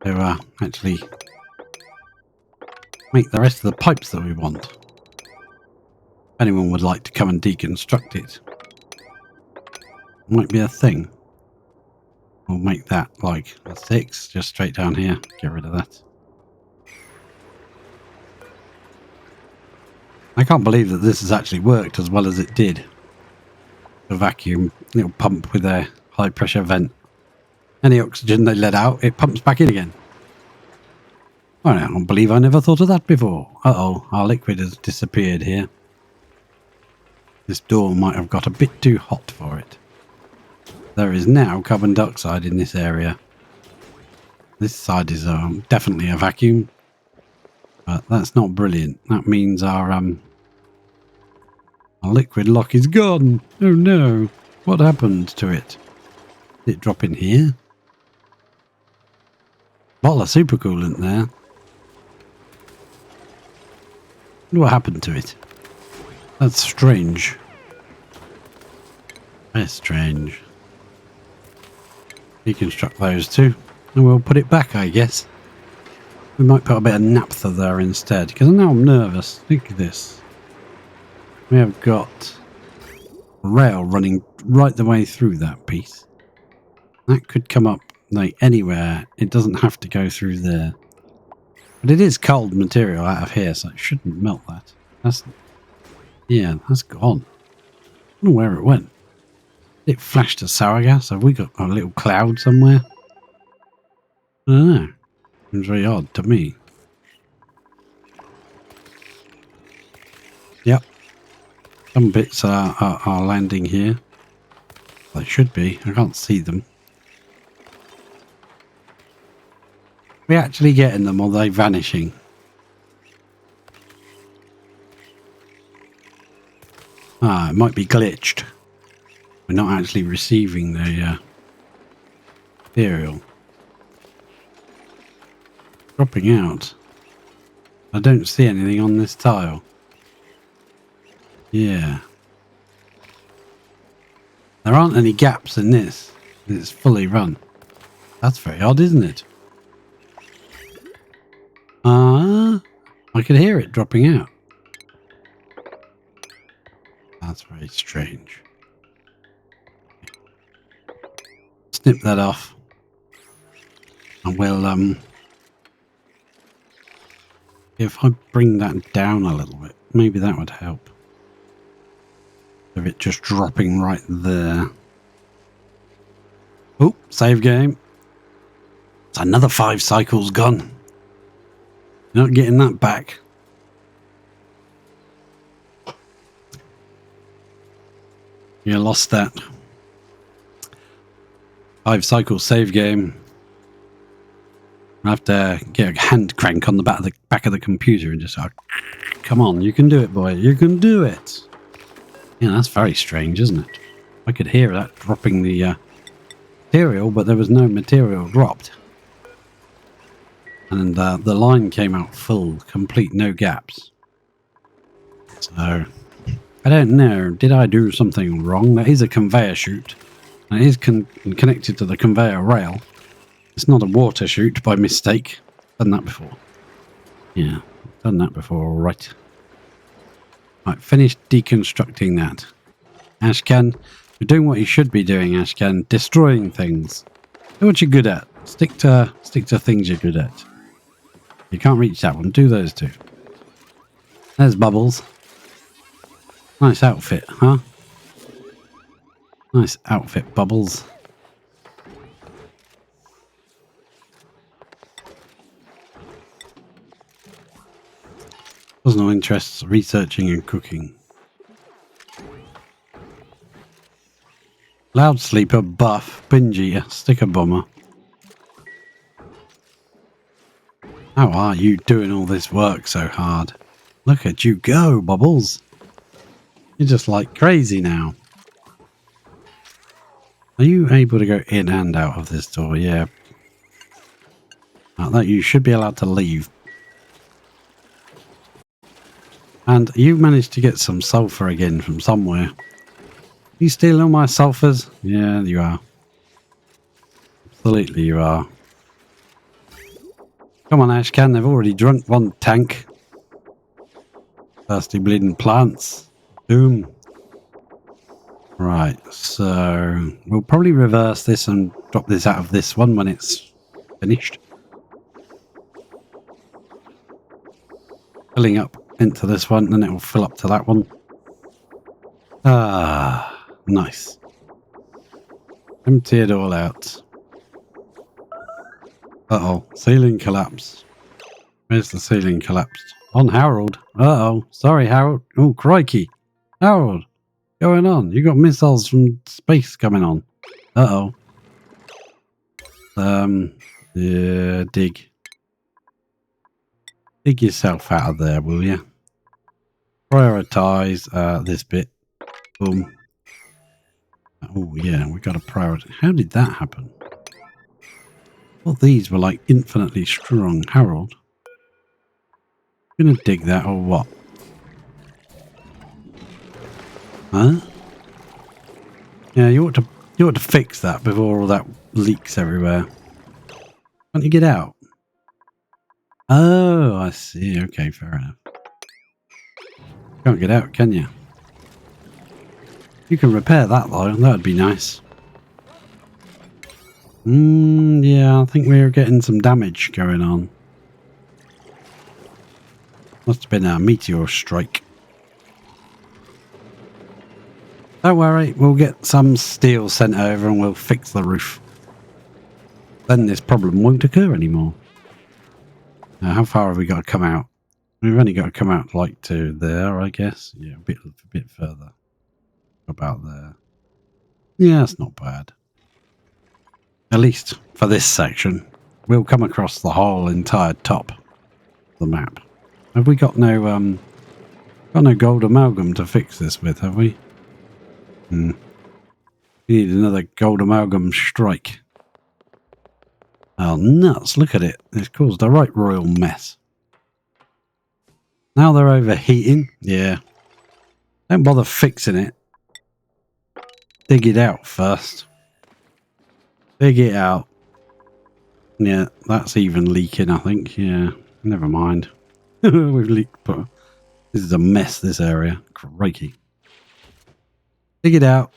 Speaker 1: to actually make the rest of the pipes that we want. If anyone would like to come and deconstruct it, might be a thing. We'll make that like a 6, just straight down here. Get rid of that. I can't believe that this has actually worked as well as it did. The vacuum little pump with a high pressure vent. Any oxygen they let out, it pumps back in again. I don't believe I never thought of that before. Uh-oh, our liquid has disappeared here. This door might have got a bit too hot for it. There is now carbon dioxide in this area. This side is definitely a vacuum. But that's not brilliant. That means our liquid lock is gone. Oh no. What happened to it? Did it drop in here? Bottle of supercoolant there. What happened to it? That's strange. Very strange. Deconstruct those two. And we'll put it back, I guess. We might put a bit of naphtha there instead, because now I'm nervous. Think of this. We have got a rail running right the way through that piece. That could come up like anywhere. It doesn't have to go through there. But it is cold material out of here, so it shouldn't melt that. Yeah, that's gone. I don't know where it went. It flashed to sour gas. Have we got a little cloud somewhere? I don't know. Seems very odd to me. Yep. Some bits are landing here. They should be. I can't see them. Are we actually getting them, or are they vanishing? Ah, it might be glitched. We're not actually receiving the material. Dropping out. I don't see anything on this tile. Yeah. There aren't any gaps in this. It's fully run. That's very odd, isn't it? I could hear it dropping out. That's very strange. Snip that off. And we'll, if I bring that down a little bit, maybe that would help. Of it just dropping right there. Oh, save game. It's another 5 cycles gone. Not getting that back. You lost that. 5 cycles save game. I have to get a hand crank on the back of the computer and just come on, you can do it, boy. You can do it. Yeah, that's very strange, isn't it? I could hear that dropping the material, but there was no material dropped. And the line came out full, complete, no gaps. So, I don't know. Did I do something wrong? That is a conveyor chute. And it is connected to the conveyor rail. It's not a water chute by mistake. Done that before. Yeah, done that before, all right. Right, finish deconstructing that. Ashcan, you're doing what you should be doing, Ashcan. Destroying things. Do what you're good at. Stick to things you're good at. You can't reach that one. Do those two. There's Bubbles. Nice outfit, huh? Nice outfit, Bubbles. Personal interests, researching and cooking. Loud sleeper, buff, binge eater, sticker bomber. How are you doing all this work so hard? Look at you go, Bubbles. You're just like crazy now. Are you able to go in and out of this door? Yeah. That you should be allowed to leave. And you managed to get some sulfur again from somewhere. You stealing all my sulfurs? Yeah, you are. Absolutely you are. Come on, Ashcan, they've already drunk one tank. Thirsty bleeding plants. Boom. Right, so we'll probably reverse this and drop this out of this one when it's finished. Filling up into this one, then it will fill up to that one. Ah, nice. Empty it all out. Uh-oh, ceiling collapsed. Where's the ceiling collapsed? On Harold. Uh-oh, sorry Harold. Oh, crikey. Harold, going on? You got missiles from space coming on. Uh-oh. Yeah, dig. Dig yourself out of there, will you? Prioritize this bit. Boom. Oh, yeah, we got to prioritize. How did that happen? Well, these were like infinitely strong. Harold, gonna dig that or what? Huh? Yeah, you ought to fix that before all that leaks everywhere. Can't you get out? Oh, I see. Okay, fair enough. Can't get out, can you? You can repair that though. That'd be nice. Yeah, I think we're getting some damage going on. Must have been a meteor strike. Don't worry, we'll get some steel sent over and we'll fix the roof. Then this problem won't occur anymore. Now, how far have we got to come out? We've only got to come out like to there, I guess. Yeah, a bit further. About there. Yeah, that's not bad. At least for this section. We'll come across the whole entire top of the map. Have we got no gold amalgam to fix this with, have we? We need another gold amalgam strike. Oh, nuts. Look at it. It's caused a right royal mess. Now they're overheating. Yeah. Don't bother fixing it. Dig it out first. Dig it out. Yeah, that's even leaking, I think. Yeah, never mind. We've leaked. But this is a mess, this area. Crikey. Dig it out.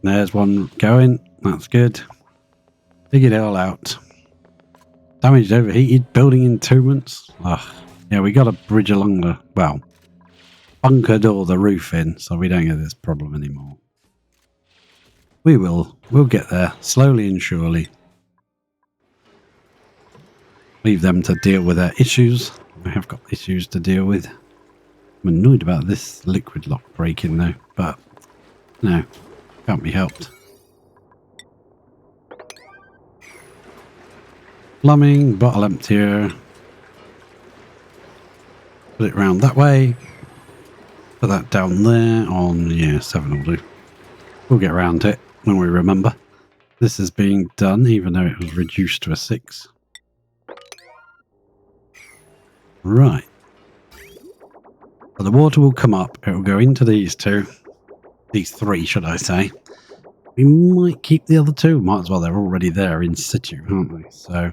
Speaker 1: There's one going. That's good. Dig it all out. Damaged, overheated, building entombments. Ugh. Yeah, we got a bridge along the, well, bunkered all the roof in, so we don't get this problem anymore. We'll get there, slowly and surely. Leave them to deal with their issues. I have got issues to deal with. I'm annoyed about this liquid lock breaking though, but no, can't be helped. Plumbing, bottle emptier. Put it round that way. Put that down there on, yeah, 7 will do. We'll get around to it when we remember. This is being done, even though it was reduced to a 6. Right. the water will come up. It will go into these two. These three, should I say. We might keep the other two. Might as well. They're already there in situ, aren't they? So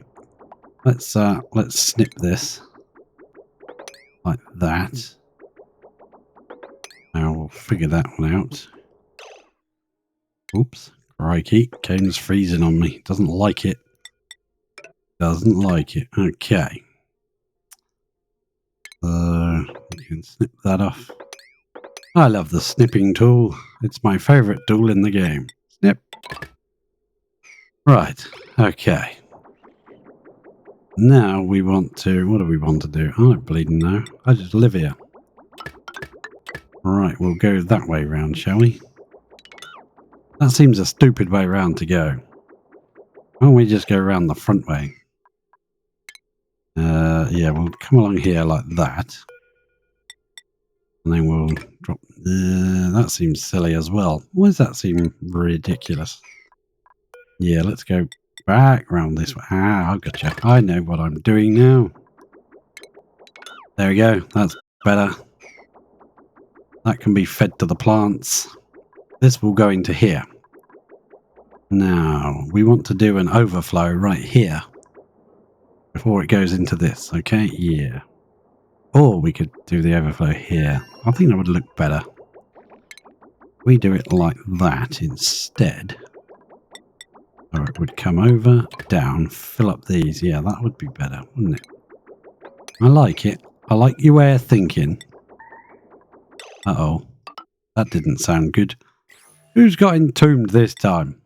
Speaker 1: let's snip this like that. Now we'll figure that one out. Oops. Crikey. Kane's freezing on me. Doesn't like it. Doesn't like it. Okay. So we can snip that off. I love the snipping tool. It's my favourite tool in the game. Snip. Right. Okay. Now we want to... What do we want to do? I don't bleeding know. I just live here. Right, we'll go that way round, shall we? That seems a stupid way round to go. Why don't we just go around the front way? Yeah, we'll come along here like that. And then we'll drop... that seems silly as well. Why does that seem ridiculous? Yeah, let's go back round this way. Ah, I gotcha. I know what I'm doing now. There we go. That's better. That can be fed to the plants. This will go into here. Now, we want to do an overflow right here before it goes into this, okay? Yeah. Or we could do the overflow here. I think that would look better. We do it like that instead. Or it would come over, down, fill up these. Yeah, that would be better, wouldn't it? I like it. I like your way of thinking. Uh-oh. That didn't sound good. Who's got entombed this time?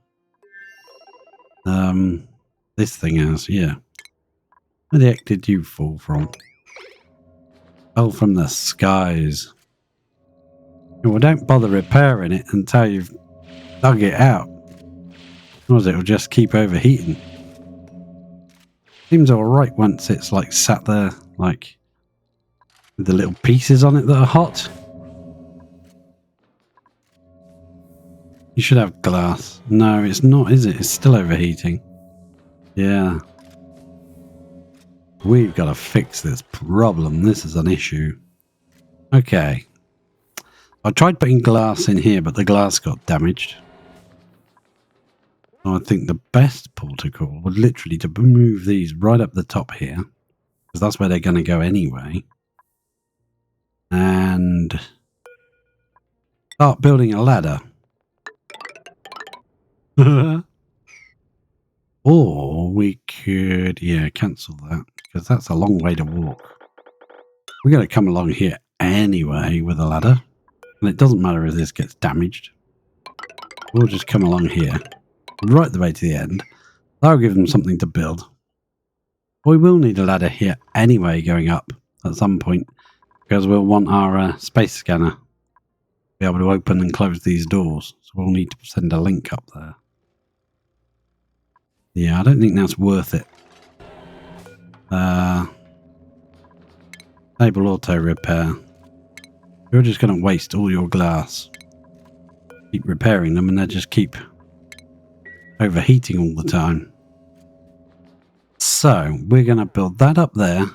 Speaker 1: This thing has, yeah. Where the heck did you fall from? Fell from the skies. Well, don't bother repairing it until you've dug it out. Otherwise it'll just keep overheating. Seems alright once it's like sat there, like with the little pieces on it that are hot. You should have glass. No, it's not, is it? It's still overheating. Yeah. We've got to fix this problem. This is an issue. Okay. I tried putting glass in here, but the glass got damaged. So I think the best protocol would literally to move these right up the top here, because that's where they're going to go anyway. And start building a ladder. Or we could, yeah, cancel that, because that's a long way to walk. We're going to come along here anyway with a ladder, and it doesn't matter if this gets damaged. We'll just come along here, right the way to the end. That'll give them something to build. We will need a ladder here anyway going up at some point, because we'll want our space scanner to be able to open and close these doors. So we'll need to send a link up there. Yeah, I don't think that's worth it. Enable auto repair. You're just going to waste all your glass. Keep repairing them and they just keep overheating all the time. So, we're going to build that up there. And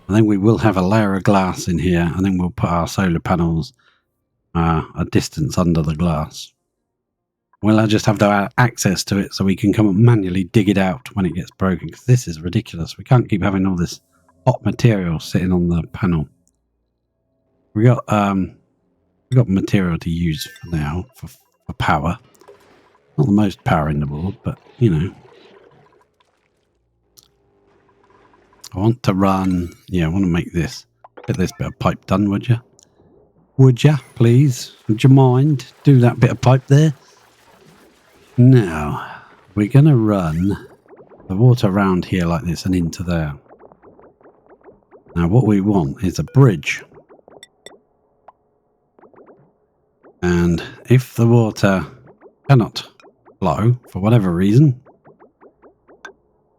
Speaker 1: then we will have a layer of glass in here. And then we'll put our solar panels a distance under the glass. Well, I just have to have access to it so we can come and manually dig it out when it gets broken. Because this is ridiculous. We can't keep having all this hot material sitting on the panel. We got material to use for now for power. Not the most power in the world, but you know. I want to run. Yeah, I want to make this. Get this bit of pipe done, would you? Would you, please? Would you mind? Do that bit of pipe there. Now, we're going to run the water around here like this and into there. Now, what we want is a bridge. And if the water cannot flow, for whatever reason,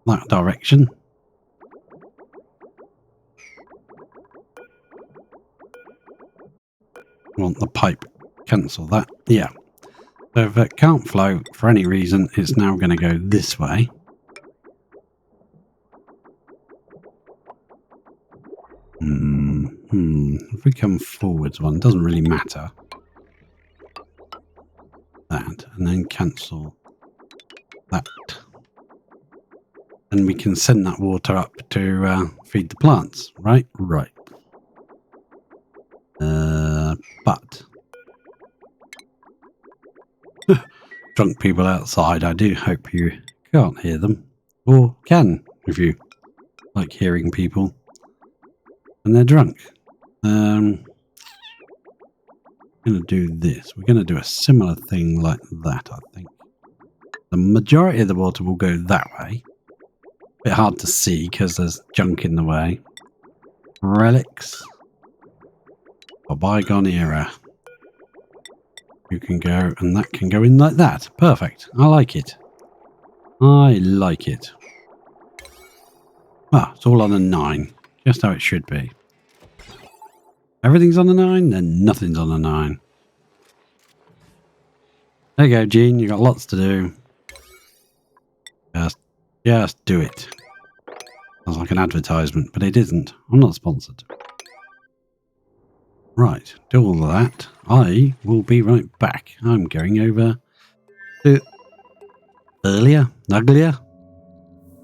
Speaker 1: that direction, we want the pipe. Cancel that. Yeah. So if it can't flow for any reason, it's now going to go this way. If we come forwards one, doesn't really matter. That, and then cancel that. And we can send that water up to feed the plants, right? Right. But drunk people outside, I do hope you can't hear them. Or can, if you like hearing people when they're drunk. I'm going to do this. We're going to do a similar thing like that, I think. The majority of the water will go that way. Bit hard to see because there's junk in the way. Relics. A bygone era. You can go, and that can go in like that. Perfect. I like it. I like it. Ah, it's all on a 9. Just how it should be. Everything's on a 9, then nothing's on a 9. There you go, Gene. You got lots to do. Just do it. Sounds like an advertisement, but it isn't. I'm not sponsored. Right, do all of that. I will be right back. I'm going over to uglier.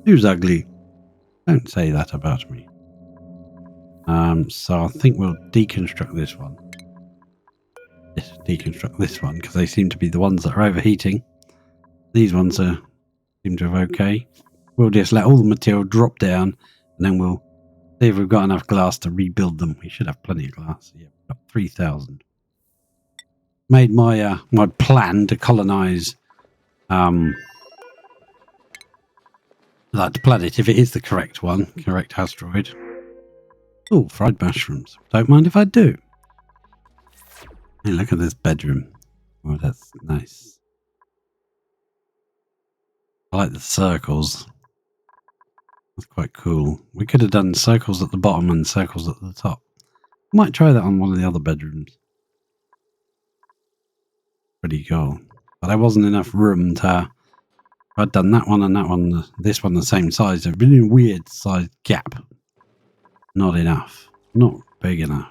Speaker 1: Who's ugly? Don't say that about me. So I think we'll deconstruct this one. Yes, deconstruct this one because they seem to be the ones that are overheating. These ones seem to have okay. We'll just let all the material drop down, and then we'll see if we've got enough glass to rebuild them. We should have plenty of glass. Yeah, we've got 3,000. Made my my plan to colonize that planet, if it is the correct one, correct asteroid. Oh, fried mushrooms. Don't mind if I do. Hey, look at this bedroom. Oh, that's nice. I like the circles. That's quite cool. We could have done circles at the bottom and circles at the top. Might try that on one of the other bedrooms. Pretty cool. But there wasn't enough room to... I'd done that one and that one, this one the same size. There'd been a weird size gap. Not enough. Not big enough.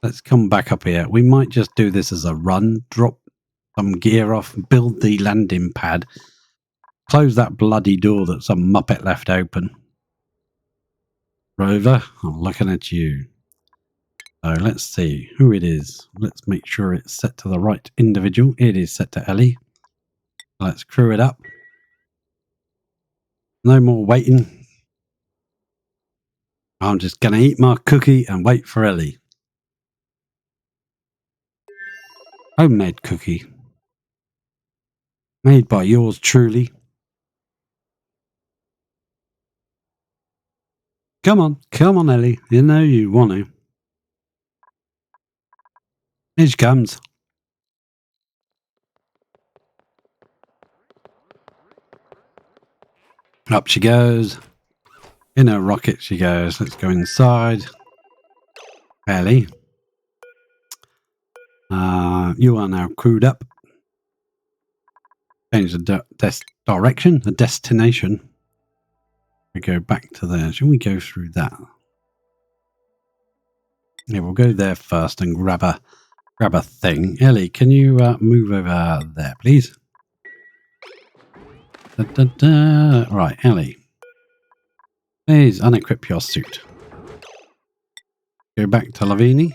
Speaker 1: Let's come back up here. We might just do this as a run. Drop some gear off. Build the landing pad. Close that bloody door that some muppet left open. Rover, I'm looking at you. So let's see who it is. Let's make sure it's set to the right individual. It is set to Ellie. Let's crew it up. No more waiting. I'm just going to eat my cookie and wait for Ellie. Homemade cookie. Made by yours truly. Come on, Ellie. You know you want to. Here she comes. Up she goes. In her rocket she goes. Let's go inside. Ellie. You are now crewed up. Change the direction, the destination. We go back to there. Shall we go through that? Yeah, we'll go there first and grab a thing. Ellie, can you move over there, please? Da, da, da. Right, Ellie. Please unequip your suit. Go back to Lavini.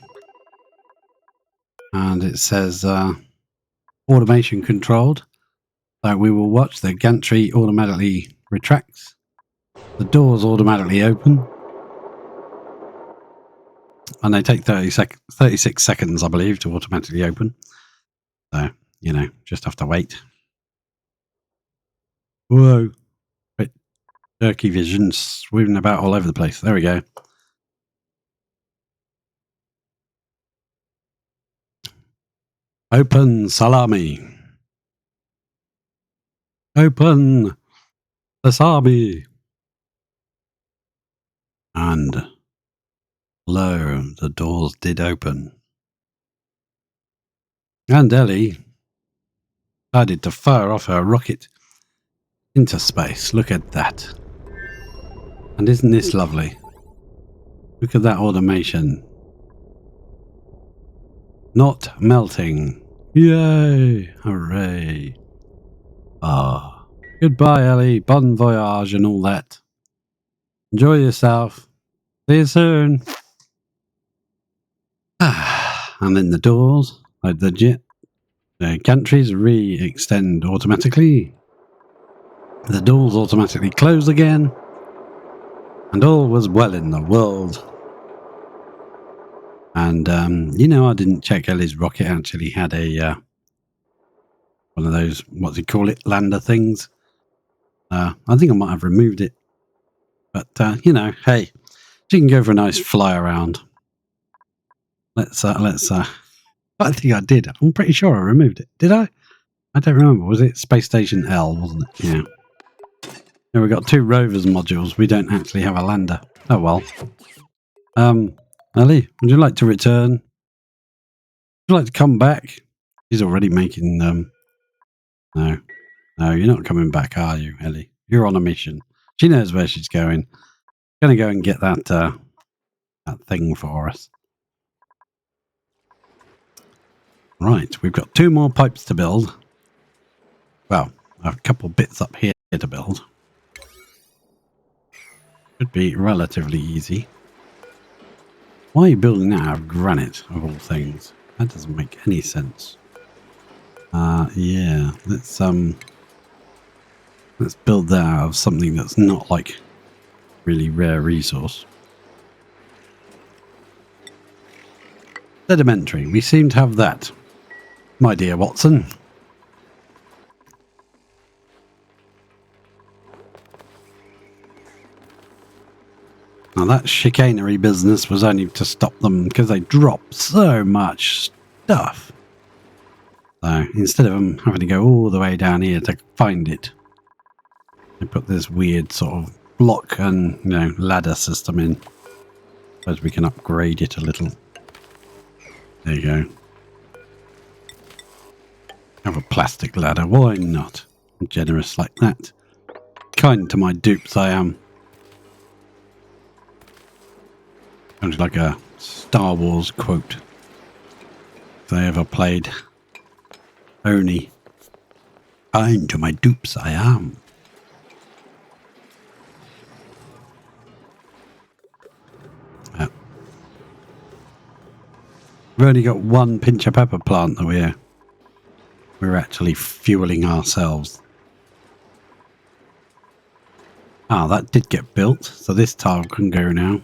Speaker 1: And it says automation controlled. So we will watch the gantry automatically retracts. The doors automatically open. And they take 36 seconds, I believe, to automatically open. So, you know, just have to wait. Whoa. Bit jerky vision swimming about all over the place. There we go. Open salami. Open sesame. And lo, the doors did open. And Ellie decided to fire off her rocket into space. Look at that. And isn't this lovely? Look at that automation. Not melting. Yay! Hooray! Ah. Goodbye, Ellie. Bon voyage and all that. Enjoy yourself. See you soon. And in the doors, like legit. The countries re-extend automatically. The doors automatically close again. And all was well in the world. And, I didn't check Ellie's rocket actually had a, one of those, what do you call it, lander things. I think I might have removed it. But, hey, she can go for a nice fly around. Let's, I think I did. I'm pretty sure I removed it. Did I? I don't remember. Was it Space Station L, wasn't it? Yeah. Here we got 2 rovers modules. We don't actually have a lander. Oh, well. Ellie, would you like to return? Would you like to come back? She's already making, No, you're not coming back, are you, Ellie? You're on a mission. She knows where she's going. Gonna go and get that, that thing for us. Right, we've got 2 more pipes to build. Well, a couple bits up here to build. Should be relatively easy. Why are you building that out of granite, of all things? That doesn't make any sense. Yeah, let's build that out of something that's not like really rare resource. Sedimentary, we seem to have that, my dear Watson. Now that chicanery business was only to stop them because they dropped so much stuff. So instead of them having to go all the way down here to find it, they put this weird sort of block and, ladder system in. Suppose we can upgrade it a little. There you go. Have a plastic ladder, why not? I'm generous like that. Kind to my dupes I am. Sounds like a Star Wars quote. If they ever played Oni. Kind to my dupes I am. We've only got 1 pinch of pepper plant that we're actually fueling ourselves. That did get built, so this tile can go now.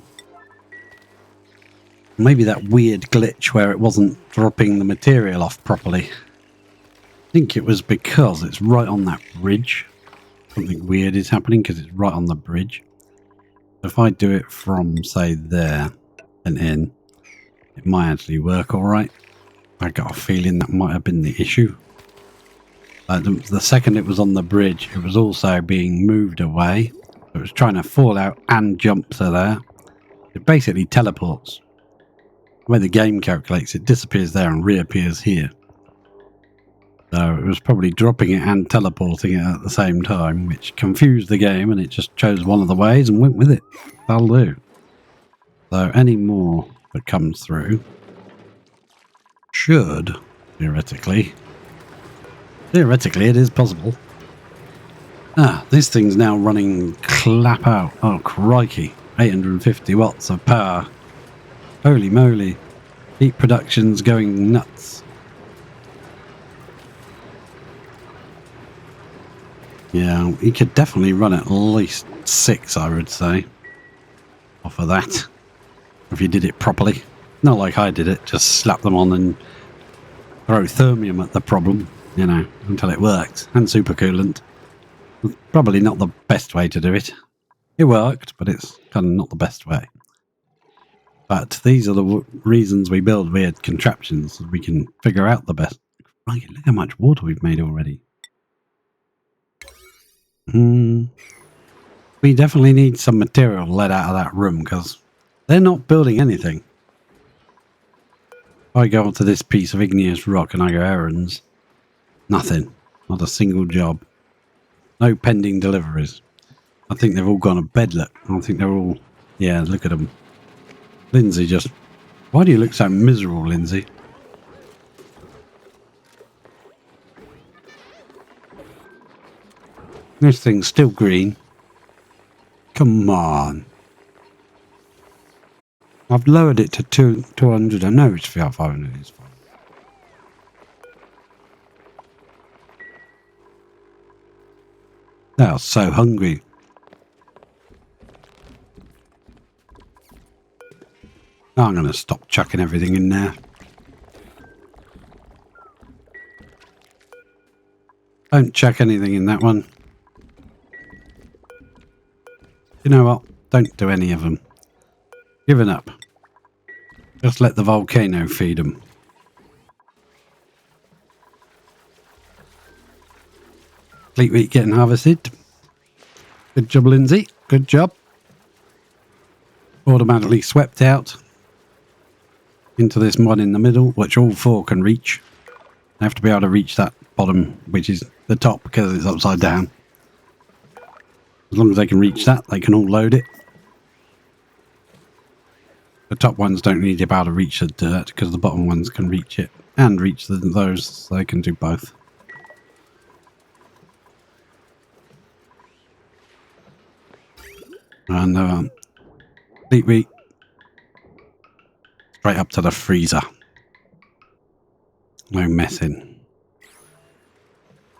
Speaker 1: Maybe that weird glitch where it wasn't dropping the material off properly. I think it was because it's right on that bridge. Something weird is happening because it's right on the bridge. If I do it from, say, there and in, it might actually work alright. I got a feeling that might have been the issue. The second it was on the bridge, it was also being moved away. It was trying to fall out and jump to there. It basically teleports. The way the game calculates, it disappears there and reappears here. So it was probably dropping it and teleporting it at the same time, which confused the game, and it just chose one of the ways and went with it. That'll do. So any more that comes through should, theoretically it is possible. This thing's now running clap out. Oh crikey, 850 watts of power. Holy moly, heat production's going nuts. Yeah, you could definitely run at least 6, I would say, off of that, if you did it properly. Not like I did it, just slap them on and throw thermium at the problem, until it works, and supercoolant. Probably not the best way to do it. It worked, but it's kind of not the best way. But these are the reasons we build weird contraptions, so we can figure out the best. Right, look how much water we've made already. We definitely need some material let out of that room, because they're not building anything. If I go onto this piece of igneous rock and I go errands, nothing. Not a single job. No pending deliveries. I think they've all gone to bed, look. I think they're all... Yeah, look at them. Lindsay just... Why do you look so miserable, Lindsay? This thing's still green. Come on. I've lowered it to 200. I know it's 500. It's fine. They are so hungry. I'm going to stop chucking everything in there. Don't chuck anything in that one. You know what? Don't do any of them. Giving up. Just let the volcano feed them. Fleet wheat getting harvested. Good job, Lindsay. Good job. Automatically swept out into this mod in the middle, which all four can reach. They have to be able to reach that bottom, which is the top because it's upside down. As long as they can reach that, they can all load it. The top ones don't need to be able to reach the dirt because the bottom ones can reach it and reach those, so they can do both. And fleet wheat straight up to the freezer. No messing.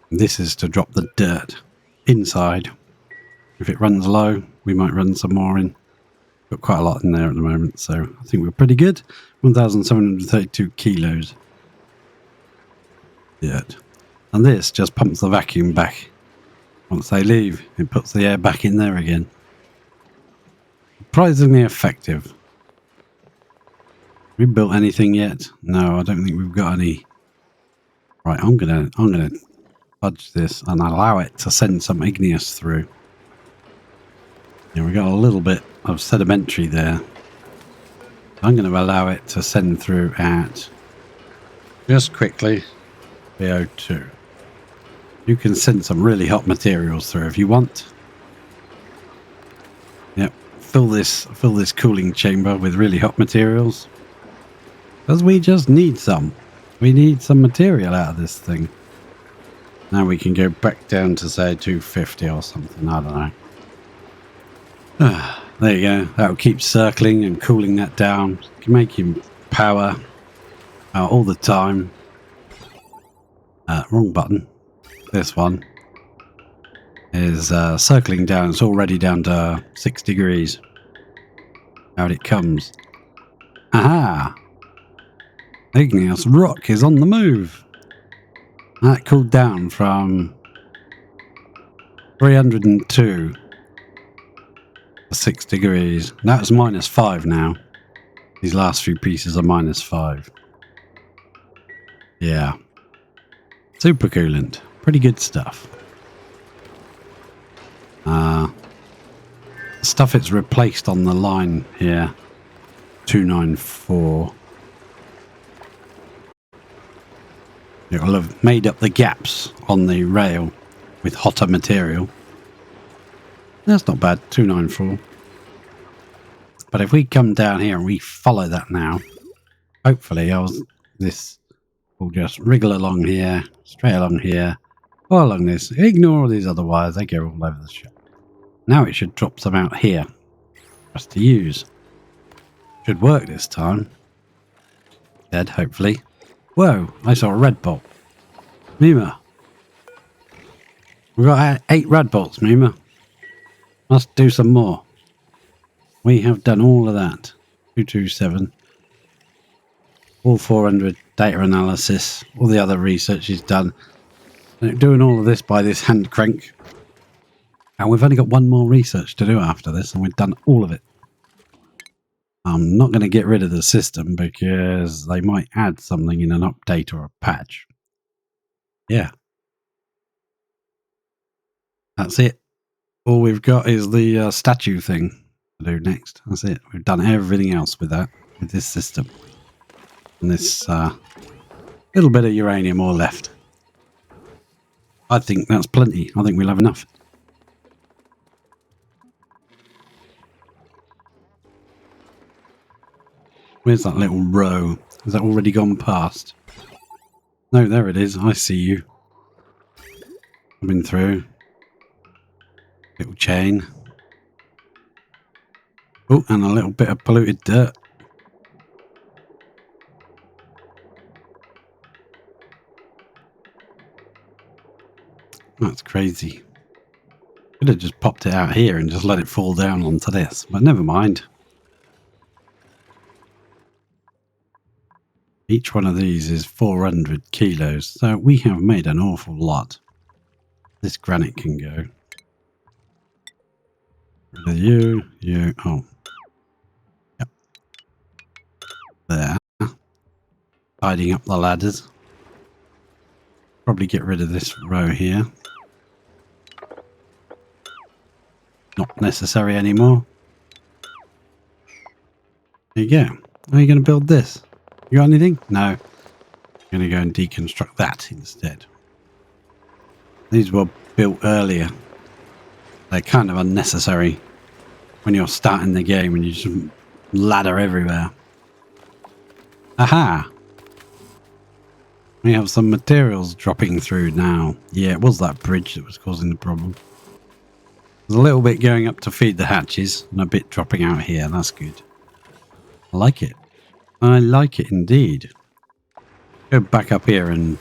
Speaker 1: This is to drop the dirt inside. If it runs low, we might run some more in. Got quite a lot in there at the moment, so I think we're pretty good. 1,732 kilos. Dirt. And this just pumps the vacuum back. Once they leave, it puts the air back in there again. Surprisingly effective. We built anything yet? No, I don't think we've got any. Right, I'm gonna fudge this and allow it to send some igneous through. Yeah, we got a little bit of sedimentary there. I'm going to allow it to send through at just quickly VO2. You can send some really hot materials through if you want. Yep, fill this cooling chamber with really hot materials. Because we just need some. We need some material out of this thing. Now we can go back down to say 250 or something, I don't know. There you go. That'll keep circling and cooling that down. You can make him power all the time. Wrong button. This one is circling down. It's already down to 6 degrees. Out it comes. Aha! Igneous rock is on the move. That cooled down from 302 to 6 degrees. That's -5 now. These last few pieces are -5. Yeah. Supercoolant. Pretty good stuff. Stuff it's replaced on the line here. 294. It'll have made up the gaps on the rail with hotter material. That's not bad, 294. But if we come down here and we follow that now, hopefully this will just wriggle along here, straight along here, or along this. Ignore all these other wires, they go all over the shop. Now it should drop some out here for us to use. Should work this time. Dead, hopefully. Whoa, I saw a red bolt. Mima. We've got 8 red bolts, Mima. Must do some more. We have done all of that. 227. All 400 data analysis. All the other research is done. And doing all of this by this hand crank. And we've only got one more research to do after this, and we've done all of it. I'm not going to get rid of the system because they might add something in an update or a patch. Yeah. That's it. All we've got is the statue thing to do next. That's it. We've done everything else with that, with this system. And this little bit of uranium all left. I think that's plenty. I think we'll have enough. Where's that little row? Has that already gone past? No, there it is. I see you. Coming through. Little chain. Oh, and a little bit of polluted dirt. That's crazy. Could have just popped it out here and just let it fall down onto this, but never mind. Each one of these is 400 kilos, so we have made an awful lot. This granite can go. You, oh. Yep. There. Tidying up the ladders. Probably get rid of this row here. Not necessary anymore. There you go. How are you going to build this? You got anything? No. I'm going to go and deconstruct that instead. These were built earlier. They're kind of unnecessary when you're starting the game and you just ladder everywhere. Aha! We have some materials dropping through now. Yeah, it was that bridge that was causing the problem. There's a little bit going up to feed the hatches and a bit dropping out here. That's good. I like it. I like it indeed. Go back up here and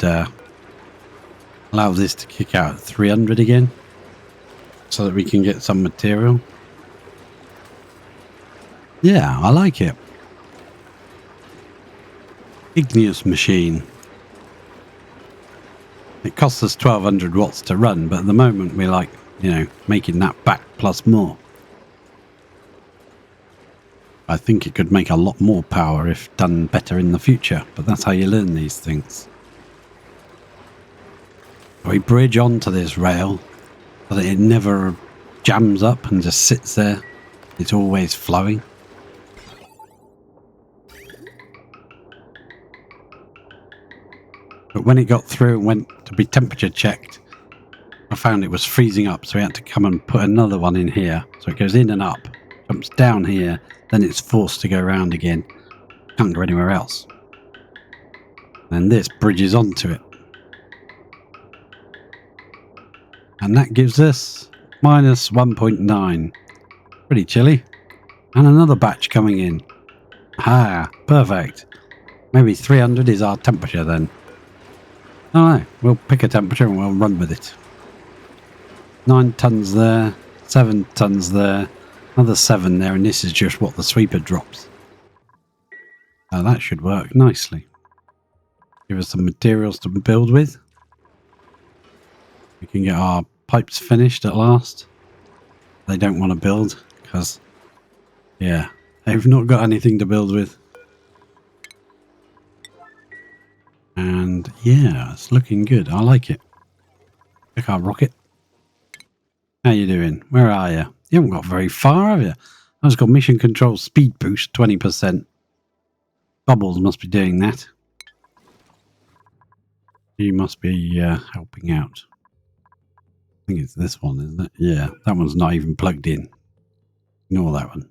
Speaker 1: allow this to kick out at 300 again so that we can get some material. Yeah, I like it. Igneous machine. It costs us 1200 watts to run, but at the moment we're like, you know, making that back plus more. I think it could make a lot more power if done better in the future, but that's how you learn these things. We bridge onto this rail so that it never jams up and just sits there. It's always flowing. But when it got through and went to be temperature checked, I found it was freezing up, so we had to come and put another one in here. So it goes in and up, jumps down here, then it's forced to go around again. Can't go anywhere else. And this bridges onto it. And that gives us minus 1.9. Pretty chilly. And another batch coming in. Ah, perfect. Maybe 300 is our temperature then. Alright, we'll pick a temperature and we'll run with it. 9 tons there, 7 tons there, another 7 there, and this is just what the sweeper drops. Now that should work nicely. Give us some materials to build with. We can get our pipes finished at last. They don't want to build because, yeah, they've not got anything to build with. And yeah, it's looking good. I like it. Check our rocket. How you doing? Where are you? You haven't got very far, have you? I've just got mission control speed boost 20%. Bubbles must be doing that. He must be helping out. I think it's this one, isn't it? Yeah, that one's not even plugged in. Ignore that one.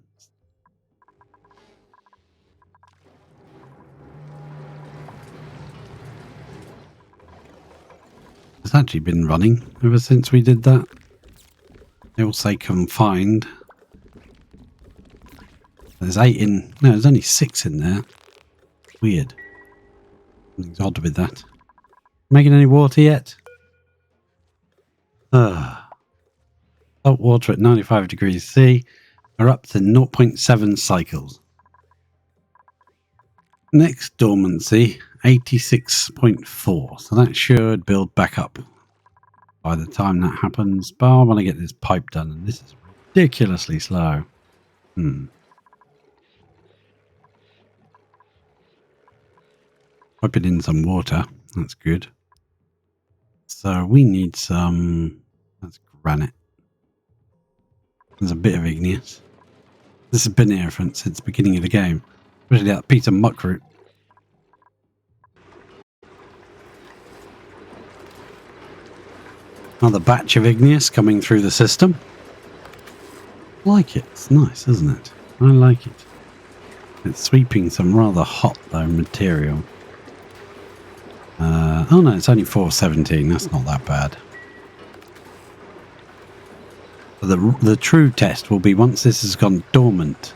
Speaker 1: It's actually been running ever since we did that. They all say confined. There's 8 in... No, there's only 6 in there. Weird. Something's odd with that. Making any water yet? Salt water at 95 degrees C. We're up to 0.7 cycles. Next dormancy, 86.4. So that should build back up by the time that happens. But I want to get this pipe done, and this is ridiculously slow. Piping in some water. That's good. So we need some... That's granite. There's a bit of igneous. This has been here since the beginning of the game. Especially that piece of muck root. Another batch of igneous coming through the system. I like it. It's nice, isn't it? I like it. It's sweeping some rather hot, though, material. Oh no, it's only 417. That's not that bad. The true test will be once this has gone dormant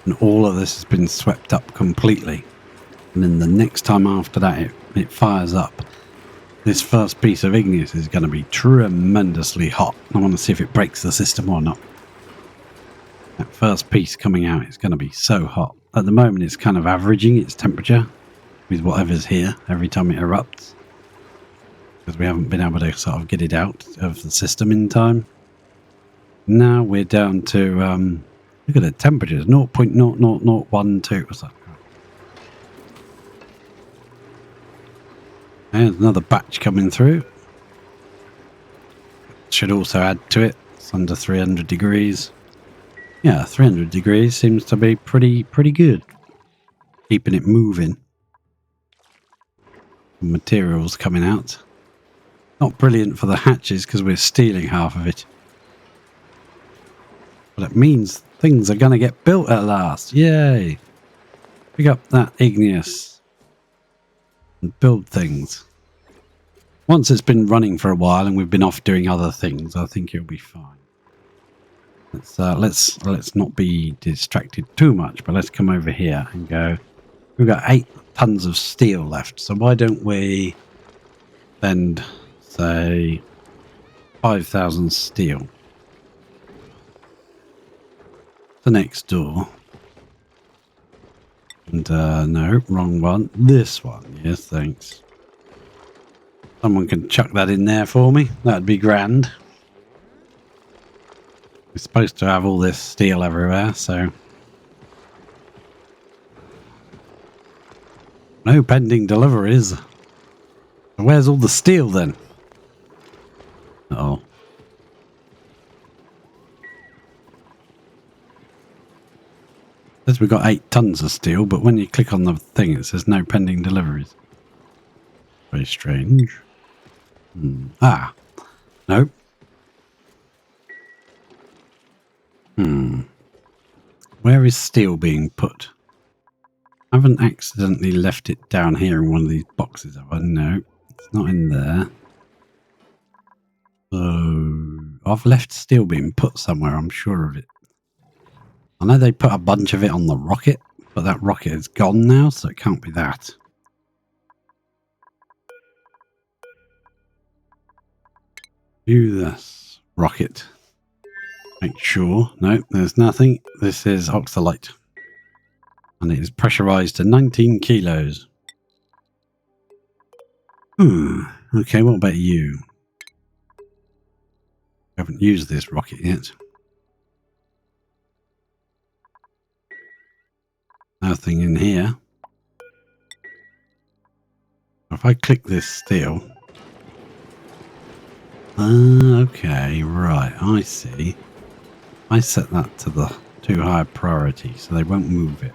Speaker 1: and all of this has been swept up completely. And then the next time after that it fires up. This first piece of igneous is going to be tremendously hot. I want to see if it breaks the system or not. That first piece coming out is going to be so hot. At the moment it's kind of averaging its temperature with whatever's here every time it erupts. Because we haven't been able to sort of get it out of the system in time. Now we're down to, look at the temperatures, 0.00012 or something. There's another batch coming through. Should also add to it. It's under 300 degrees. Yeah, 300 degrees seems to be pretty good. Keeping it moving. Materials coming out. Not brilliant for the hatches because we're stealing half of it. But it means things are going to get built at last. Yay! Pick up that igneous and build things. Once it's been running for a while and we've been off doing other things, I think it'll be fine. Let's not be distracted too much, but let's come over here and go. We've got 8 tons of steel left, so why don't we spend, say, 5,000 steel to next door. And no, wrong one. This one, yes, thanks. Someone can chuck that in there for me. That'd be grand. We're supposed to have all this steel everywhere, so... No pending deliveries. So where's all the steel then? Uh-oh. Says we've got 8 tons of steel, but when you click on the thing it says no pending deliveries. Very strange. Ah. Nope. Where is steel being put? I haven't accidentally left it down here in one of these boxes, have I? No, it's not in there. So I've left steel being put somewhere, I'm sure of it. I know they put a bunch of it on the rocket, but that rocket is gone now, so it can't be that. Do this rocket. Make sure. No, there's nothing. This is oxalite. And it is pressurized to 19 kilos. Okay, what about you? I haven't used this rocket yet. Nothing in here. If I click this steel... okay, right, I see. I set that to the too high priority, so they won't move it.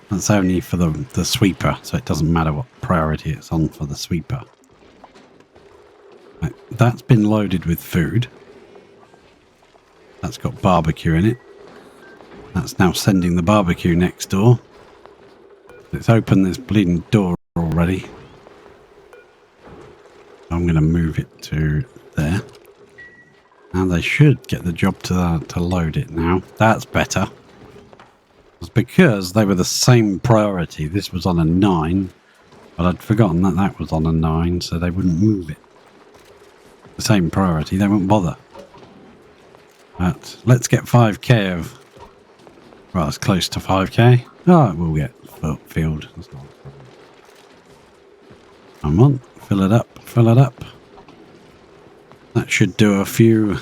Speaker 1: That's only for the sweeper, so it doesn't matter what priority it's on for the sweeper. Right, that's been loaded with food. That's got barbecue in it. That's now sending the barbecue next door. It's opened this bleeding door already. I'm going to move it to there. And they should get the job to load it now. That's better. It's because they were the same priority. This was on a 9. But I'd forgotten that that was on a 9, so they wouldn't move it. The same priority, they won't bother. But let's get 5k of... Well, it's close to 5k. Oh, we'll get filled. That's not a problem. Come on, fill it up, fill it up. That should do a few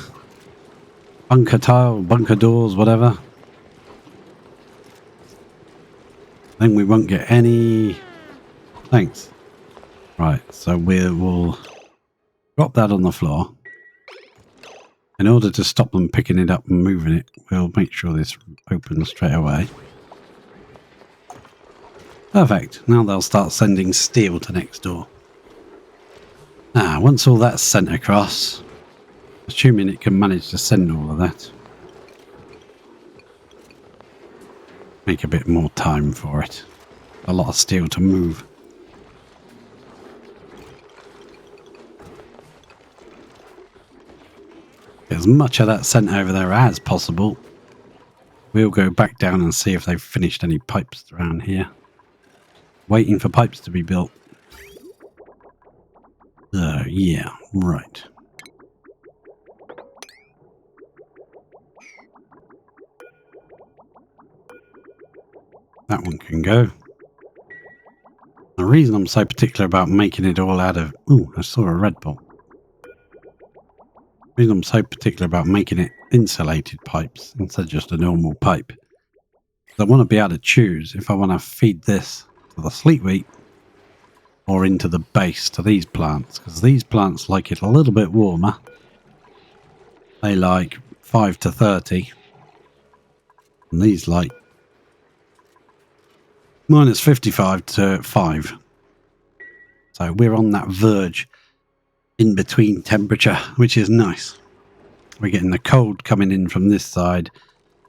Speaker 1: bunker tile, bunker doors, whatever. Then we won't get any... Thanks. Right, so we'll drop that on the floor. In order to stop them picking it up and moving it, we'll make sure this opens straight away. Perfect. Now they'll start sending steel to next door. Now, once all that's sent across, assuming it can manage to send all of that, make a bit more time for it. A lot of steel to move. Get as as much of that sent over there as possible. We'll go back down and see if they've finished any pipes around here. Waiting for pipes to be built. Yeah, right. That one can go. The reason I'm so particular about making it all out of... Ooh, I saw a red ball. The reason I'm so particular about making it insulated pipes instead of just a normal pipe. I want to be able to choose if I want to feed this to the sleet wheat or into the base to these plants, because these plants like it a little bit warmer. They like 5 to 30, and these like minus 55 to 5. So we're on that verge in between temperature, which is nice. We're getting the cold coming in from this side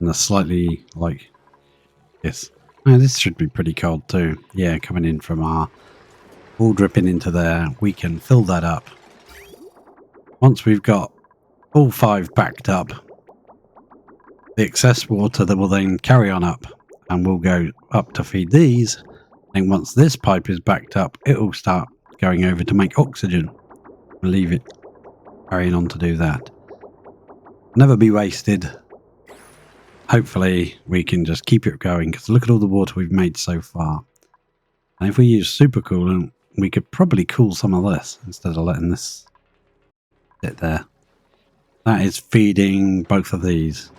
Speaker 1: and the slightly like this. Oh, this should be pretty cold too. Yeah, coming in from our all dripping into there. We can fill that up. Once we've got all 5 backed up, the excess water that will then carry on up and we'll go up to feed these. And once this pipe is backed up, it will start going over to make oxygen. We'll leave it carrying on to do that. Never be wasted. Hopefully we can just keep it going, because look at all the water we've made so far. And if we use supercoolant, we could probably cool some of this instead of letting this sit there. That is feeding both of these.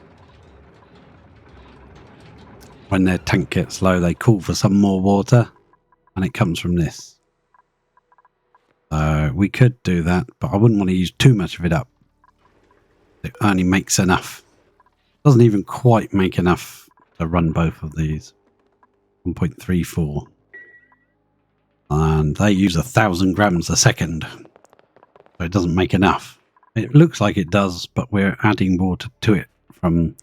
Speaker 1: When their tank gets low, they call for some more water, and it comes from this. So we could do that, but I wouldn't want to use too much of it up. It only makes enough. Doesn't even quite make enough to run both of these. 1.34. And they use 1,000 grams a second. So it doesn't make enough. It looks like it does, but we're adding water to it from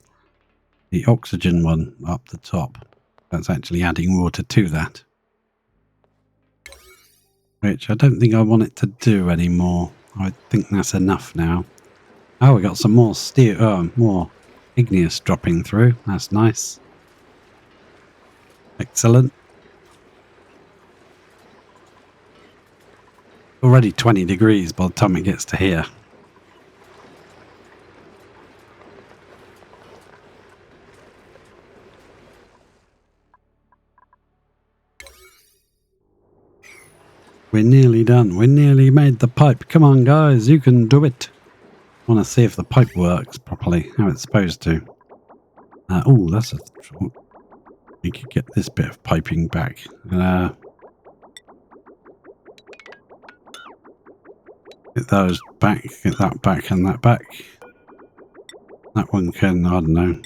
Speaker 1: the oxygen one up the top. That's actually adding water to that. Which I don't think I want it to do anymore. I think that's enough now. Oh, we got some more steel, more igneous dropping through. That's nice. Excellent. Already 20 degrees by the time it gets to here. We're nearly done. We're nearly made the pipe. Come on, guys. You can do it. I want to see if the pipe works properly, how it's supposed to. Oh, that's a thought. We could get this bit of piping back. Get those back, get that back and that back. That one can, I don't know.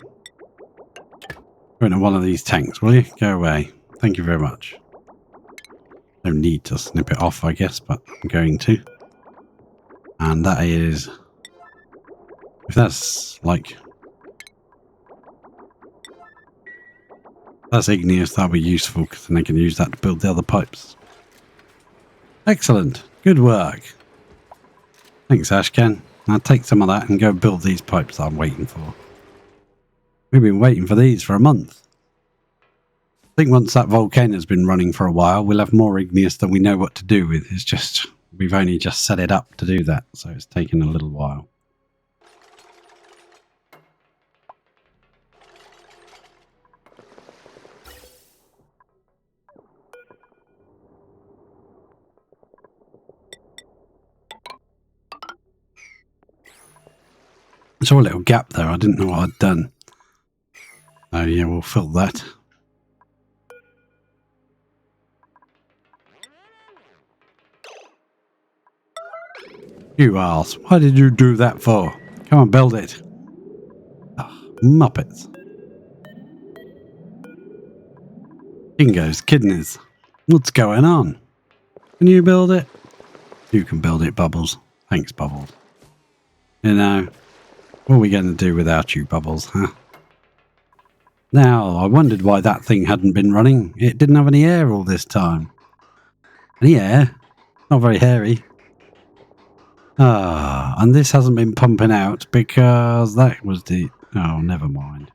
Speaker 1: Go into one of these tanks, will you? Go away. Thank you very much. No need to snip it off, I guess, but I'm going to. And that is... If that's like... That's igneous, that'll be useful, because then they can use that to build the other pipes. Excellent. Good work. Thanks, Ashcan. I'll take some of that and go build these pipes that I'm waiting for. We've been waiting for these for a month. I think once that volcano's been running for a while, we'll have more igneous than we know what to do with. It's just, we've only just set it up to do that, so it's taken a little while. I saw a little gap there. I didn't know what I'd done. Oh yeah, we'll fill that. You arse. Why did you do that for? Come on, build it. Oh, Muppets. Dingo's kidneys. What's going on? Can you build it? You can build it, Bubbles. Thanks, Bubbles. You know, what are we going to do without you, Bubbles, huh? Now, I wondered why that thing hadn't been running. It didn't have any air all this time. Any air? Not very hairy. Ah, and this hasn't been pumping out because that was the... Oh, never mind.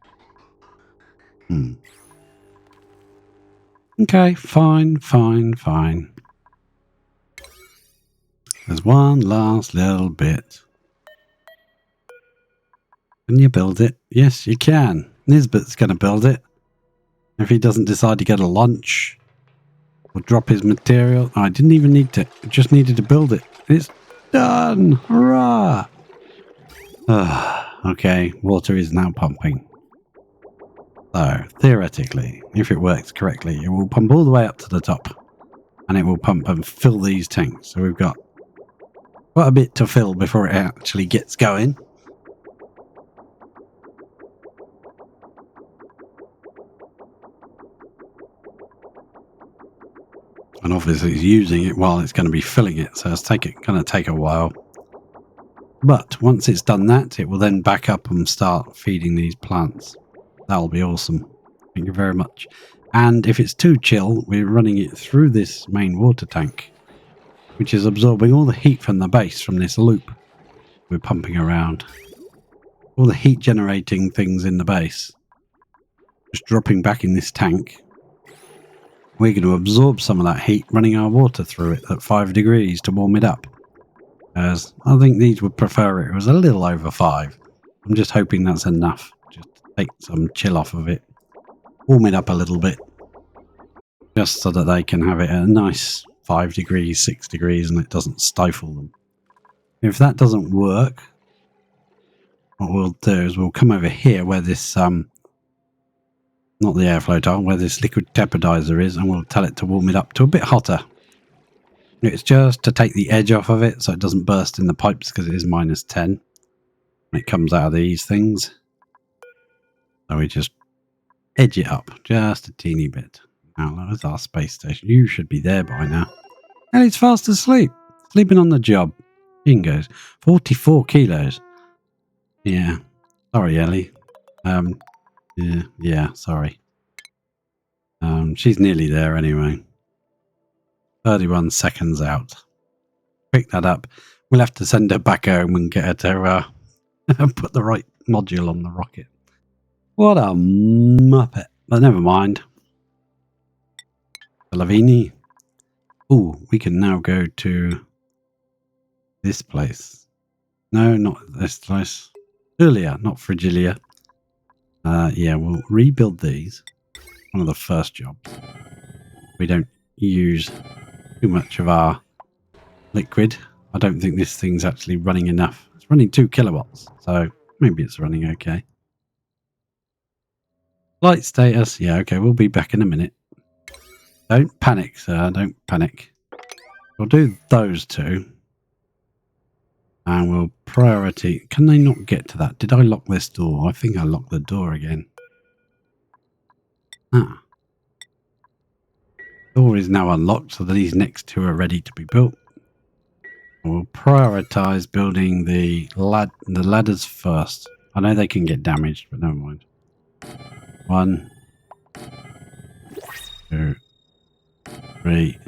Speaker 1: Okay, fine. There's one last little bit. Can you build it? Yes, you can. Nisbet's going to build it. If he doesn't decide to get a lunch or drop his material. I didn't even need to. I just needed to build it. It's done. Hurrah! Okay, water is now pumping. So, theoretically, if it works correctly, it will pump all the way up to the top. And it will pump and fill these tanks. So we've got quite a bit to fill before it actually gets going. And obviously it's using it while it's going to be filling it, so it's going to take a while. But once it's done that, it will then back up and start feeding these plants. That'll be awesome. Thank you very much. And if it's too chill, we're running it through this main water tank, which is absorbing all the heat from the base from this loop we're pumping around. All the heat generating things in the base just dropping back in this tank. We're going to absorb some of that heat, running our water through it at 5 degrees to warm it up. As I think these would prefer it was a little over 5. I'm just hoping that's enough. Just take some chill off of it. Warm it up a little bit. Just so that they can have it at a nice 5 degrees, 6 degrees, and it doesn't stifle them. If that doesn't work, what we'll do is we'll come over here where this... not the airflow tile, where this liquid tepidizer is, and we'll tell it to warm it up to a bit hotter. It's just to take the edge off of it so it doesn't burst in the pipes because it is -10 when it comes out of these things. So we just edge it up just a teeny bit. Now there's our space station. You should be there by now. And it's fast asleep. Sleeping on the job. In goes. 44 kilos. Yeah. Sorry, Ellie. Yeah, sorry. She's nearly there anyway. 31 seconds out. Pick that up. We'll have to send her back home and get her to put the right module on the rocket. What a muppet. But never mind. Lavini. Oh, we can now go to this place. No, not this place. Earlier, not Frigilia. Yeah, we'll rebuild these. One of the first jobs. We don't use too much of our liquid. I don't think this thing's actually running enough. It's running 2 kilowatts, so maybe it's running okay. Light status. Yeah, okay, we'll be back in a minute. Don't panic, sir. Don't panic. We'll do those two. And we'll priority. Can they not get to that? Did I lock this door? I think I locked the door again. Ah. Door is now unlocked, so these next two are ready to be built. We'll prioritize building the ladders first. I know they can get damaged, but never mind. 1, 2, 3,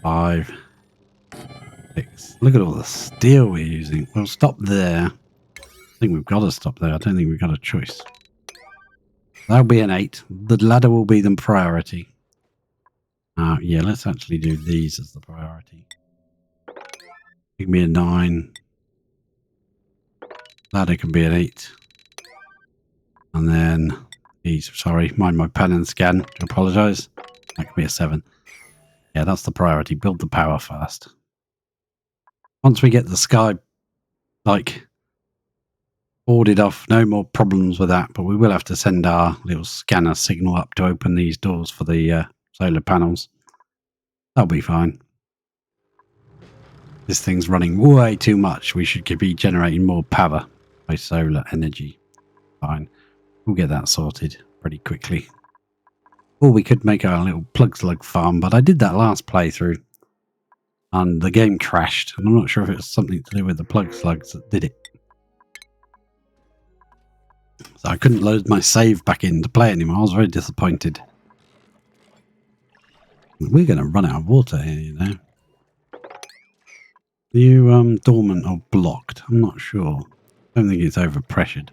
Speaker 1: 5, 6. Look at all the steel we're using. We'll stop there. I think we've got to stop there. I don't think we've got a choice. That'll be an 8. The ladder will be the priority. Yeah, let's actually do these as the priority. Give me a 9. Ladder can be an 8. And then these, sorry, mind my pen and scan. I apologise. That could be a 7. Yeah, that's the priority. Build the power first. Once we get the sky, like, boarded off, no more problems with that, but we will have to send our little scanner signal up to open these doors for the solar panels. That'll be fine. This thing's running way too much. We should be generating more power by solar energy. Fine. We'll get that sorted pretty quickly. Or we could make our little plug slug farm, but I did that last playthrough. And the game crashed. And I'm not sure if it was something to do with the plug slugs that did it. So I couldn't load my save back in to play anymore. I was very disappointed. We're going to run out of water here, you know. Are you dormant or blocked? I'm not sure. I don't think it's overpressured.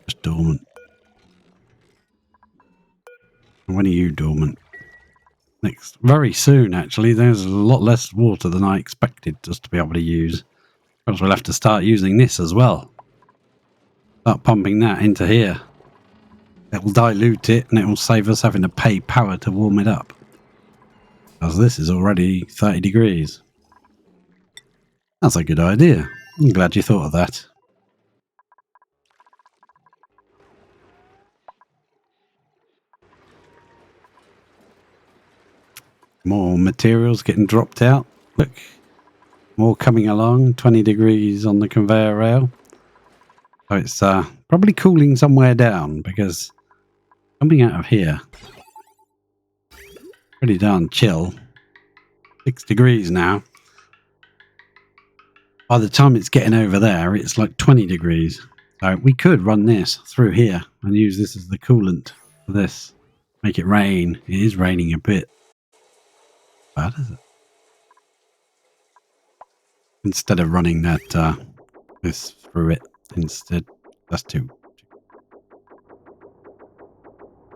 Speaker 1: Just dormant. And when are you dormant? Next, very soon actually. There's a lot less water than I expected just to be able to use. Perhaps we'll have to start using this as well. Start pumping that into here. It will dilute it and it will save us having to pay power to warm it up. Because this is already 30 degrees. That's a good idea. I'm glad you thought of that. More materials getting dropped out. Look. More coming along. 20 degrees on the conveyor rail. So it's probably cooling somewhere down because coming out of here, pretty darn chill. 6 degrees now. By the time it's getting over there, it's like 20 degrees. So we could run this through here and use this as the coolant for this. Make it rain. It is raining a bit. Bad, is it? Instead of running that this through it instead. That's too.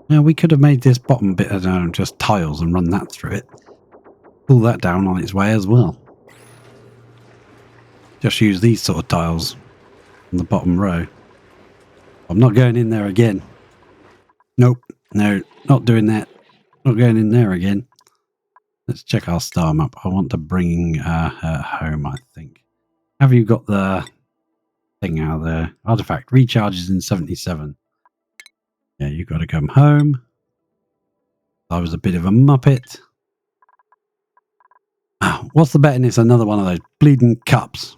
Speaker 1: Yeah, we could have made this bottom bit of just tiles and run that through it. Pull that down on its way as well. Just use these sort of tiles on the bottom row. I'm not going in there again. Nope. No, not doing that. Not going in there again. Let's check our star map. I want to bring her home, I think. Have you got the thing out there? Artifact recharges in 77. Yeah, you got to come home. I was a bit of a muppet. Oh, what's the bet in this? Another one of those bleeding cups.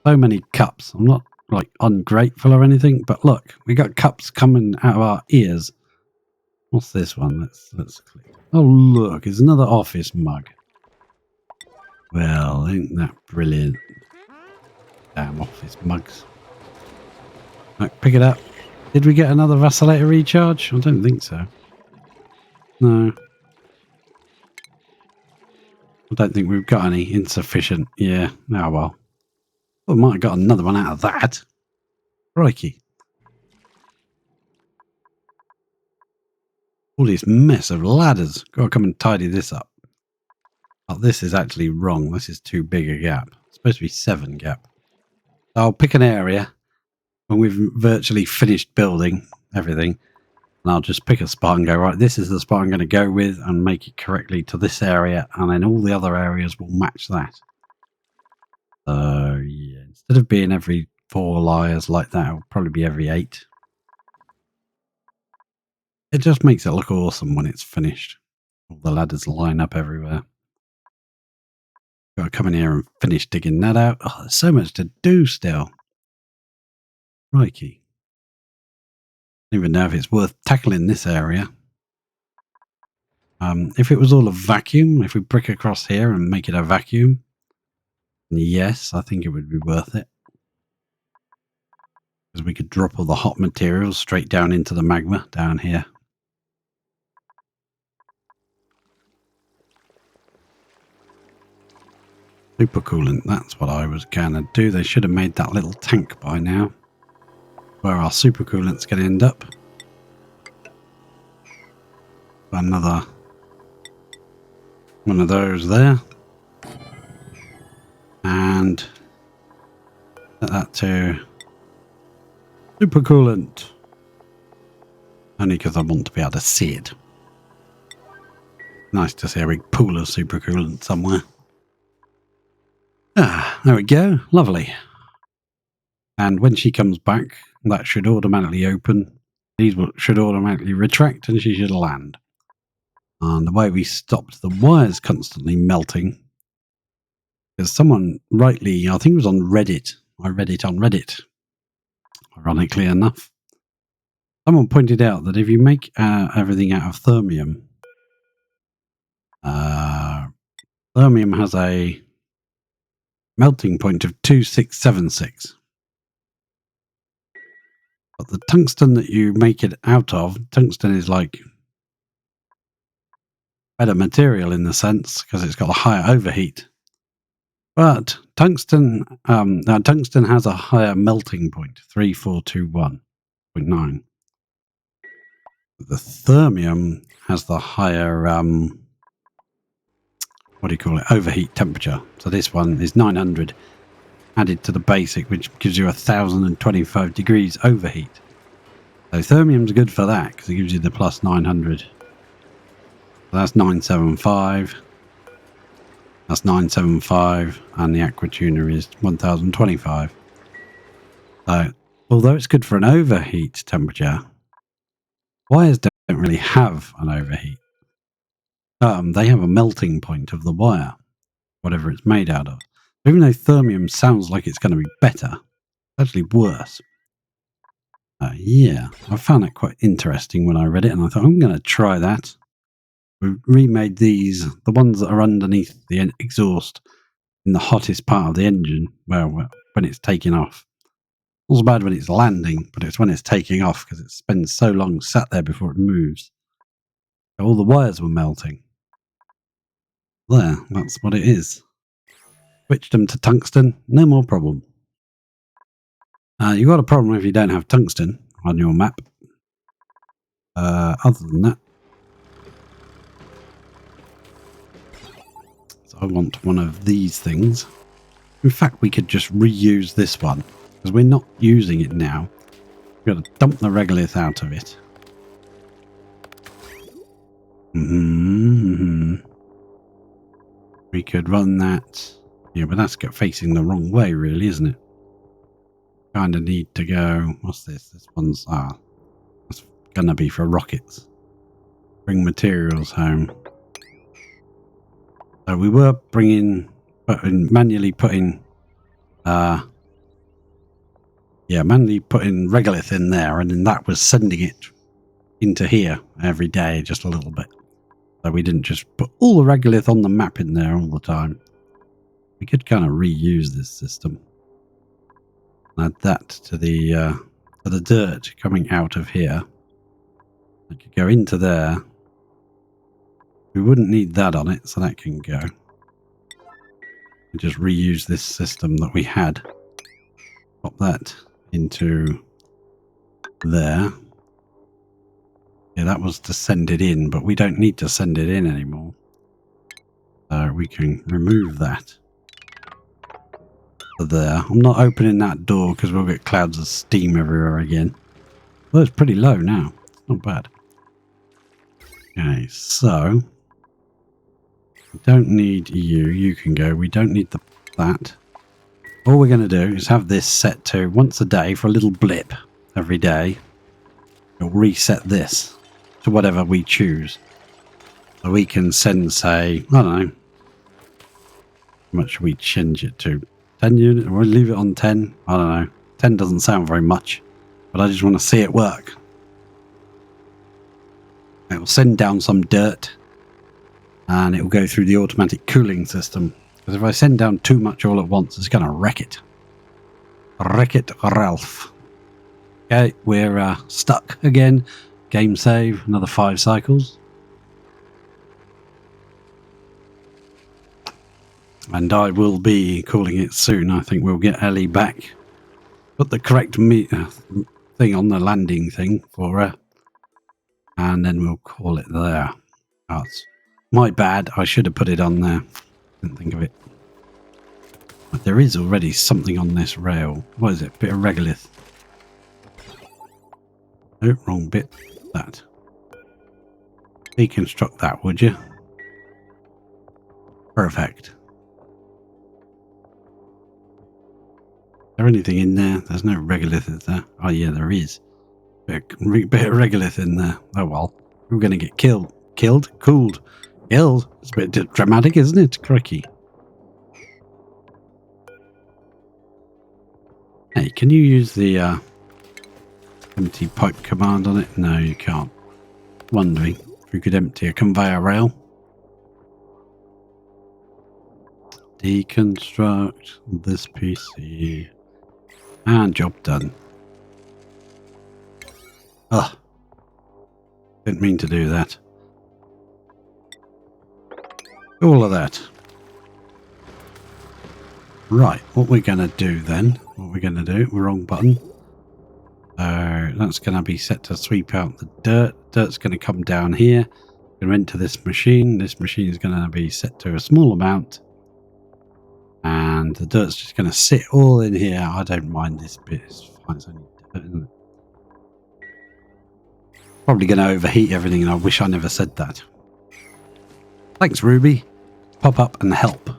Speaker 1: So many cups. I'm not like ungrateful or anything, but look, we got cups coming out of our ears. What's this one? Let's click. Oh look, it's another office mug. Well, ain't that brilliant? Damn office mugs. Right, pick it up. Did we get another vacillator recharge? I don't think so. No. I don't think we've got any. Insufficient. Yeah. Oh well. We might have got another one out of that. Crikey. All this mess of ladders. Got to come and tidy this up. Oh, this is actually wrong. This is too big a gap. It's supposed to be 7 gap. I'll pick an area when we've virtually finished building everything. And I'll just pick a spot and go, right, this is the spot I'm going to go with and make it correctly to this area. And then all the other areas will match that. So, yeah, instead of being every 4 layers like that, it'll probably be every 8. It just makes it look awesome when it's finished. All the ladders line up everywhere. Got to come in here and finish digging that out. Oh, there's so much to do still. Crikey. I don't even know if it's worth tackling this area. If it was all a vacuum, if we brick across here and make it a vacuum, yes, I think it would be worth it. Because we could drop all the hot materials straight down into the magma down here. Supercoolant, that's what I was going to do. They should have made that little tank by now. Where our supercoolant's going to end up. Another one of those there. And set that to supercoolant. Only because I want to be able to see it. Nice to see a big pool of supercoolant somewhere. Ah, there we go. Lovely. And when she comes back, that should automatically open. These should automatically retract and she should land. And the way we stopped the wires constantly melting, because someone rightly, I think it was on Reddit, I read it on Reddit, ironically enough, someone pointed out that if you make everything out of thermium, thermium has a melting point of 2676. But the tungsten that you make it out of, tungsten is like better material in the sense because it's got a higher overheat. But tungsten tungsten has a higher melting point, 3421.9. The thermium has the higher what do you call it, overheat temperature. So this one is 900 added to the basic, which gives you 1025 degrees overheat. So thermium's good for that because it gives you the plus 900. So that's 975. That's 975, and the aqua tuner is 1025. So although it's good for an overheat temperature, wires don't really have an overheat. They have a melting point of the wire, whatever it's made out of. Even though thermium sounds like it's going to be better, it's actually worse. Yeah, I found that quite interesting when I read it, and I thought, I'm going to try that. We remade these, the ones that are underneath the exhaust in the hottest part of the engine, well, when it's taking off. It's not bad when it's landing, but it's when it's taking off because it spends so long sat there before it moves. All the wires were melting. There, that's what it is. Switched them to tungsten, no more problem. You've got a problem if you don't have tungsten on your map. Other than that, so I want one of these things. In fact, we could just reuse this one because we're not using it now. We've got to dump the regolith out of it. We could run that. Yeah, but that's facing the wrong way, really, isn't it? Kind of need to go. What's this? This one's that's gonna be for rockets. Bring materials home. So we were manually putting regolith in there, and then that was sending it into here every day, just a little bit. So we didn't just put all the regolith on the map in there all the time. We could kind of reuse this system. Add that to the dirt coming out of here. I could go into there. We wouldn't need that on it, so that can go. We just reuse this system that we had. Pop that into there. Yeah, that was to send it in, but we don't need to send it in anymore. So we can remove that. There. I'm not opening that door because we'll get clouds of steam everywhere again. Well, it's pretty low now. It's not bad. Okay, so we don't need you. You can go. We don't need that. All we're going to do is have this set to once a day for a little blip every day. It'll reset this to whatever we choose. So we can send, say, I don't know, how much should we change it to? 10 units? We'll leave it on 10. I don't know. 10 doesn't sound very much, but I just want to see it work. It will send down some dirt and it will go through the automatic cooling system. Because if I send down too much all at once, it's going to wreck it. Wreck it, Ralph. Okay, we're stuck again. Game save, another 5 cycles. And I will be calling it soon. I think we'll get Ellie back. Put the correct thing on the landing thing for her. And then we'll call it there. Oh, it's my bad. I should have put it on there. Didn't think of it. But there is already something on this rail. What is it? Bit of regolith. No, wrong bit. That. Deconstruct that, would you? Perfect. Is there anything in there? There's no regolith, is there? Oh yeah, there is. Bit of regolith in there. Oh well. We're going to get killed. Killed? Cooled. Killed? It's a bit dramatic, isn't it? Crikey. Hey, can you use the empty pipe command on it? No, you can't. Wondering if you could empty a conveyor rail. Deconstruct this PC. And job done. Ugh. Didn't mean to do that. All of that. Right, what we're going to do then, wrong button. So that's going to be set to sweep out the dirt. Dirt's going to come down here. Going to enter this machine. This machine is going to be set to a small amount. And the dirt's just going to sit all in here. I don't mind this bit. It's fine. It's only dirt, isn't it? Probably going to overheat everything, and I wish I never said that. Thanks, Ruby. Pop up and help.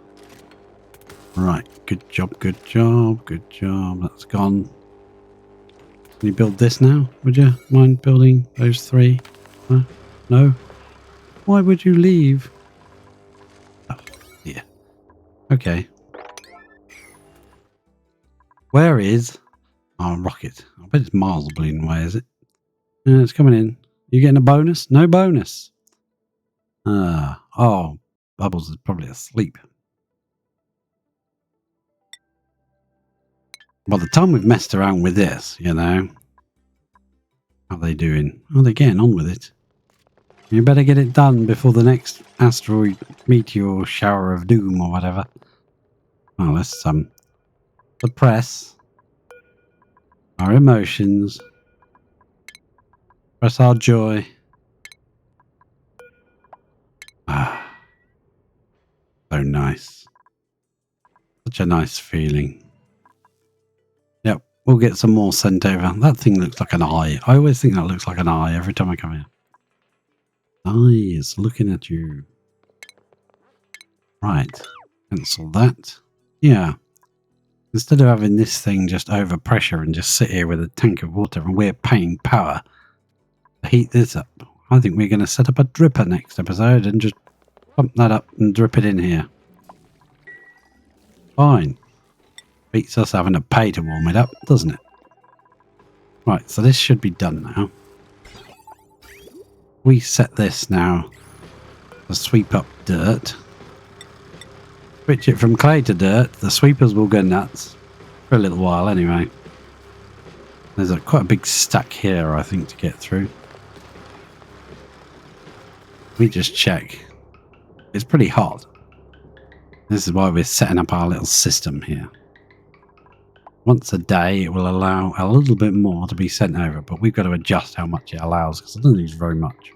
Speaker 1: Right. Good job, good job, good job. That's gone. Can you build this now? Would you mind building those three? No? Why would you leave? Oh, yeah. Okay. Where is our rocket? I bet it's miles a bleeding way, is it? Yeah, it's coming in. You getting a bonus? No bonus. Oh, Bubbles is probably asleep. By the time we've messed around with this, you know, how are they doing? Oh, they're getting on with it. You better get it done before the next asteroid, meteor, shower of doom or whatever. Oh, let's suppress our emotions, suppress our joy. Ah, so nice. Such a nice feeling. Yep, we'll get some more sent over. That thing looks like an eye. I always think that looks like an eye every time I come here. Eye is looking at you. Right, cancel that. Yeah. Instead of having this thing just over pressure and just sit here with a tank of water and we're paying power to heat this up, I think we're going to set up a dripper next episode and just pump that up and drip it in here. Fine. Beats us having to pay to warm it up, doesn't it? Right, so this should be done now. We set this now to sweep up dirt. Switch it from clay to dirt. The sweepers will go nuts for a little while anyway. There's quite a big stack here, I think, to get through. We just check. It's pretty hot. This is why we're setting up our little system here. Once a day, it will allow a little bit more to be sent over, but we've got to adjust how much it allows because I don't think it's very much.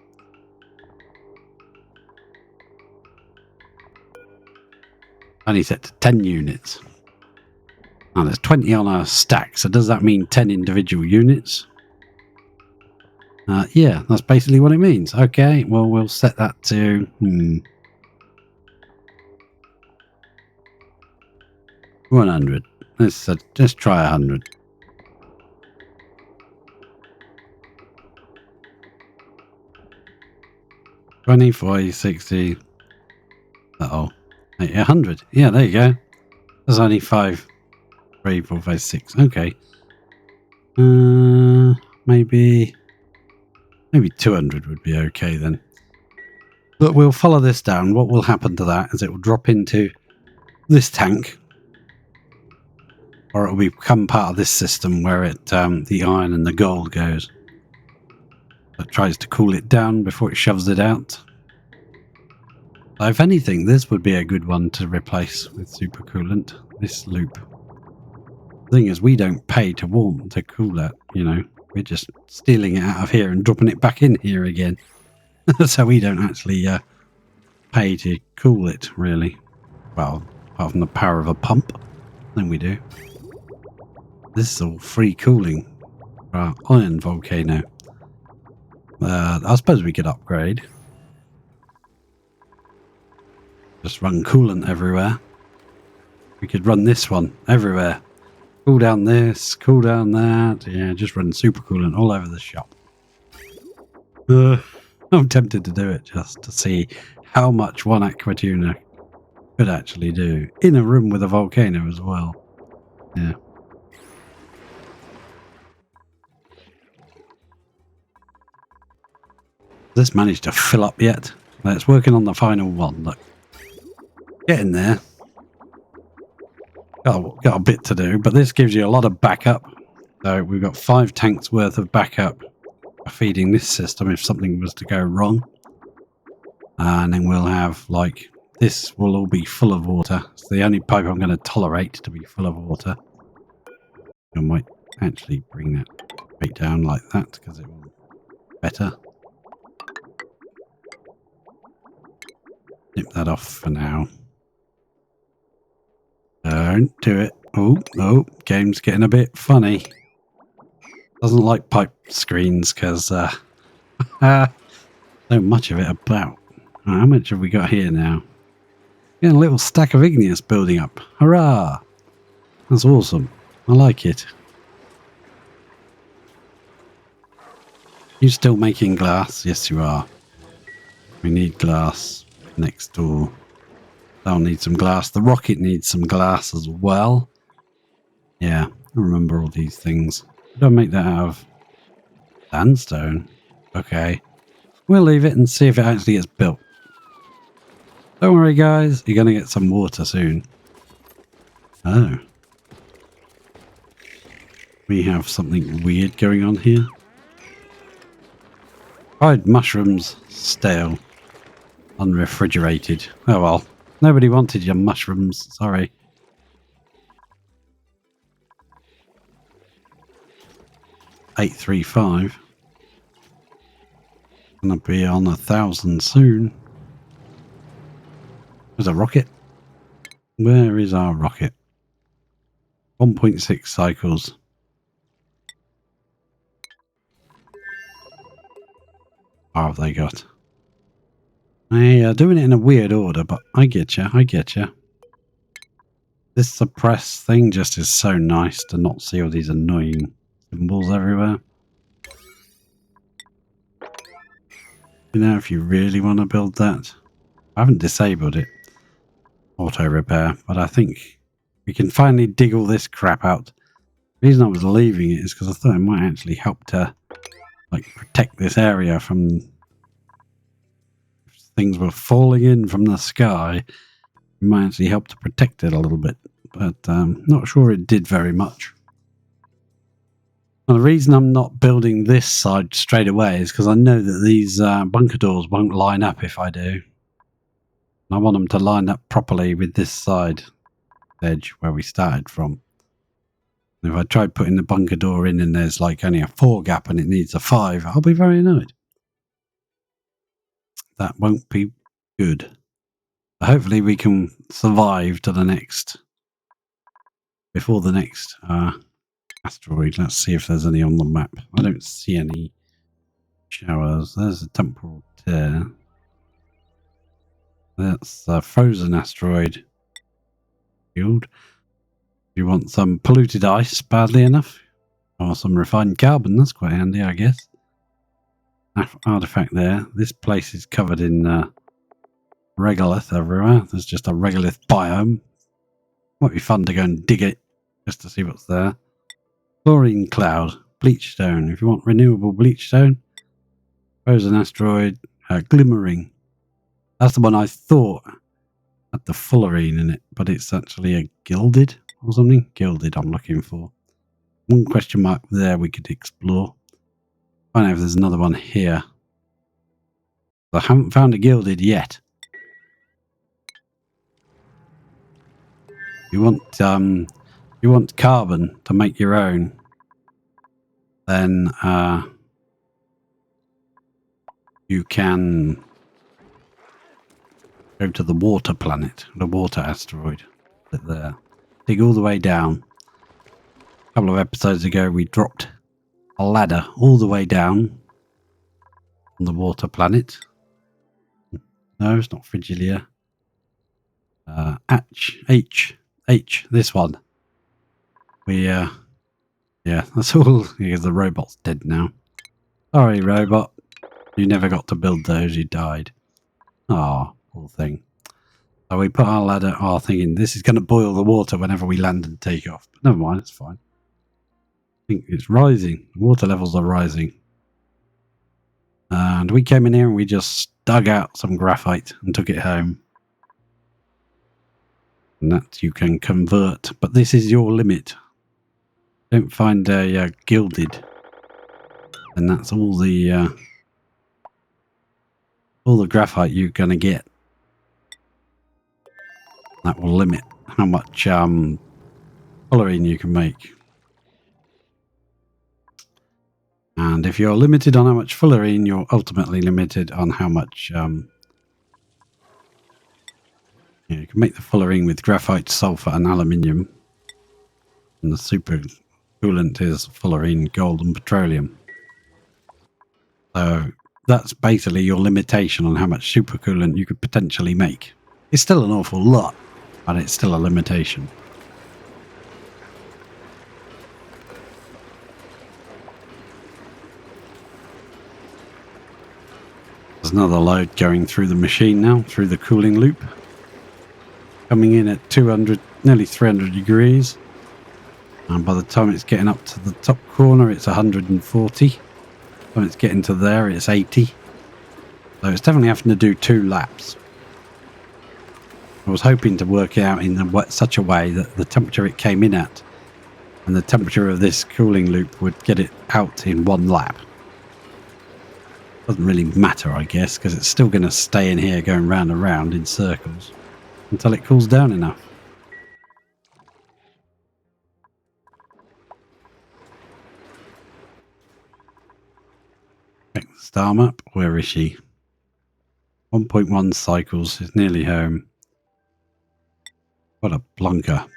Speaker 1: Only set to 10 units. Now there's 20 on our stack, so does that mean 10 individual units? Yeah, that's basically what it means. Okay, well, we'll set that to... 100. Let's just try 100. $20, $40, $60. Uh-oh. 100. Yeah, there you go. There's only 5, 3, 4, 5, 6. Okay. Maybe 200 would be okay then. But we'll follow this down. What will happen to that is it will drop into this tank, or it will become part of this system where it the iron and the gold goes. It tries to cool it down before it shoves it out. So if anything, this would be a good one to replace with supercoolant, this loop. The thing is, we don't pay to cool it, you know. We're just stealing it out of here and dropping it back in here again. So we don't actually pay to cool it, really. Well, apart from the power of a pump, then we do. This is all free cooling for our iron volcano. I suppose we could upgrade. Just run coolant everywhere. We could run this one everywhere. Cool down this, cool down that. Yeah, just run supercoolant all over the shop. I'm tempted to do it just to see how much one aqua tuna could actually do. In a room with a volcano as well. Yeah. Has this managed to fill up yet? It's working on the final one. Look. Getting there. Got a bit to do, but this gives you a lot of backup. So we've got 5 tanks worth of backup for feeding this system if something was to go wrong. And then we'll have like this will all be full of water. It's the only pipe I'm going to tolerate to be full of water. I might actually bring that right down like that because it will be better. Nip that off for now. Don't do it. Oh, game's getting a bit funny. Doesn't like pipe screens because so much of it about. How much have we got here now? Yeah, a little stack of igneous building up. Hurrah! That's awesome. I like it. You still making glass? Yes, you are. We need glass next door. I'll need some glass. The rocket needs some glass as well. Yeah, I remember all these things. Don't make that out of sandstone. Okay. We'll leave it and see if it actually gets built. Don't worry, guys. You're going to get some water soon. Oh. We have something weird going on here. Fried mushrooms, stale, unrefrigerated. Oh well, nobody wanted your mushrooms, sorry. $835. Gonna be on 1,000 soon. There's a rocket. Where is our rocket? 1.6 cycles. What have they got? They are doing it in a weird order, but I get you. I get you. This suppress thing just is so nice to not see all these annoying symbols everywhere. You know, if you really want to build that, I haven't disabled it. Auto repair, but I think we can finally dig all this crap out. The reason I was leaving it is because I thought it might actually help to like protect this area from if things were falling in from the sky. It might actually help to protect it a little bit, but not sure it did very much. And the reason I'm not building this side straight away is because I know that these bunker doors won't line up if I do. I want them to line up properly with this side edge where we started from. And if I tried putting the bunker door in and there's like only a 4 gap and it needs a 5, I'll be very annoyed. That won't be good. But hopefully we can survive to the next, before the next asteroid. Let's see if there's any on the map. I don't see any showers. There's a temporal tear. That's a frozen asteroid field. You want some polluted ice badly enough? Or some refined carbon, that's quite handy, I guess. Artifact there. This place is covered in regolith everywhere. There's just a regolith biome. Might be fun to go and dig it just to see what's there. Chlorine cloud, bleach stone. If you want renewable bleach stone, frozen asteroid, glimmering. That's the one I thought had the fullerene in it, but it's actually a gilded or something. Gilded I'm looking for. One question mark there we could explore. Find out if there's another one here. I haven't found a gilded yet. You want carbon to make your own, then you can go to the water planet, the water asteroid. Sit there. Dig all the way down. A couple of episodes ago we dropped a ladder all the way down on the water planet. No, it's not Frigilia. H, this one. Yeah, that's all. Yeah, the robot's dead now. Sorry, robot. You never got to build those, you died. Ah, poor thing. So we put our ladder, thinking this is going to boil the water whenever we land and take off. But never mind, it's fine. I think it's rising. Water levels are rising. And we came in here and we just dug out some graphite and took it home. And that you can convert. But this is your limit. Don't find a gilded. And that's all the graphite you're going to get. That will limit how much fullerene you can make. And if you're limited on how much fullerene, you're ultimately limited on how much... you can make the fullerene with graphite, sulfur and aluminium. And the supercoolant is fullerene, gold and petroleum. So that's basically your limitation on how much supercoolant you could potentially make. It's still an awful lot, but it's still a limitation. There's another load going through the machine now, through the cooling loop. Coming in at 200, nearly 300 degrees. And by the time it's getting up to the top corner, it's 140. When it's getting to there, it's 80. So it's definitely having to do 2 laps. I was hoping to work it out in such a way that the temperature it came in at and the temperature of this cooling loop would get it out in 1 lap. Doesn't really matter, I guess, because it's still going to stay in here going round and round in circles until it cools down enough. Check the star map. Where is she? 1.1 cycles. Is nearly home. What a plonker.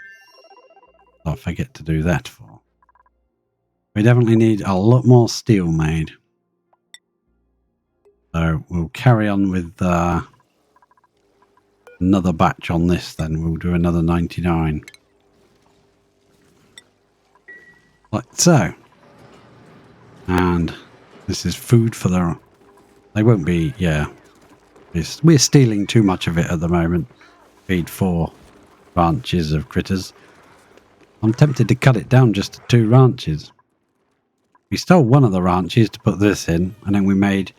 Speaker 1: I'll forget to do that for. We definitely need a lot more steel made. So we'll carry on with another batch on this then. We'll do another 99. Like so. And this is food for the... They won't be... Yeah. We're stealing too much of it at the moment. Feed 4 ranches of critters. I'm tempted to cut it down just to 2 ranches. We stole one of the ranches to put this in, and then we made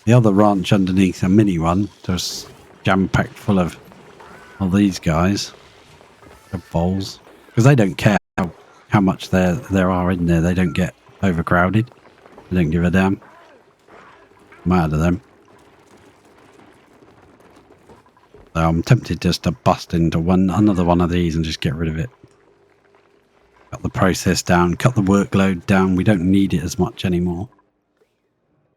Speaker 1: the other ranch underneath a mini one, just jam-packed full of all these guys, the bowls, because they don't care how much there are in there. They don't get overcrowded. They don't give a damn. I'm out of them. So I'm tempted just to bust into another one of these and just get rid of it. Cut the process down, cut the workload down. We don't need it as much anymore.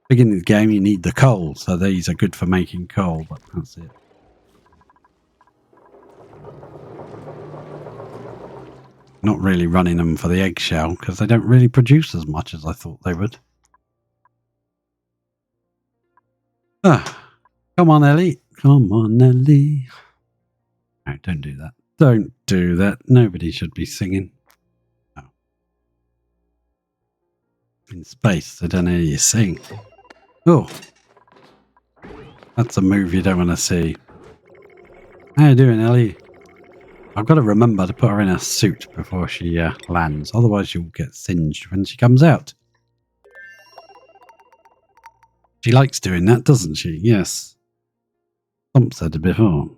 Speaker 1: Beginning of the game, you need the coal, so these are good for making coal, but that's it. Not really running them for the eggshell, because they don't really produce as much as I thought they would. Come on, Ellie. Come on, Ellie. No, don't do that. Don't do that. Nobody should be singing. No. In space, they don't hear you sing. Oh. That's a move you don't want to see. How you doing, Ellie? I've got to remember to put her in a suit before she lands. Otherwise, she'll get singed when she comes out. She likes doing that, doesn't she? Yes. Thump said it before.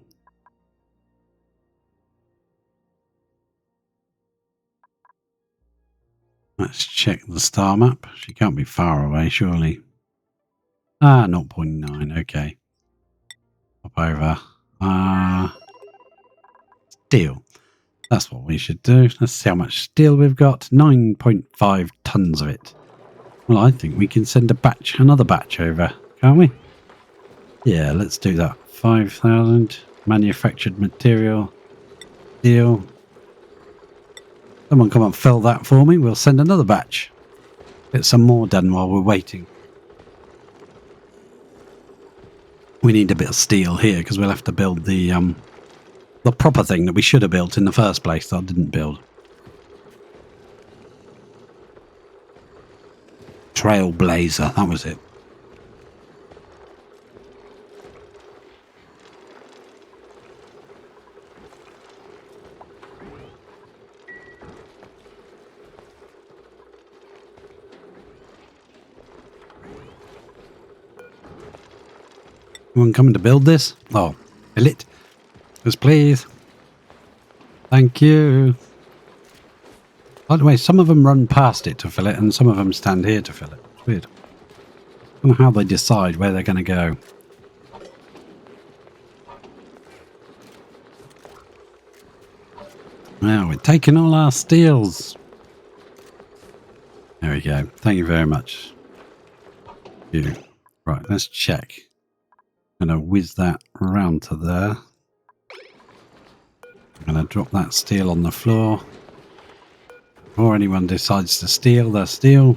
Speaker 1: Let's check the star map. She can't be far away, surely. 0.9. Okay. Hop over. Steel. That's what we should do. Let's see how much steel we've got. 9.5 tons of it. Well, I think we can send another batch over, can't we? Yeah, let's do that. 5,000 manufactured material. Steel. Someone come and fill that for me. We'll send another batch. Get some more done while we're waiting. We need a bit of steel here because we'll have to build the proper thing that we should have built in the first place that I didn't build. Trailblazer, that was it. Anyone coming to build this? Oh, fill it. Yes, please. Thank you. By the way, some of them run past it to fill it, and some of them stand here to fill it. It's weird. I don't know how they decide where they're going to go. Now we're taking all our steels. There we go. Thank you very much. You. Right, let's check. I'm going to whiz that around to there. I'm going to drop that steel on the floor. Or anyone decides to steal their steel.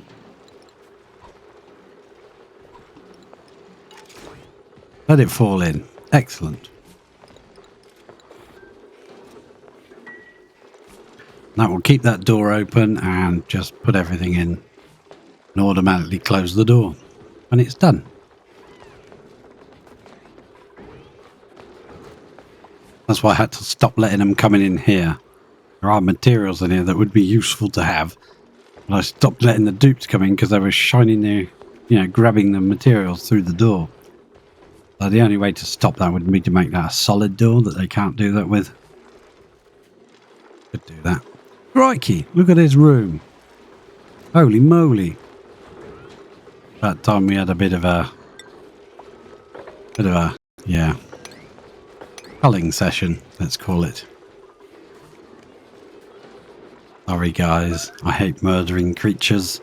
Speaker 1: Let it fall in. Excellent. That will keep that door open and just put everything in and automatically close the door when it's done. That's why I had to stop letting them come in here. There are materials in here that would be useful to have. But I stopped letting the dupes come in because they were shining their, grabbing the materials through the door. So the only way to stop that would be to make that a solid door that they can't do that with. Could do that. Crikey, look at this room. Holy moly. That time we had a bit of a culling session, let's call it. Sorry guys, I hate murdering creatures.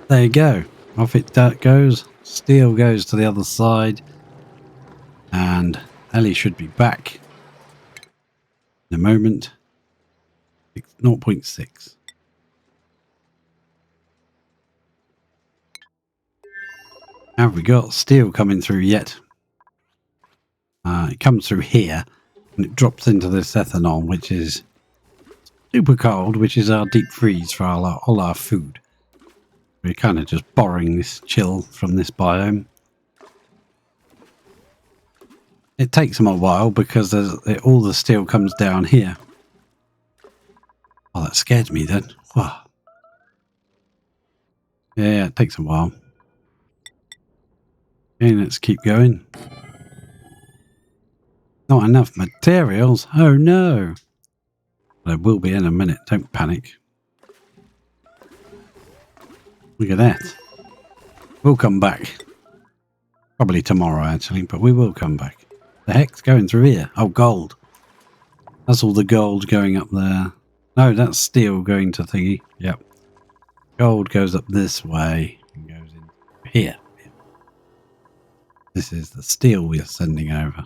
Speaker 1: There you go. Off it goes. Steel goes to the other side. And Ellie should be back in a moment. 0.6. Have we got steel coming through yet? It comes through here and it drops into this ethanol, which is super cold, which is our deep freeze for all our food. We're kind of just borrowing this chill from this biome. It takes them a while because all the steel comes down here. Oh, that scared me then. Wow. Yeah, it takes a while. Okay, let's keep going. Not enough materials. Oh no. There will be in a minute. Don't panic. Look at that. We'll come back. Probably tomorrow actually, but we will come back. The heck's going through here? Oh, gold. That's all the gold going up there. No, that's steel going to thingy. Yep. Gold goes up this way and goes in here. This is the steel we are sending over.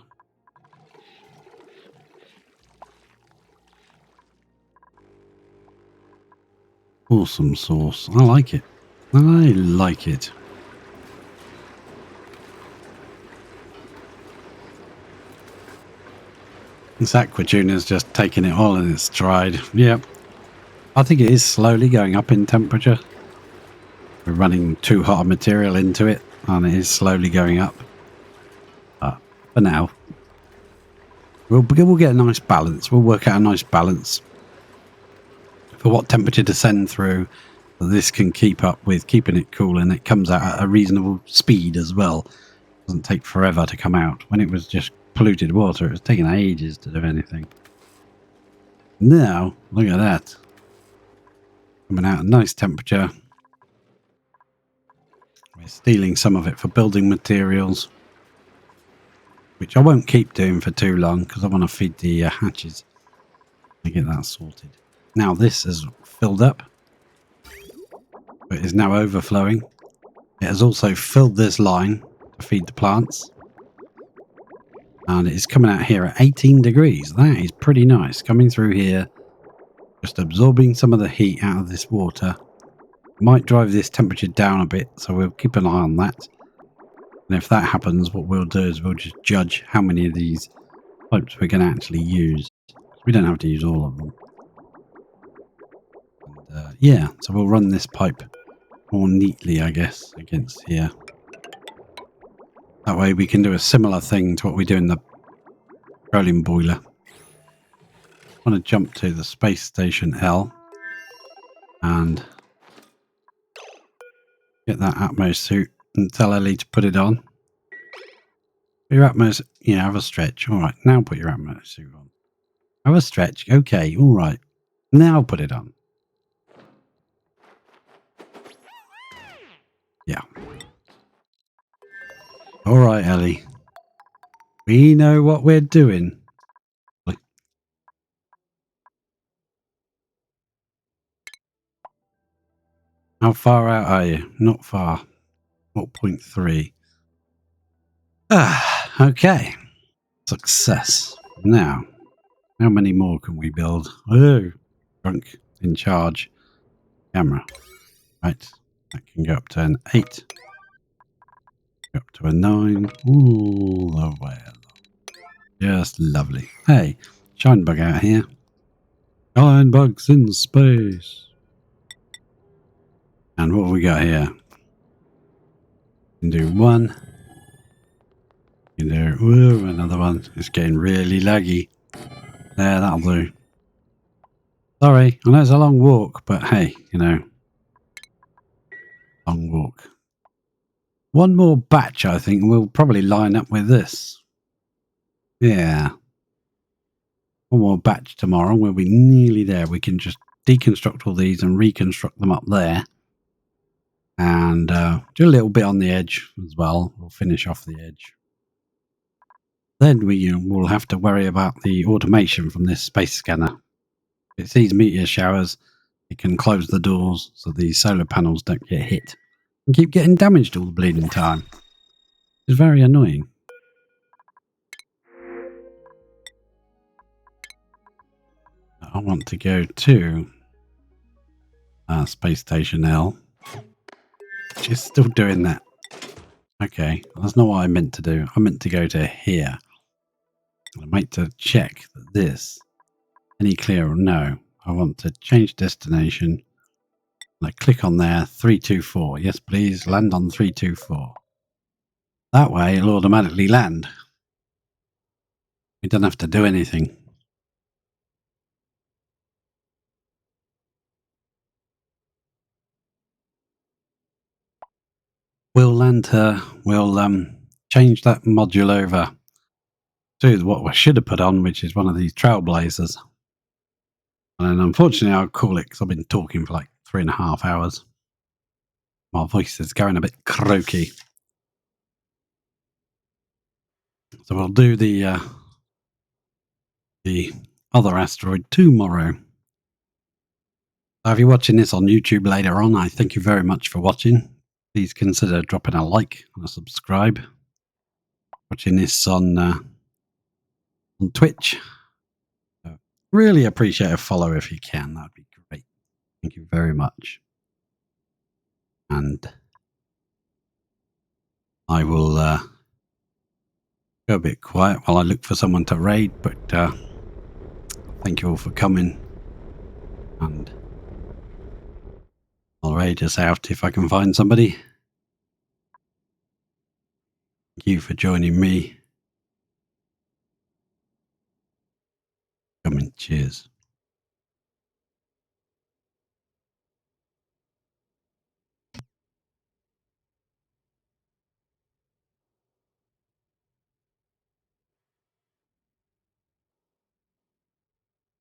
Speaker 1: Awesome sauce. I like it. I like it. This aquatuna's just taking it all in its stride. Yep. I think it is slowly going up in temperature. We're running too hot a material into it and it is slowly going up. But for now, we'll get a nice balance. We'll work out a nice balance for what temperature to send through. So this can keep up with keeping it cool and it comes out at a reasonable speed as well. It doesn't take forever to come out. When it was just polluted water, it was taking ages to do anything. Now, look at that. Coming out at a nice temperature. We're stealing some of it for building materials, which I won't keep doing for too long because I want to feed the hatches to get that sorted. Now this is filled up. It is now overflowing. It has also filled this line to feed the plants. And it is coming out here at 18 degrees. That is pretty nice. Coming through here, just absorbing some of the heat out of this water. Might drive this temperature down a bit, so we'll keep an eye on that. And if that happens, what we'll do is we'll just judge how many of these pipes we're going to actually use. We don't have to use all of them. And, yeah, so we'll run this pipe more neatly, I guess, against here. That way we can do a similar thing to what we do in the petroleum boiler. I want to jump to the space station L and get that Atmos suit and tell Ellie to put it on. Your Atmos, yeah, have a stretch. All right, now put your Atmos suit on. Have a stretch. Okay, all right. Now put it on. Yeah. All right, Ellie. We know what we're doing. How far out are you? Not far. 0.3. Okay. Success. Now, how many more can we build? Oh, drunk in charge. Camera. Right. That can go up to an 8. Go up to a 9. All the way along. Just lovely. Hey, shine bug out here. Shine bugs in space. And what have we got here? We can do one. We can do another one. It's getting really laggy. There, that'll do. Sorry, I know it's a long walk, but hey, you know, long walk. One more batch, I think, will probably line up with this. Yeah. One more batch tomorrow. We'll be nearly there. We can just deconstruct all these and reconstruct them up there. And do a little bit on the edge as well. We'll finish off the edge. Then we will have to worry about the automation from this space scanner. If it sees meteor showers, it can close the doors so the solar panels don't get hit and keep getting damaged all the bleeding time. It's very annoying. I want to go to Space Station L. She's still doing that. Okay, that's not what I meant to do. I meant to go to here. I meant to check that this, any clear or no. I want to change destination. And I click on there, 324. Yes, please, land on 324. That way it'll automatically land. We don't have to do anything. We'll land her. We'll change that module over to what we should have put on, which is one of these Trailblazers. And unfortunately, I'll call it because I've been talking for like 3.5 hours. My voice is going a bit croaky. So we'll do the other asteroid tomorrow. So if you're watching this on YouTube later on, I thank you very much for watching. Please consider dropping a like and a subscribe. Watching this on Twitch. Really appreciate a follow if you can. That'd be great. Thank you very much. And I will go a bit quiet while I look for someone to raid, but thank you all for coming. And I'll raid us out if I can find somebody. Thank you for joining me. Come and cheers.